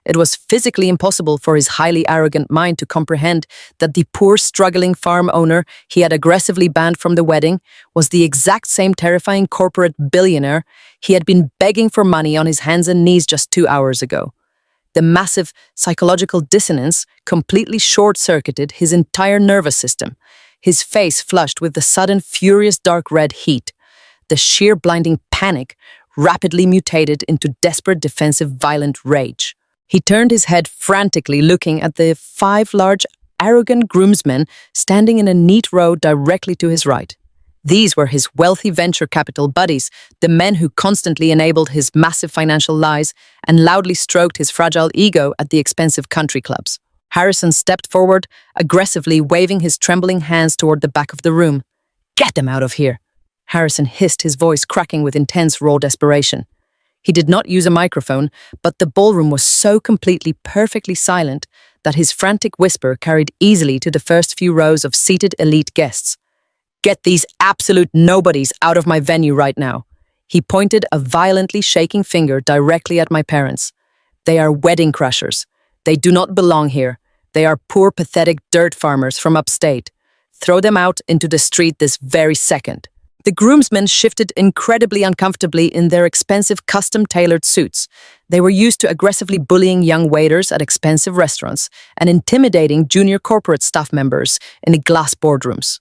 It was physically impossible for his highly arrogant mind to comprehend that the poor, struggling farm owner he had aggressively banned from the wedding was the exact same terrifying corporate billionaire he had been begging for money on his hands and knees just 2 hours ago. The massive psychological dissonance completely short-circuited his entire nervous system, his face flushed with the sudden furious dark red heat. The sheer blinding panic rapidly mutated into desperate defensive violent rage. He turned his head frantically, looking at the 5 large, arrogant groomsmen standing in a neat row directly to his right. These were his wealthy venture capital buddies, the men who constantly enabled his massive financial lies and loudly stroked his fragile ego at the expensive country clubs. Harrison stepped forward, aggressively waving his trembling hands toward the back of the room. "Get them out of here!" Harrison hissed, his voice cracking with intense, raw desperation. He did not use a microphone, but the ballroom was so completely, perfectly silent that his frantic whisper carried easily to the first few rows of seated elite guests. "Get these absolute nobodies out of my venue right now." He pointed a violently shaking finger directly at my parents. "They are wedding crashers. They do not belong here. They are poor, pathetic dirt farmers from upstate. Throw them out into the street this very second." The groomsmen shifted incredibly uncomfortably in their expensive custom-tailored suits. They were used to aggressively bullying young waiters at expensive restaurants and intimidating junior corporate staff members in glass boardrooms.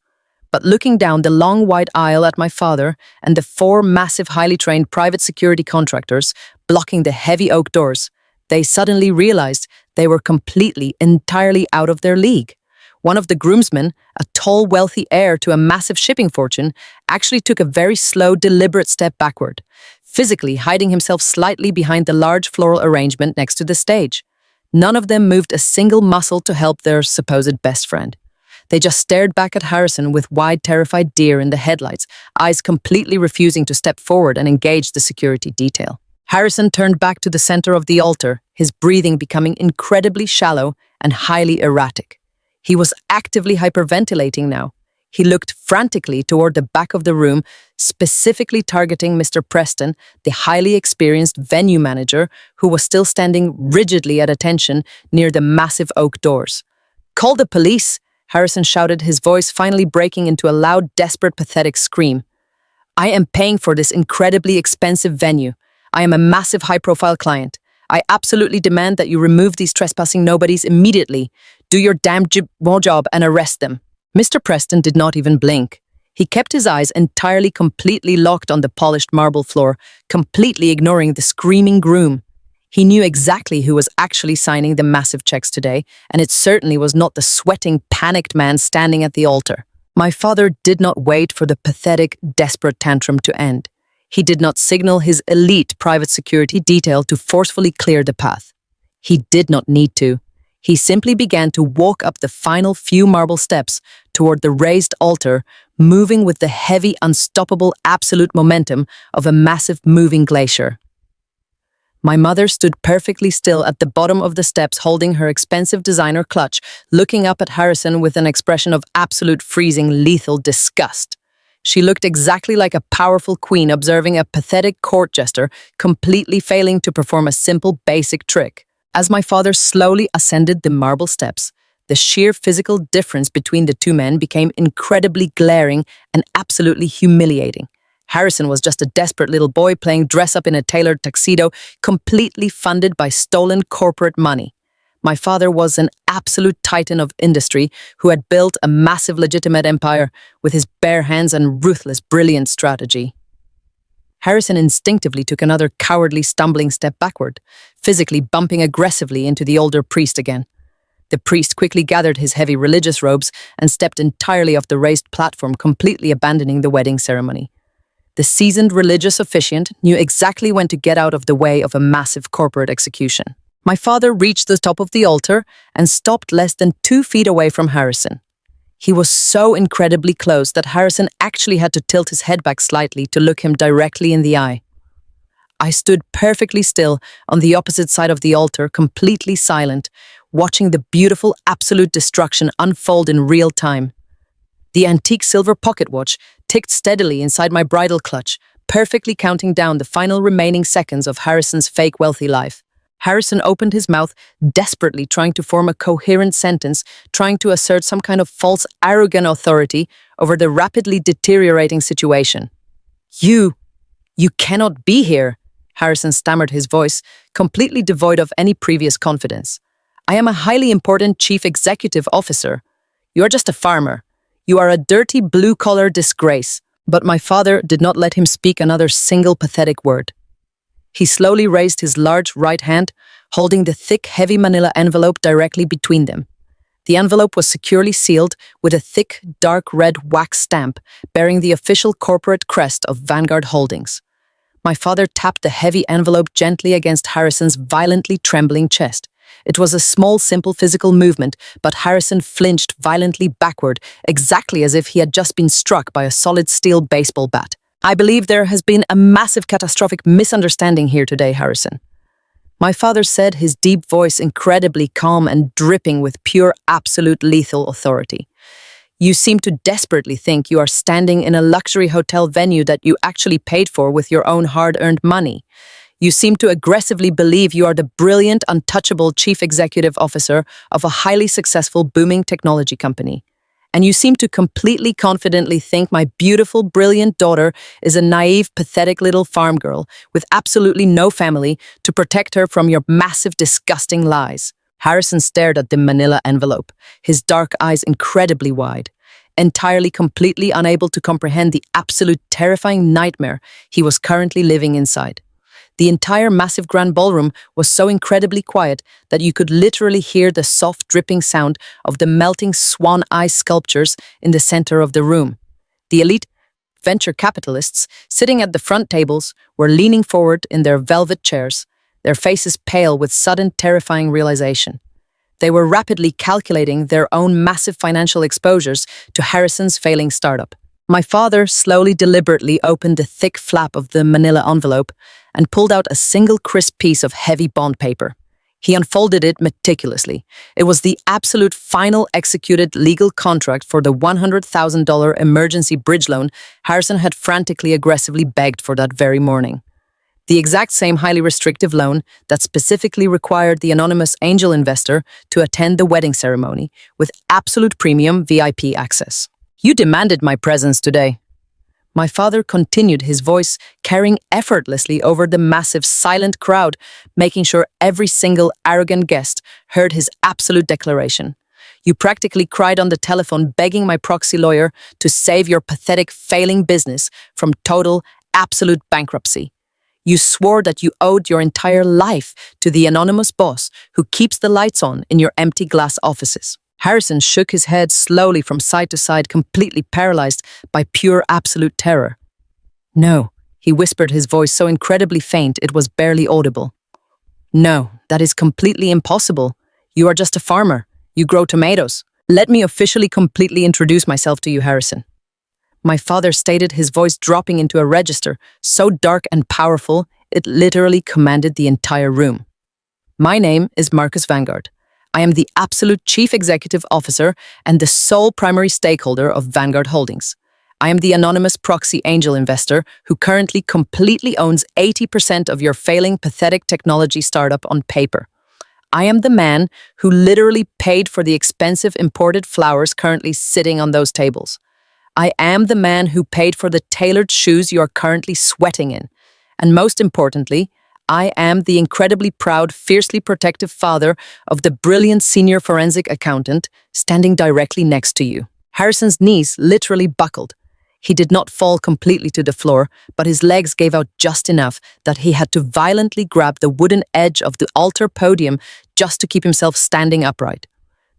But looking down the long white aisle at my father and the 4 massive highly trained private security contractors blocking the heavy oak doors, they suddenly realized they were completely, entirely out of their league. One of the groomsmen, a tall, wealthy heir to a massive shipping fortune, actually took a very slow, deliberate step backward, physically hiding himself slightly behind the large floral arrangement next to the stage. None of them moved a single muscle to help their supposed best friend. They just stared back at Harrison with wide, terrified deer in the headlights, eyes completely refusing to step forward and engage the security detail. Harrison turned back to the center of the altar, his breathing becoming incredibly shallow and highly erratic. He was actively hyperventilating now. He looked frantically toward the back of the room, specifically targeting Mr. Preston, the highly experienced venue manager who was still standing rigidly at attention near the massive oak doors. "Call the police!" Harrison shouted, his voice finally breaking into a loud, desperate, pathetic scream. "I am paying for this incredibly expensive venue. I am a massive high-profile client. I absolutely demand that you remove these trespassing nobodies immediately. Do your damn job and arrest them." Mr. Preston did not even blink. He kept his eyes entirely, completely locked on the polished marble floor, completely ignoring the screaming groom. He knew exactly who was actually signing the massive checks today, and it certainly was not the sweating, panicked man standing at the altar. My father did not wait for the pathetic, desperate tantrum to end. He did not signal his elite private security detail to forcefully clear the path. He did not need to. He simply began to walk up the final few marble steps toward the raised altar, moving with the heavy, unstoppable, absolute momentum of a massive moving glacier. My mother stood perfectly still at the bottom of the steps, holding her expensive designer clutch, looking up at Harrison with an expression of absolute freezing, lethal disgust. She looked exactly like a powerful queen observing a pathetic court jester completely failing to perform a simple, basic trick. As my father slowly ascended the marble steps, the sheer physical difference between the two men became incredibly glaring and absolutely humiliating. Harrison was just a desperate little boy playing dress-up in a tailored tuxedo, completely funded by stolen corporate money. My father was an absolute titan of industry who had built a massive legitimate empire with his bare hands and ruthless, brilliant strategy. Harrison instinctively took another cowardly, stumbling step backward, physically bumping aggressively into the older priest again. The priest quickly gathered his heavy religious robes and stepped entirely off the raised platform, completely abandoning the wedding ceremony. The seasoned religious officiant knew exactly when to get out of the way of a massive corporate execution. My father reached the top of the altar and stopped less than 2 feet away from Harrison. He was so incredibly close that Harrison actually had to tilt his head back slightly to look him directly in the eye. I stood perfectly still on the opposite side of the altar, completely silent, watching the beautiful, absolute destruction unfold in real time. The antique silver pocket watch ticked steadily inside my bridal clutch, perfectly counting down the final remaining seconds of Harrison's fake wealthy life. Harrison opened his mouth, desperately trying to form a coherent sentence, trying to assert some kind of false, arrogant authority over the rapidly deteriorating situation. You cannot be here, Harrison stammered, his voice completely devoid of any previous confidence. I am a highly important chief executive officer. You are just a farmer. You are a dirty blue-collar disgrace. But my father did not let him speak another single pathetic word. He slowly raised his large right hand, holding the thick, heavy manila envelope directly between them. The envelope was securely sealed with a thick, dark red wax stamp bearing the official corporate crest of Vanguard Holdings. My father tapped the heavy envelope gently against Harrison's violently trembling chest. It was a small, simple physical movement, but Harrison flinched violently backward, exactly as if he had just been struck by a solid steel baseball bat. I believe there has been a massive catastrophic misunderstanding here today, Harrison. My father said, his deep voice incredibly calm and dripping with pure, absolute lethal authority. You seem to desperately think you are standing in a luxury hotel venue that you actually paid for with your own hard-earned money. You seem to aggressively believe you are the brilliant, untouchable chief executive officer of a highly successful, booming technology company. And you seem to completely confidently think my beautiful, brilliant daughter is a naive, pathetic little farm girl with absolutely no family to protect her from your massive, disgusting lies. Harrison stared at the manila envelope, his dark eyes incredibly wide, entirely, completely unable to comprehend the absolute terrifying nightmare he was currently living inside. The entire massive grand ballroom was so incredibly quiet that you could literally hear the soft dripping sound of the melting swan eye sculptures in the center of the room. The elite venture capitalists sitting at the front tables were leaning forward in their velvet chairs, their faces pale with sudden terrifying realization. They were rapidly calculating their own massive financial exposures to Harrison's failing startup. My father slowly, deliberately opened the thick flap of the manila envelope and pulled out a single crisp piece of heavy bond paper. He unfolded it meticulously. It was the absolute final executed legal contract for the $100,000 emergency bridge loan Harrison had frantically, aggressively begged for that very morning. The exact same highly restrictive loan that specifically required the anonymous angel investor to attend the wedding ceremony with absolute premium VIP access. You demanded my presence today. My father continued, his voice carrying effortlessly over the massive, silent crowd, making sure every single arrogant guest heard his absolute declaration. You practically cried on the telephone begging my proxy lawyer to save your pathetic, failing business from total, absolute bankruptcy. You swore that you owed your entire life to the anonymous boss who keeps the lights on in your empty glass offices. Harrison shook his head slowly from side to side, completely paralyzed by pure absolute terror. No, he whispered, his voice so incredibly faint it was barely audible. No, that is completely impossible. You are just a farmer. You grow tomatoes. Let me officially completely introduce myself to you, Harrison. My father stated, his voice dropping into a register so dark and powerful it literally commanded the entire room. My name is Marcus Vanguard. I am the absolute chief executive officer and the sole primary stakeholder of Vanguard Holdings. I am the anonymous proxy angel investor who currently completely owns 80% of your failing, pathetic technology startup on paper. I am the man who literally paid for the expensive imported flowers currently sitting on those tables. I am the man who paid for the tailored shoes you are currently sweating in. And most importantly, I am the incredibly proud, fiercely protective father of the brilliant senior forensic accountant standing directly next to you. Harrison's knees literally buckled. He did not fall completely to the floor, but his legs gave out just enough that he had to violently grab the wooden edge of the altar podium just to keep himself standing upright.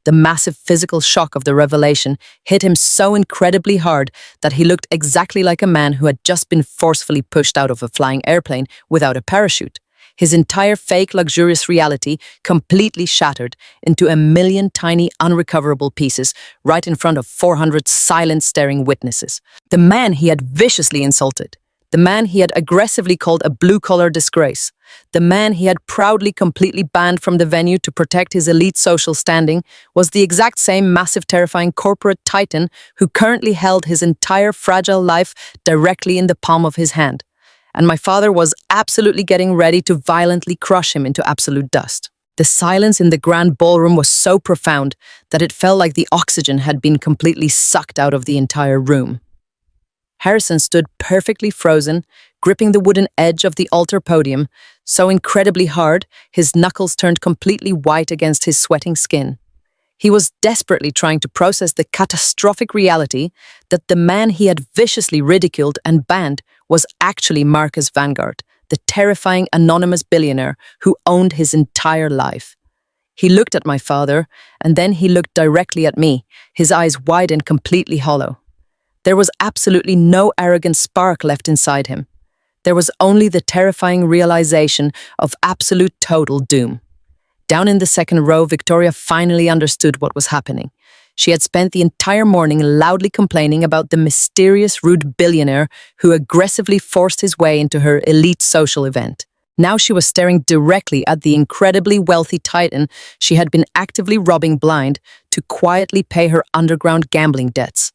The massive physical shock of the revelation hit him so incredibly hard that he looked exactly like a man who had just been forcefully pushed out of a flying airplane without a parachute. His entire fake, luxurious reality completely shattered into a million tiny, unrecoverable pieces right in front of 400 silent, staring witnesses. The man he had viciously insulted, the man he had aggressively called a blue-collar disgrace, the man he had proudly completely banned from the venue to protect his elite social standing was the exact same massive, terrifying corporate titan who currently held his entire fragile life directly in the palm of his hand. and my father was absolutely getting ready to violently crush him into absolute dust. The silence in the grand ballroom was so profound that it felt like the oxygen had been completely sucked out of the entire room. Harrison stood perfectly frozen, gripping the wooden edge of the altar podium, so incredibly hard, his knuckles turned completely white against his sweating skin. He was desperately trying to process the catastrophic reality that the man he had viciously ridiculed and banned was actually Marcus Vanguard, the terrifying anonymous billionaire who owned his entire life. He looked at my father, and then he looked directly at me, his eyes wide and completely hollow. There was absolutely no arrogant spark left inside him. There was only the terrifying realization of absolute total doom. Down in the second row, Victoria finally understood what was happening. She had spent the entire morning loudly complaining about the mysterious, rude billionaire who aggressively forced his way into her elite social event. Now she was staring directly at the incredibly wealthy titan she had been actively robbing blind to quietly pay her underground gambling debts.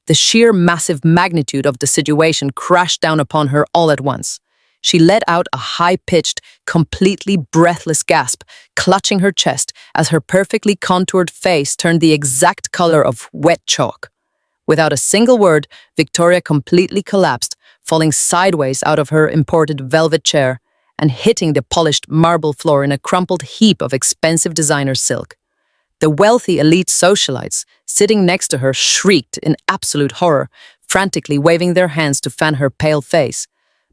The sheer massive magnitude of the situation crashed down upon her all at once. She let out a high-pitched, completely breathless gasp, clutching her chest as her perfectly contoured face turned the exact color of wet chalk. Without a single word, Victoria completely collapsed, falling sideways out of her imported velvet chair and hitting the polished marble floor in a crumpled heap of expensive designer silk. The wealthy elite socialites sitting next to her shrieked in absolute horror, frantically waving their hands to fan her pale face.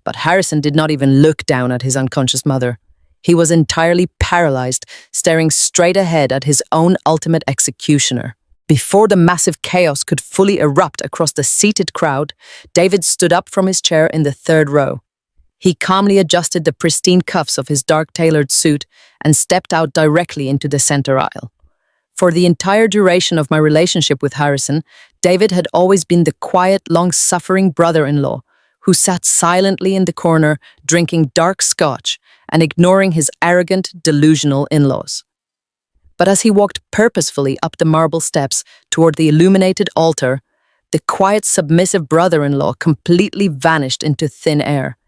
But Harrison did not even look down at his unconscious mother. He was entirely paralyzed, staring straight ahead at his own ultimate executioner. Before the massive chaos could fully erupt across the seated crowd, David stood up from his chair in the third row. He calmly adjusted the pristine cuffs of his dark-tailored suit and stepped out directly into the center aisle. For the entire duration of my relationship with Harrison, David had always been the quiet, long-suffering brother-in-law who sat silently in the corner, drinking dark scotch and ignoring his arrogant, delusional in-laws. But as he walked purposefully up the marble steps toward the illuminated altar, the quiet, submissive brother-in-law completely vanished into thin air.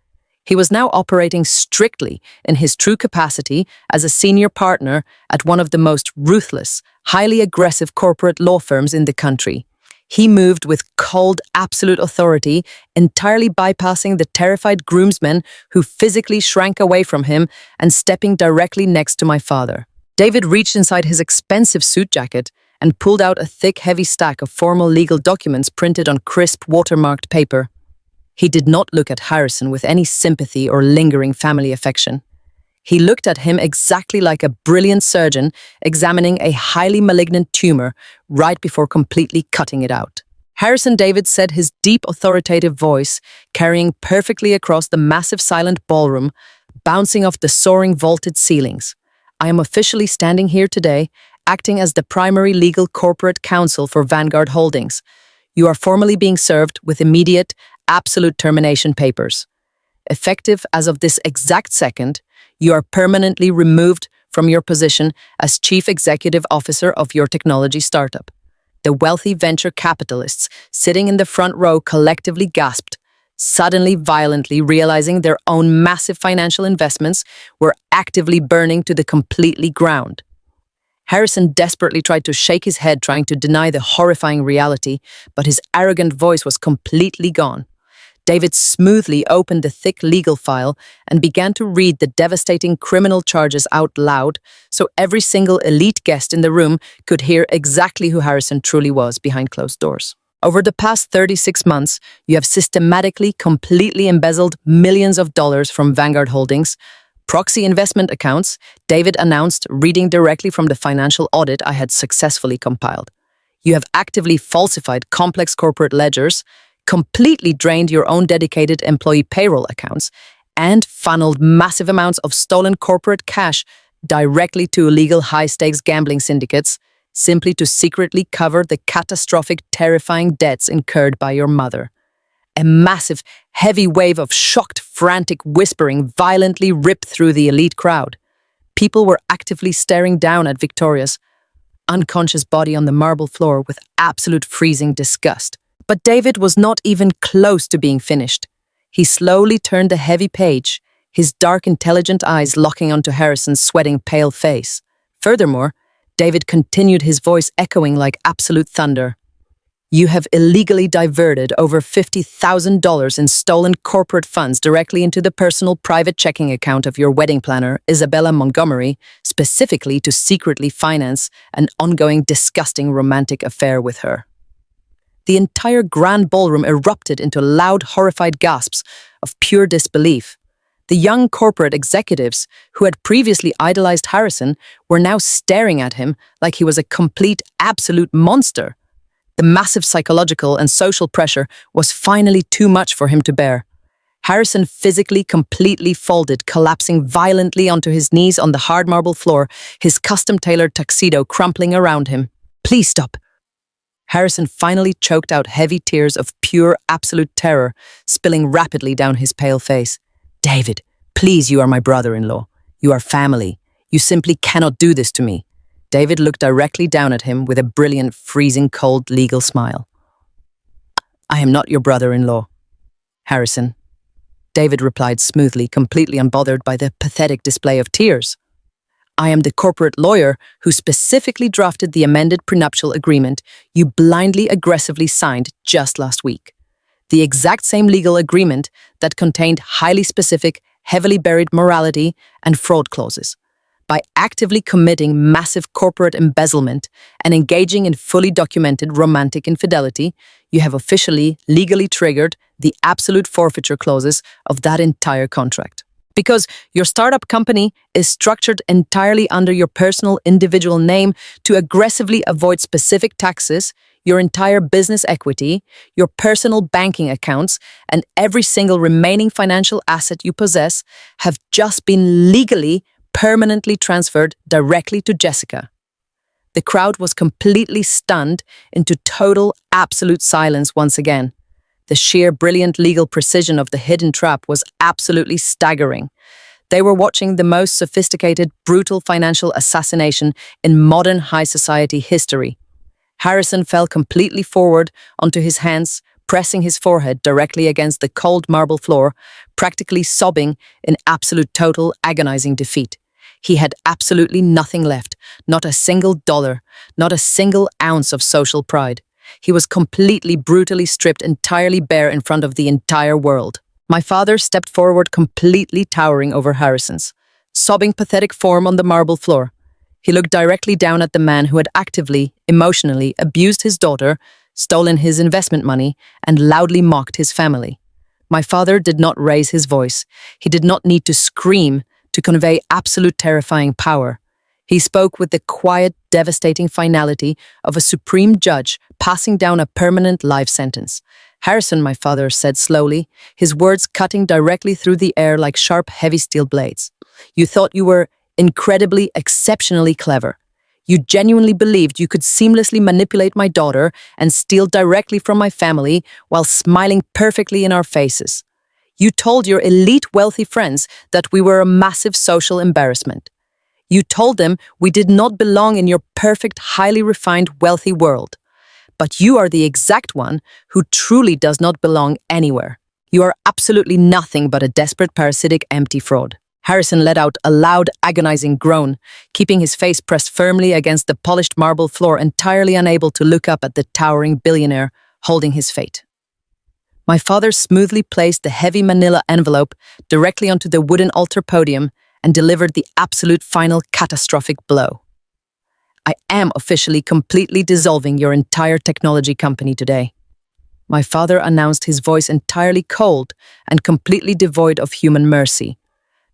He was now operating strictly in his true capacity as a senior partner at one of the most ruthless, highly aggressive corporate law firms in the country. He moved with cold, absolute authority, entirely bypassing the terrified groomsmen who physically shrank away from him and stepping directly next to my father. David reached inside his expensive suit jacket and pulled out a thick, heavy stack of formal legal documents printed on crisp, watermarked paper. He did not look at Harrison with any sympathy or lingering family affection. He looked at him exactly like a brilliant surgeon examining a highly malignant tumor right before completely cutting it out. Harrison David said, his deep authoritative voice carrying perfectly across the massive silent ballroom, bouncing off the soaring vaulted ceilings. I am officially standing here today, acting as the primary legal corporate counsel for Vanguard Holdings. You are formally being served with immediate, absolute termination papers. Effective as of this exact second, you are permanently removed from your position as Chief Executive Officer of your technology startup. The wealthy venture capitalists sitting in the front row collectively gasped, suddenly violently realizing their own massive financial investments were actively burning to the completely ground. Harrison desperately tried to shake his head, trying to deny the horrifying reality, but his arrogant voice was completely gone. David smoothly opened the thick legal file and began to read the devastating criminal charges out loud so every single elite guest in the room could hear exactly who Harrison truly was behind closed doors. Over the past 36 months, you have systematically, completely embezzled millions of dollars from Vanguard Holdings, proxy investment accounts, David announced, reading directly from the financial audit I had successfully compiled. You have actively falsified complex corporate ledgers, completely drained your own dedicated employee payroll accounts, and funneled massive amounts of stolen corporate cash directly to illegal high-stakes gambling syndicates, simply to secretly cover the catastrophic, terrifying debts incurred by your mother. A massive, heavy wave of shocked, frantic whispering violently ripped through the elite crowd. People were actively staring down at Victoria's unconscious body on the marble floor with absolute freezing disgust. But David was not even close to being finished. He slowly turned the heavy page, his dark, intelligent eyes locking onto Harrison's sweating, pale face. Furthermore, David continued, his voice echoing like absolute thunder. You have illegally diverted over $50,000 in stolen corporate funds directly into the personal private checking account of your wedding planner, Isabella Montgomery, specifically to secretly finance an ongoing, disgusting romantic affair with her. The entire grand ballroom erupted into loud, horrified gasps of pure disbelief. The young corporate executives who had previously idolized Harrison were now staring at him like he was a complete, absolute monster. The massive psychological and social pressure was finally too much for him to bear. Harrison physically completely folded, collapsing violently onto his knees on the hard marble floor, his custom-tailored tuxedo crumpling around him. Please stop. Harrison finally choked out heavy tears of pure, absolute terror, spilling rapidly down his pale face. David, please, you are my brother-in-law. You are family. You simply cannot do this to me. David looked directly down at him with a brilliant, freezing cold legal smile. I am not your brother-in-law, Harrison. David replied smoothly, completely unbothered by the pathetic display of tears. I am the corporate lawyer who specifically drafted the amended prenuptial agreement you blindly, aggressively signed just last week. The exact same legal agreement that contained highly specific, heavily buried morality and fraud clauses. By actively committing massive corporate embezzlement and engaging in fully documented romantic infidelity, you have officially, legally triggered the absolute forfeiture clauses of that entire contract. Because your startup company is structured entirely under your personal individual name to aggressively avoid specific taxes, your entire business equity, your personal banking accounts, and every single remaining financial asset you possess have just been legally permanently transferred directly to Jessica. The crowd was completely stunned into total, absolute silence once again. The sheer brilliant legal precision of the hidden trap was absolutely staggering. They were watching the most sophisticated, brutal financial assassination in modern high society history. Harrison fell completely forward onto his hands, pressing his forehead directly against the cold marble floor, practically sobbing in absolute total agonizing defeat. He had absolutely nothing left, not a single dollar, not a single ounce of social pride. He was completely, brutally stripped entirely bare in front of the entire world. My father stepped forward, completely towering over Harrison's sobbing, pathetic form on the marble floor. He looked directly down at the man who had actively, emotionally abused his daughter, stolen his investment money, and loudly mocked his family. My father did not raise his voice. He did not need to scream to convey absolute terrifying power. He spoke with the quiet, devastating finality of a supreme judge passing down a permanent life sentence. Harrison, my father said slowly, his words cutting directly through the air like sharp, heavy steel blades. You thought you were incredibly, exceptionally clever. You genuinely believed you could seamlessly manipulate my daughter and steal directly from my family while smiling perfectly in our faces. You told your elite wealthy friends that we were a massive social embarrassment. You told them we did not belong in your perfect, highly refined, wealthy world. But you are the exact one who truly does not belong anywhere. You are absolutely nothing but a desperate, parasitic, empty fraud. Harrison let out a loud, agonizing groan, keeping his face pressed firmly against the polished marble floor, entirely unable to look up at the towering billionaire holding his fate. My father smoothly placed the heavy manila envelope directly onto the wooden altar podium and delivered the absolute final catastrophic blow. I am officially completely dissolving your entire technology company today. My father announced, his voice entirely cold and completely devoid of human mercy.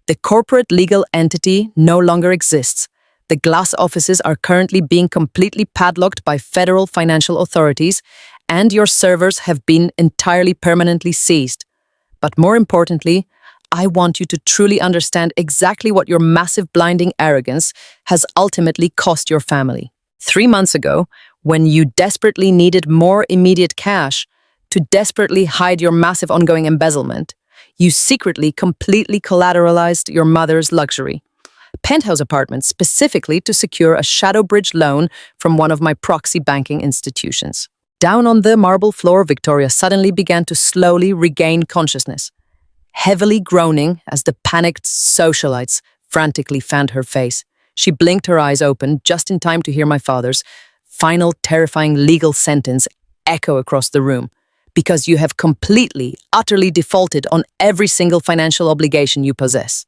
The corporate legal entity no longer exists. The glass offices are currently being completely padlocked by federal financial authorities, and your servers have been entirely permanently seized. But more importantly, I want you to truly understand exactly what your massive, blinding arrogance has ultimately cost your family. 3 months ago, when you desperately needed more immediate cash to desperately hide your massive ongoing embezzlement, you secretly, completely collateralized your mother's luxury penthouse apartment specifically to secure a shadow bridge loan from one of my proxy banking institutions. Down on the marble floor, Victoria suddenly began to slowly regain consciousness. heavily groaning as the panicked socialites frantically fanned her face. She blinked her eyes open just in time to hear my father's final terrifying legal sentence echo across the room. Because you have completely, utterly defaulted on every single financial obligation you possess.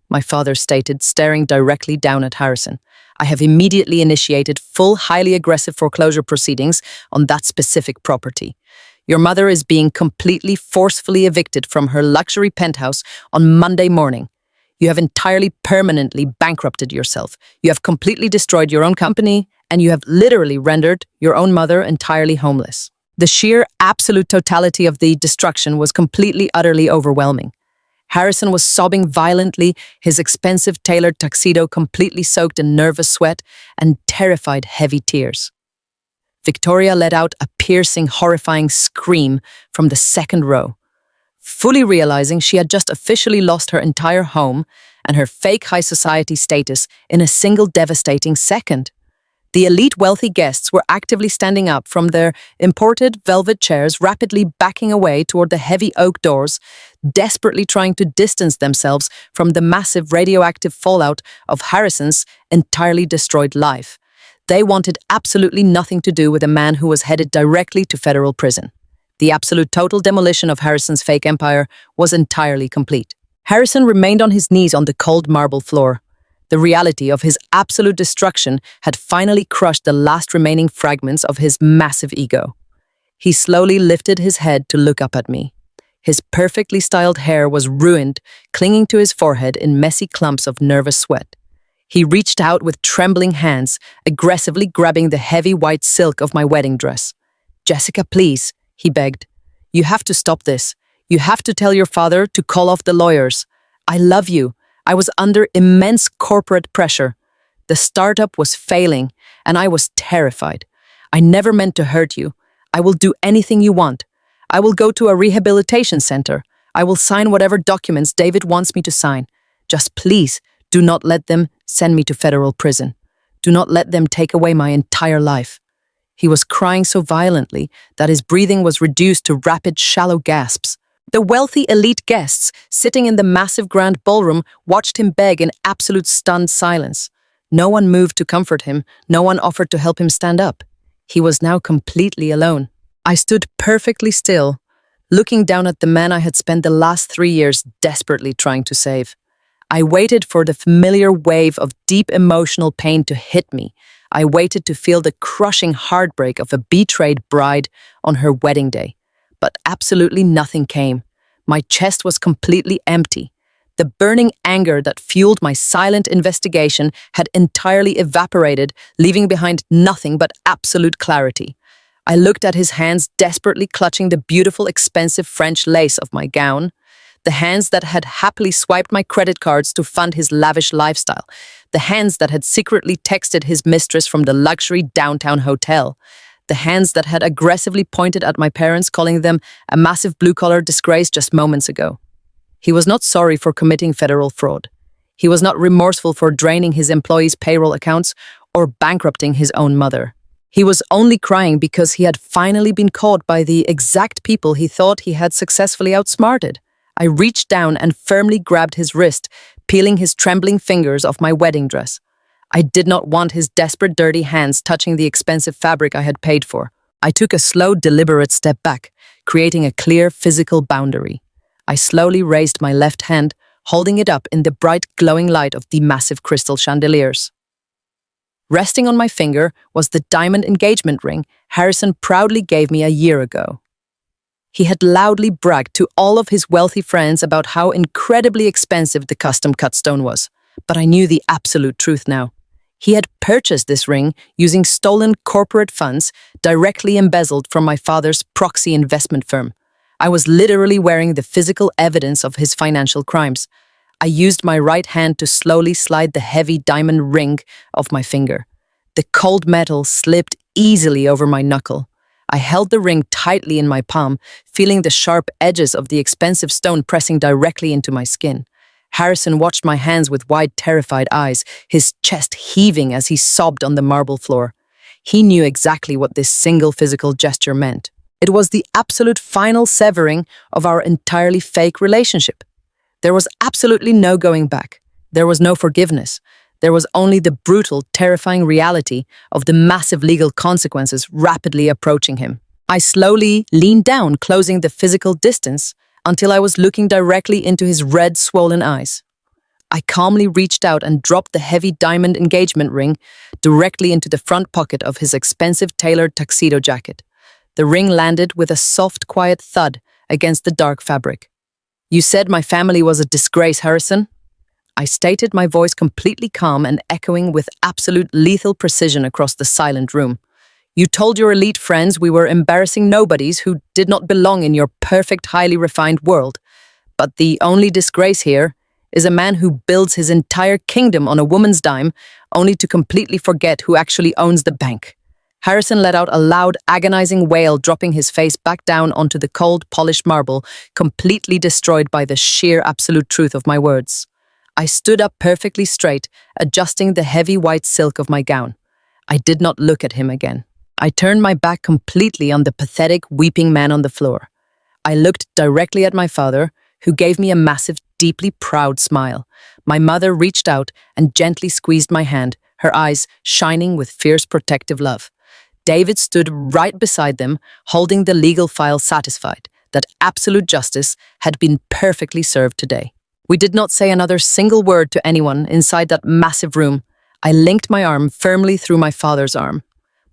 My father stated, staring directly down at Harrison. I have immediately initiated full, highly aggressive foreclosure proceedings on that specific property. Your mother is being completely forcefully evicted from her luxury penthouse on Monday morning. You have entirely permanently bankrupted yourself. You have completely destroyed your own company, and you have literally rendered your own mother entirely homeless. The sheer absolute totality of the destruction was completely, utterly overwhelming. Harrison was sobbing violently, his expensive tailored tuxedo completely soaked in nervous sweat and terrified heavy tears. Victoria let out a piercing, horrifying scream from the second row, fully realizing she had just officially lost her entire home and her fake high society status in a single devastating second. The elite wealthy guests were actively standing up from their imported velvet chairs, rapidly backing away toward the heavy oak doors, desperately trying to distance themselves from the massive radioactive fallout of Harrison's entirely destroyed life. They wanted absolutely nothing to do with a man who was headed directly to federal prison. The absolute total demolition of Harrison's fake empire was entirely complete. Harrison remained on his knees on the cold marble floor. The reality of his absolute destruction had finally crushed the last remaining fragments of his massive ego. He slowly lifted his head to look up at me. His perfectly styled hair was ruined, clinging to his forehead in messy clumps of nervous sweat. He reached out with trembling hands, aggressively grabbing the heavy white silk of my wedding dress. "Jessica, please," he begged. "You have to stop this. You have to tell your father to call off the lawyers. I love you. I was under immense corporate pressure. The startup was failing, and I was terrified. I never meant to hurt you. I will do anything you want. I will go to a rehabilitation center. I will sign whatever documents David wants me to sign. Just please, do not let them send me to federal prison. Do not let them take away my entire life." He was crying so violently that his breathing was reduced to rapid, shallow gasps. The wealthy elite guests, sitting in the massive grand ballroom, watched him beg in absolute stunned silence. No one moved to comfort him, no one offered to help him stand up. He was now completely alone. I stood perfectly still, looking down at the man I had spent the last 3 years desperately trying to save. I waited for the familiar wave of deep emotional pain to hit me. I waited to feel the crushing heartbreak of a betrayed bride on her wedding day. But absolutely nothing came. My chest was completely empty. The burning anger that fueled my silent investigation had entirely evaporated, leaving behind nothing but absolute clarity. I looked at his hands desperately clutching the beautiful, expensive French lace of my gown, the hands that had happily swiped my credit cards to fund his lavish lifestyle, the hands that had secretly texted his mistress from the luxury downtown hotel, the hands that had aggressively pointed at my parents, calling them a massive blue-collar disgrace just moments ago. He was not sorry for committing federal fraud. He was not remorseful for draining his employees' payroll accounts or bankrupting his own mother. He was only crying because he had finally been caught by the exact people he thought he had successfully outsmarted. I reached down and firmly grabbed his wrist, peeling his trembling fingers off my wedding dress. I did not want his desperate, dirty hands touching the expensive fabric I had paid for. I took a slow, deliberate step back, creating a clear physical boundary. I slowly raised my left hand, holding it up in the bright, glowing light of the massive crystal chandeliers. Resting on my finger was the diamond engagement ring Harrison proudly gave me a year ago. He had loudly bragged to all of his wealthy friends about how incredibly expensive the custom-cut stone was, but I knew the absolute truth now. He had purchased this ring using stolen corporate funds directly embezzled from my father's proxy investment firm. I was literally wearing the physical evidence of his financial crimes. I used my right hand to slowly slide the heavy diamond ring off my finger. The cold metal slipped easily over my knuckle. I held the ring tightly in my palm, feeling the sharp edges of the expensive stone pressing directly into my skin. Harrison watched my hands with wide, terrified eyes, his chest heaving as he sobbed on the marble floor. He knew exactly what this single physical gesture meant. It was the absolute final severing of our entirely fake relationship. There was absolutely no going back. There was no forgiveness. There was only the brutal, terrifying reality of the massive legal consequences rapidly approaching him. I slowly leaned down, closing the physical distance until I was looking directly into his red, swollen eyes. I calmly reached out and dropped the heavy diamond engagement ring directly into the front pocket of his expensive tailored tuxedo jacket. The ring landed with a soft, quiet thud against the dark fabric. "You said my family was a disgrace, Harrison?" I stated, my voice completely calm and echoing with absolute lethal precision across the silent room. "You told your elite friends we were embarrassing nobodies who did not belong in your perfect, highly refined world. But the only disgrace here is a man who builds his entire kingdom on a woman's dime, only to completely forget who actually owns the bank." Harrison let out a loud, agonizing wail, dropping his face back down onto the cold, polished marble, completely destroyed by the sheer absolute truth of my words. I stood up perfectly straight, adjusting the heavy white silk of my gown. I did not look at him again. I turned my back completely on the pathetic, weeping man on the floor. I looked directly at my father, who gave me a massive, deeply proud smile. My mother reached out and gently squeezed my hand, her eyes shining with fierce protective love. David stood right beside them, holding the legal file, satisfied that absolute justice had been perfectly served today. We did not say another single word to anyone inside that massive room. I linked my arm firmly through my father's arm.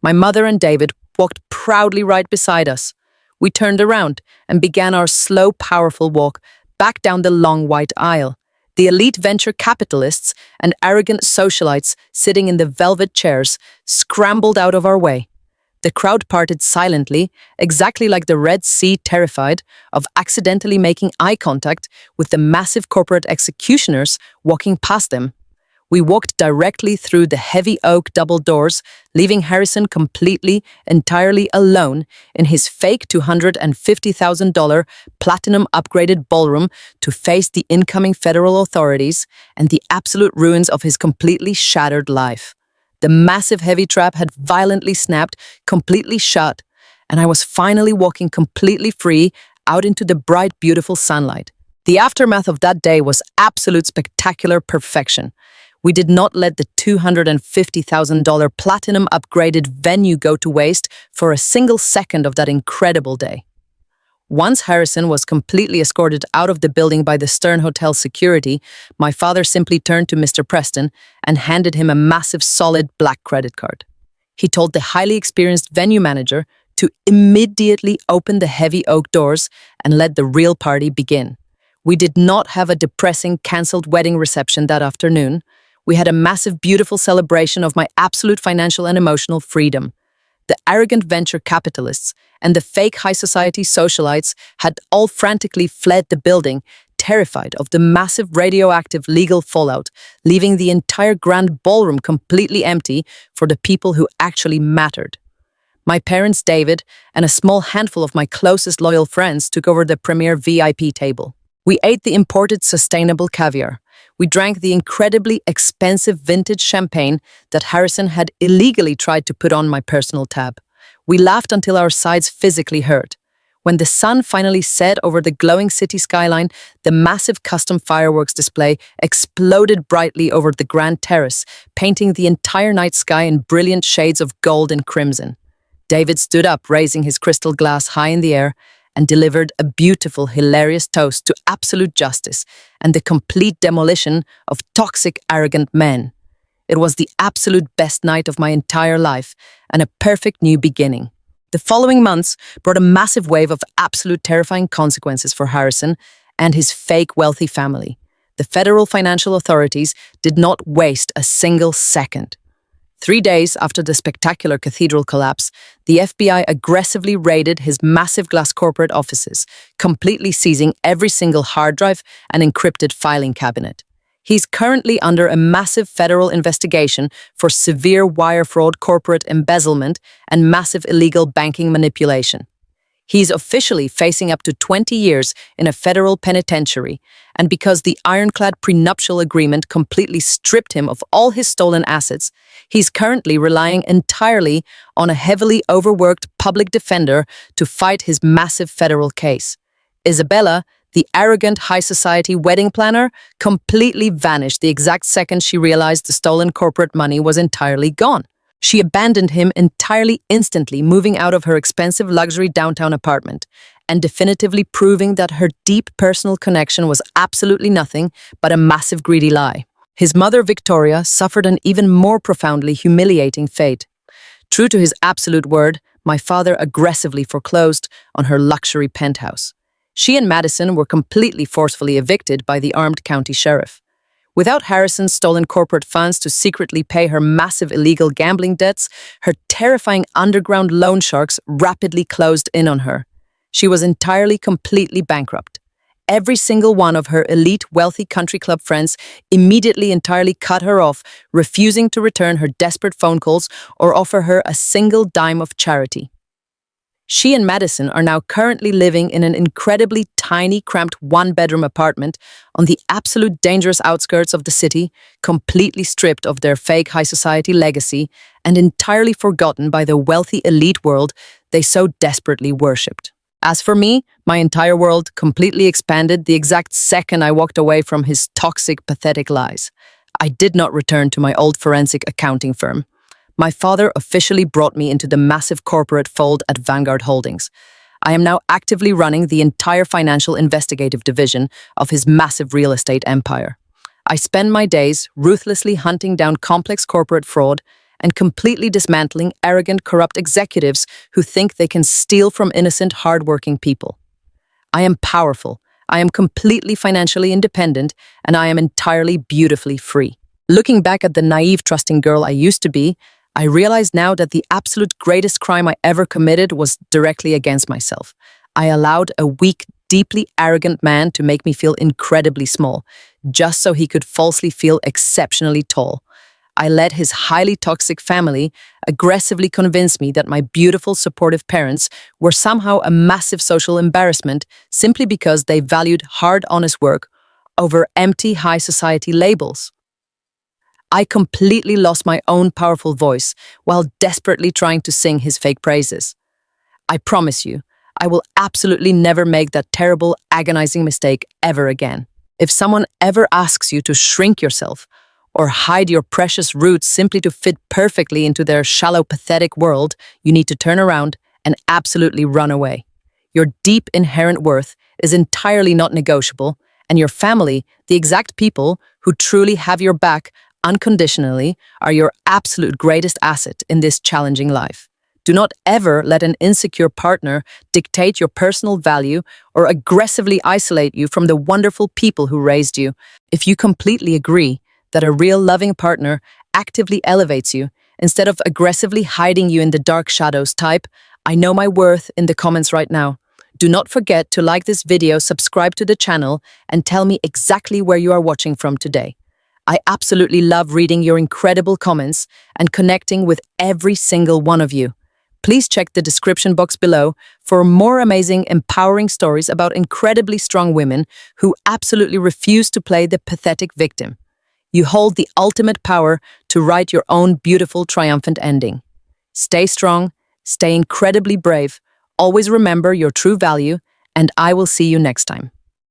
My mother and David walked proudly right beside us. We turned around and began our slow, powerful walk back down the long white aisle. The elite venture capitalists and arrogant socialites sitting in the velvet chairs scrambled out of our way. The crowd parted silently, exactly like the Red Sea, terrified of accidentally making eye contact with the massive corporate executioners walking past them. We walked directly through the heavy oak double doors, leaving Harrison completely, entirely alone in his fake $250,000 platinum upgraded ballroom to face the incoming federal authorities and the absolute ruins of his completely shattered life. The massive heavy trap had violently snapped, completely shut, and I was finally walking completely free out into the bright, beautiful sunlight. The aftermath of that day was absolute spectacular perfection. We did not let the $250,000 platinum upgraded venue go to waste for a single second of that incredible day. Once Harrison was completely escorted out of the building by the Stern Hotel security, my father simply turned to Mr. Preston and handed him a massive, solid black credit card. He told the highly experienced venue manager to immediately open the heavy oak doors and let the real party begin. We did not have a depressing, cancelled wedding reception that afternoon. We had a massive, beautiful celebration of my absolute financial and emotional freedom. The arrogant venture capitalists and the fake high society socialites had all frantically fled the building, terrified of the massive radioactive legal fallout, leaving the entire grand ballroom completely empty for the people who actually mattered. My parents, David, and a small handful of my closest loyal friends took over the premier VIP table. We ate the imported sustainable caviar. We drank the incredibly expensive vintage champagne that Harrison had illegally tried to put on my personal tab. We laughed until our sides physically hurt. When the sun finally set over the glowing city skyline, the massive custom fireworks display exploded brightly over the grand terrace, painting the entire night sky in brilliant shades of gold and crimson. David stood up, raising his crystal glass high in the air, and delivered a beautiful, hilarious toast to absolute justice and the complete demolition of toxic, arrogant men. It was the absolute best night of my entire life and a perfect new beginning. The following months brought a massive wave of absolute terrifying consequences for Harrison and his fake wealthy family. The federal financial authorities did not waste a single second. 3 days after the spectacular cathedral collapse, the FBI aggressively raided his massive glass corporate offices, completely seizing every single hard drive and encrypted filing cabinet. He's currently under a massive federal investigation for severe wire fraud, corporate embezzlement, and massive illegal banking manipulation. He's officially facing up to 20 years in a federal penitentiary, and because the ironclad prenuptial agreement completely stripped him of all his stolen assets, he's currently relying entirely on a heavily overworked public defender to fight his massive federal case. Isabella, the arrogant high society wedding planner, completely vanished the exact second she realized the stolen corporate money was entirely gone. She abandoned him entirely instantly, moving out of her expensive luxury downtown apartment and definitively proving that her deep personal connection was absolutely nothing but a massive greedy lie. His mother, Victoria, suffered an even more profoundly humiliating fate. True to his absolute word, my father aggressively foreclosed on her luxury penthouse. She and Madison were completely forcefully evicted by the armed county sheriff. Without Harrison's stolen corporate funds to secretly pay her massive illegal gambling debts, her terrifying underground loan sharks rapidly closed in on her. She was entirely, completely bankrupt. Every single one of her elite, wealthy country club friends immediately entirely cut her off, refusing to return her desperate phone calls or offer her a single dime of charity. She and Madison are now currently living in an incredibly tiny, cramped one-bedroom apartment on the absolute dangerous outskirts of the city, completely stripped of their fake high society legacy and entirely forgotten by the wealthy elite world they so desperately worshipped. As for me, my entire world completely expanded the exact second I walked away from his toxic, pathetic lies. I did not return to my old forensic accounting firm. My father officially brought me into the massive corporate fold at Vanguard Holdings. I am now actively running the entire financial investigative division of his massive real estate empire. I spend my days ruthlessly hunting down complex corporate fraud and completely dismantling arrogant, corrupt executives who think they can steal from innocent, hardworking people. I am powerful, I am completely financially independent, and I am entirely beautifully free. Looking back at the naive, trusting girl I used to be, I realize now that the absolute greatest crime I ever committed was directly against myself. I allowed a weak, deeply arrogant man to make me feel incredibly small, just so he could falsely feel exceptionally tall. I let his highly toxic family aggressively convince me that my beautiful, supportive parents were somehow a massive social embarrassment simply because they valued hard, honest work over empty, high society labels. I completely lost my own powerful voice while desperately trying to sing his fake praises. I promise you, I will absolutely never make that terrible, agonizing mistake ever again. If someone ever asks you to shrink yourself or hide your precious roots simply to fit perfectly into their shallow, pathetic world, you need to turn around and absolutely run away. Your deep, inherent worth is entirely not negotiable, and your family, the exact people who truly have your back, unconditionally, are your absolute greatest asset in this challenging life. Do not ever let an insecure partner dictate your personal value or aggressively isolate you from the wonderful people who raised you. If you completely agree that a real loving partner actively elevates you instead of aggressively hiding you in the dark shadows, type "I know my worth" in the comments right now. Do not forget to like this video, subscribe to the channel, and tell me exactly where you are watching from today. I absolutely love reading your incredible comments and connecting with every single one of you. Please check the description box below for more amazing, empowering stories about incredibly strong women who absolutely refuse to play the pathetic victim. You hold the ultimate power to write your own beautiful, triumphant ending. Stay strong, stay incredibly brave, always remember your true value, and I will see you next time.